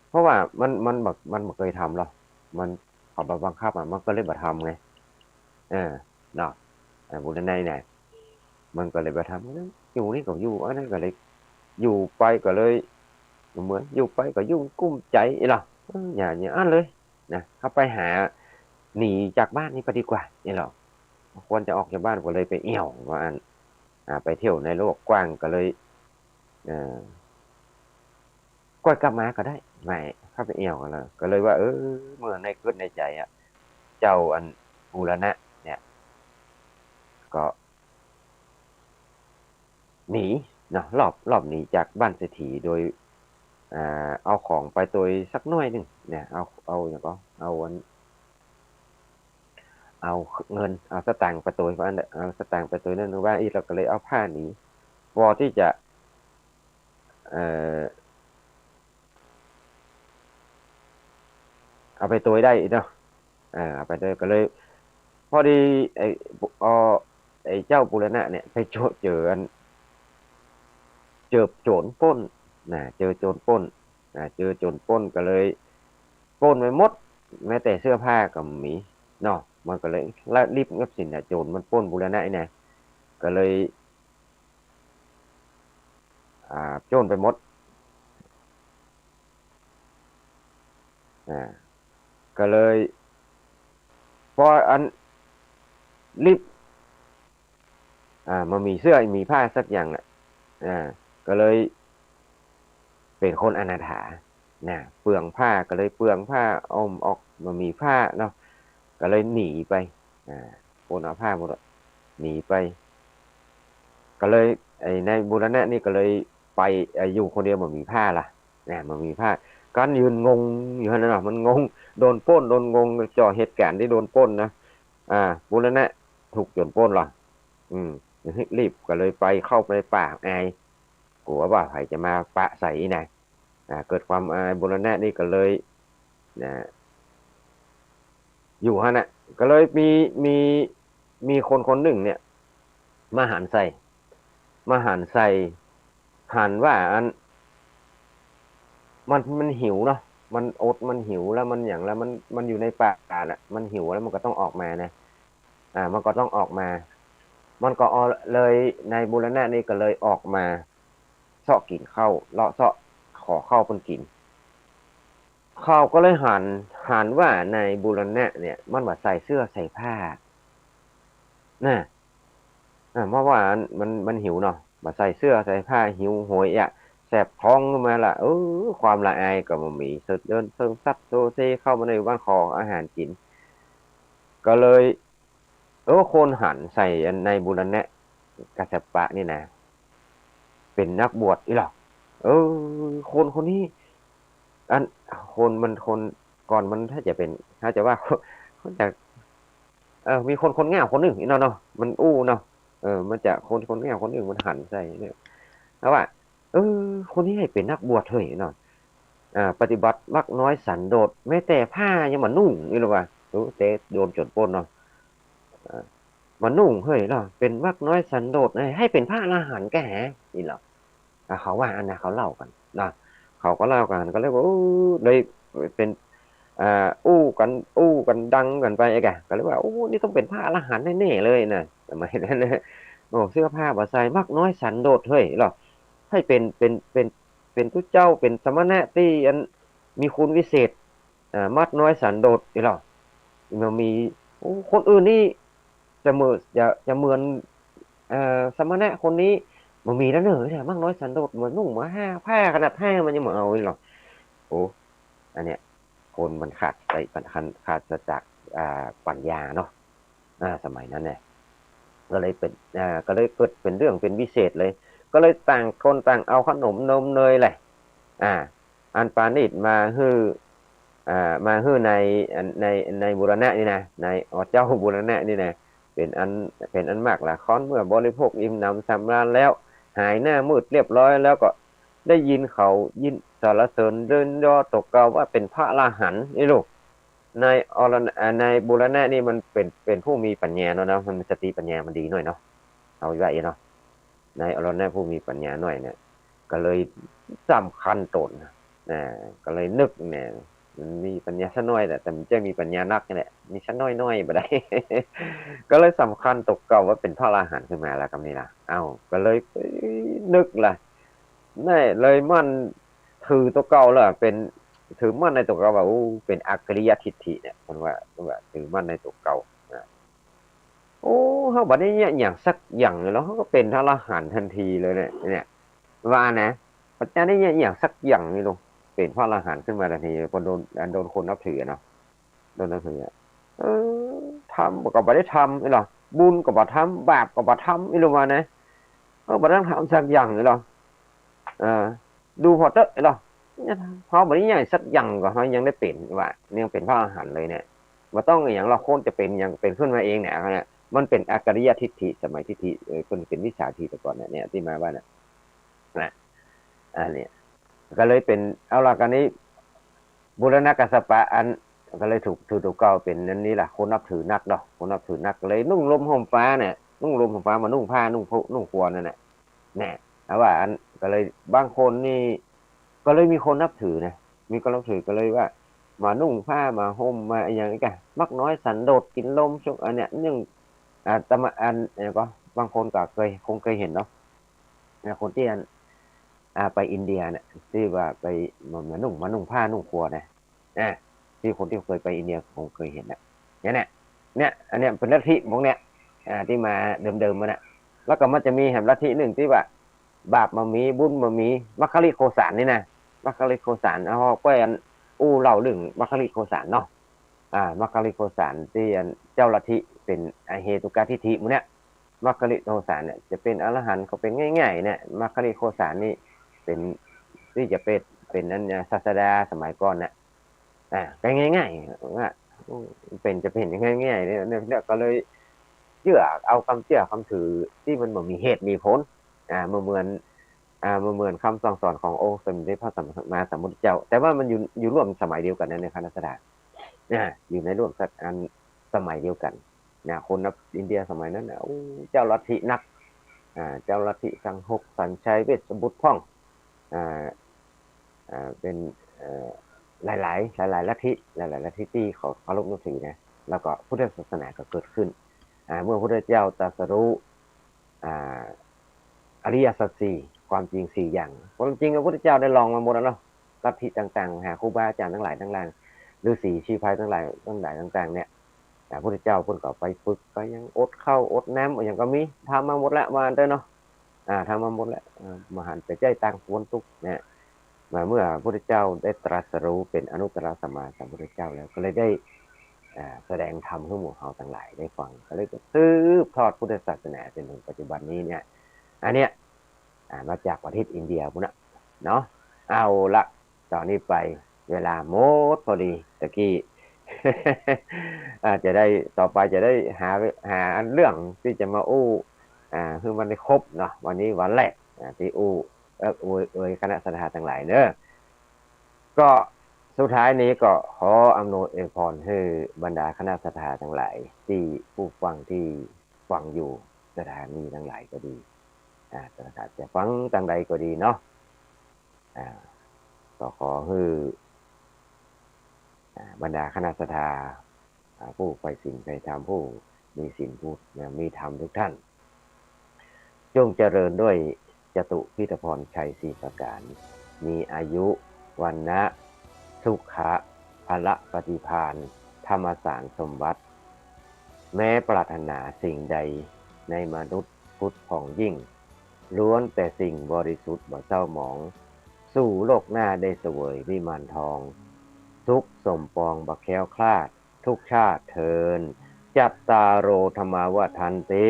เพราะว่ามันบ่เคยทำหรอกมันเขาบังคับมันก็เลยบ่ทำไงเนาะบูรณะเนี่ยมันก็เลยบ่ทำอยู่นี่ก็อยู่อันนั้นก็เลยอยู่ไปก็เลยเหมือนอยู่ไปก็ยุ่งกุ้มใจหรออย่าอันเลยนะเข้าไปหาหนีจากบ้านนี่ไปดีกว่านี่หรอควรจะออกจากบ้านก็เลยไปเอี่ยวว่าอันไปเที่ยวในโลกกว้างก็เลยก้อยกลับมาก็ได้ไม่เข้าไปเอี่ยวกันเลยก็เลยว่าเมื่อในคิดในใจเจ้าอันบูรณะเนี่ยก็หนีเนาะรอบหนีจากบ้านเศรษฐีโดยเอาของไปตัวสักหน่อยหนึ่งเนี่ยเอาอย่างก็เอาเงินเอาสตางค์ไปตัวว่าเอาสตางค์ไปตัวนั่นว่าเราก็เลยเอาผ้าหนีพอที่จะเอาไปตัวได้เนาะเอาไปตัวก็เลย พอดีไอ้เจ้าบูรณะเนี่ยไปเจอโจรปล้นเจอโจรปล้นก็เลยปล้นไปหมดแม้แต่เสื้อผ้าก็มีเนาะมันก็เลยรีบเงียบสินโจรมันปล้นบูรณะเนี่ยก็เลยโจรไปหมดก็เลยพออันรีบมันมีเสื้อมีผ้าสักอย่างก็เลยเป็นคนอนาถาเปลืองผ้าก็เลยเปลืองผ้าออกมันมีผ้าเนาะก็เลยหนีไปคนเอาผ้าหมดหนีไปก็เลยในบูรณะนี่ก็เลยไปอยู่คนเดียวมันมีผ้าล่ะมันมีผ้าการยืนงงอยู่นั่นน่ะมันงงโดนปล้นโดนงงจ่อเหตุการณ์ที่โดนปล้นนะบูรณะถูกโจรปล้นหรอรีบก็เลยไปเข้าไปในป่าอายกลัวว่าใครจะมาปะใส่นะเกิดความอายบูรณะนี่ก็เลยอยู่ฮะนะก็เลยมีคนหนึ่งเนี่ยมาหันใส่หันว่ามันหิวเนาะมันอดมันหิวแล้วมันอย่างแล้วมันอยู่ในป่าน่ะมันหิวแล้วมันก็ต้องออกมานะมันก็ต้องออกมา มันก็เลยในบูรณะนี่ก็เลยออกมาเสาะกินข้าวเลาะเสาะขอข้าวเพิ่นกินเขาก็เลยหันว่าในบูรณะเนี่ยมันว่าใส่เสื้อใส่ผ้าน่ะเพราะว่ามันหิวเนาะมาใส่เสื้อใส่ผ้าหิวโหยแสบท้องขึ้นมาละความละอายก็บ่มีสุดเดินเซิงซัดโซเซเข้ามาในบ้านขออาหารกินก็เลยคนหันใส่ในบูรณะกัสสปะนี่นะเป็นนักบวชอีหรอคนนี้อันคนก่อนมันถ้าจะว่าคนจากมีคนง่ายคนหนึ่งเนาะมันเนาะมันจะคนง่ายคนหนึ่งมันหันใส่เนี่ยแล้วว่าคนนี้ให้เป็นนักบวชเฮ้ยเนาะปฏิบัติมักน้อยสันโดษแม้แต่ผ้ายังมานุ่งนี่หรอวะเตะโดนจนปล้นเนาะมานุ่งเฮ้ยเนาะเป็นมักน้อยสันโดษให้เป็นพระอรหันต์แกนี่หรอเขาว่าอันนะเขาเล่ากันนะเขาก็เล่ากันก็เลยว่าเลยเป็นกันดังกันไปไอ้แกก็เลยว่านี่ต้องเป็นพระอรหันต์แน่ๆเลยนะทำไมนั่นเสื้อผ้าบาใส่มักน้อยสันโดษเฮ้ยหรอให้เป็นทุเจ้าเป็นสมณะที่มีคุณวิเศษมักน้อยสันโดษหรอมันมีคนอื่นนี่จะเหมือนสมณะคนนี้มันมีแล้วเนอะเนี่ยมักน้อยสันโดษเหมือนนุ่งมาผ้าขนาดผ้ามันยังเหมือนเอาหรออันเนี้ยคนมันขาดจากปัญญาเนาะสมัยนั้นเนี่ยก็เลยเกิดเป็นเรื่องเป็นวิเศษเลยก็เลยต่างคนต่างเอาขนมนมเนยแหละอันปานิชมาฮือ มาฮื้อในบูรณะนี่นะในเจ้าบูรณะนี่นะเป็นอันมากละค้อนเมื่อบริโภคอิ่มหนำสำราญแล้ว หายหน้ามืดเรียบร้อยแล้วก็ได้ยินเขายินสรรเสริญเดินยอตกเกาว่าเป็นพระอรหันต์นี่ลูกในในบูรณะนี่มันเป็นผู้มีปัญญาเนาะมันสติปัญญามันดีหน่อยเนาะเอาไว้เนาะในอรณะผู้มีปัญญาหน่อยเนี่ยก็เลยสำคัญตนนะก็เลยนึกเนี่ยมันมีปัญญาสักน้อยแต่มันจะมีปัญญานักนี่แหละมีสักน้อยๆบ่ได้ ก็เลยสำคัญตกเก่าว่าเป็นพระอรหันต์ขึ้นมาแล้วคำนี้ล่ะเอ้าก็เลยนึกล่ะนี่เลยมั่นถือตัวเก่าล่ะเป็นถือมั่นในตัวเก่าว่าเป็นอักขริยทิฏฐิเนี่ยมันว่าถือมั่นในตัวเก่าโอ้เขาบัดนี้เนี่ยอย่างสักอย่างเลยแล้วเขาก็เป็นพระอรหันต์ทันทีเลยเนี่ยว่านะปัจจัยนี้เนี่ยอย่างสักอย่างนี่ลงเป็นพระอรหันต์ขึ้นมาทันทีพอโดนคนนับถือเนาะโดนนับถือทำก็บ่ได้ทำนี่หรอบุญก็บ่ทำบาปก็บ่ทำนี่ลงมานะบ่ต้องทำสักอย่างนี่หรอดูพอเตอะนี่หรอเขาบ่ได้ใหญ่สักอย่างก็เขายังได้เป็นว่ายังเป็นพระอรหันต์เลยเนี่ยบ่ต้องอย่างเราโคนจะเป็นยังเป็นขึ้นมาเองเนี่ยมันเป็นอากริยทิฏฐิสมัยทิฏฐิคนเป็นวิชาทิฏฐิแต่ก่อนเนี่ยที่มาว่านะเนี่ยก็เลยเป็นเอาล่ะกันนี้บูรณกัสสปะอันก็เลยถูกตัวเก่าเป็นนั้นนี่แหละคนนับถือนักเนาะคนนับถือนักเลยนุ่งลมห่มฟ้าเนี่ยนุ่งลมห่มฟ้ามานุ่งผ้านุ่งครัวนั่นแหละเนี่ยแต่ว่าอันก็เลยบางคนนี่ก็เลยมีคนนับถือนะมีคนนับถือก็เลยว่ามานุ่งผ้ามาห่มมาอย่างนี้กันมักน้อยสันโดษกินลมช่วงอันเนี้ยนึ่งแต่มาอันเนี่ยก็บางคนก็คงเคยเห็นเนาะคนที่ไปอินเดียเนี่ยที่ว่าไปมานุ่งผ้านุ่งครัวนะที่คนที่เคยไปอินเดียคงเคยเห็นเนี่ยอันเนี้ยเป็นลัทธิพวกเนี้ยที่มาเดิมๆมาเนี่ยแล้วก็มันจะมีแห่งลัทธิหนึ่งที่ว่าบาปมามีบุญมามีมัคคลิโคสานนี่นะมัคคลิโคสานเอาก็อันเล่าเรื่องมัคคลิโคสานเนาะมัคคลิโคสานที่เจ้าลัทธิเป็นเหตุกาทิฏฐิพวกเนี้ยมัคคลิโคสานเนี่ยจะเป็นอรหันต์เขาเป็นง่ายๆเนี่ยมัคคลิโคสานนี่เป็นที่จะเป็นนั้นศาสดาสมัยก่อนเนี่ยก็ง่ายๆว่าเป็นจะเป็นง่ายๆเนี่ยก็เลยเชื่อเอาคำเชื่อคำถือที่มันมีเหตุมีผลเหมือนคำสอนขององค์สมเด็จพระสัมมาสัมพุทธเจ้าแต่ว่ามันอยู่ร่วมสมัยเดียวกันนั่นในคณะสดาอยู่ในร่วมสมัยเดียวกันคนนับอินเดียสมัยนั้นเจ้าลัทธินักเจ้าลัทธิสังหกสัญชัยเวชบุตรพ่องเป็นหลายลัทธิที่เขาเคารพนับถือนะแล้วก็พุทธศาสนาก็เกิดขึ้นเมื่อพระพุทธเจ้าตรัสรู้อริยสัจสี่ความจริงสี่อย่างความจริงพระพุทธเจ้าได้ลองมาหมดแล้วเนาะลัทธิต่างๆหาครูบาอาจารย์ทั้งหลายทั้งแรงฤาษีชีพายทั้งหลายต่างๆเนี่ยพระพุทธเจ้าเพิ่นก็ไปฝึกก็ยังอดข้าวอดน้ำอย่างก็มีทำมาหมดแล้วมาเด้อเนาะทำมาหมดแล้วมหันต์ไปใจต่างควรทุกเนี่ยมาเมื่อพระพุทธเจ้าได้ตรัสรู้เป็นอนุตตรสัมมาสัมพุทธเจ้าแล้วก็เลยได้แสดงธรรมให้หมู่เฮาทั้งหลายได้ฟังก็เลยสืบทอดพุทธศาสนาจนถึงปัจจุบันนี้เนี่ยอันเนี้ยมาจากประเทศอินเดียพุ่นน่ะเนาะเอาละตอนนี้ไปเวลาหมดพอดีตะกี้ จะได้ต่อไปจะได้หาเรื่องที่จะมาคือมันได้ครบเนาะวันนี้วันแรกที่คณะสถาทั้งหลายเนอะก็สุดท้ายนี้ก็ขออำนวยพรให้บรรดาคณะสถาทั้งหลายที่ผู้ฟังที่ฟังอยู่สถานีทั้งหลายก็ดีสถานจะฟังทางใดก็ดีเนาะก็ขอให้บรรดาคณะสถาผู้ใฝ่ศีลใฝ่ธรรมผู้มีศีลผู้มีธรรมทุกท่านจงเจริญด้วยจตุพิธพรชัย4ประการมีอายุวันนะสุขะพละปฏิภาณธรรมสารสมบัติแม้ปรารถนาสิ่งใดในมนุษย์พุทธผ่องยิ่งล้วนแต่สิ่งบริสุทธิ์บ่เศร้าหมองสู่โลกหน้าได้เสวยวิมานทองทุกสมปองบักแค้วคลาดทุกชาติเทินจัตตาโรธรรมวัฏันติ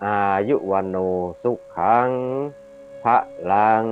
อายุวันโนสุขังพลัง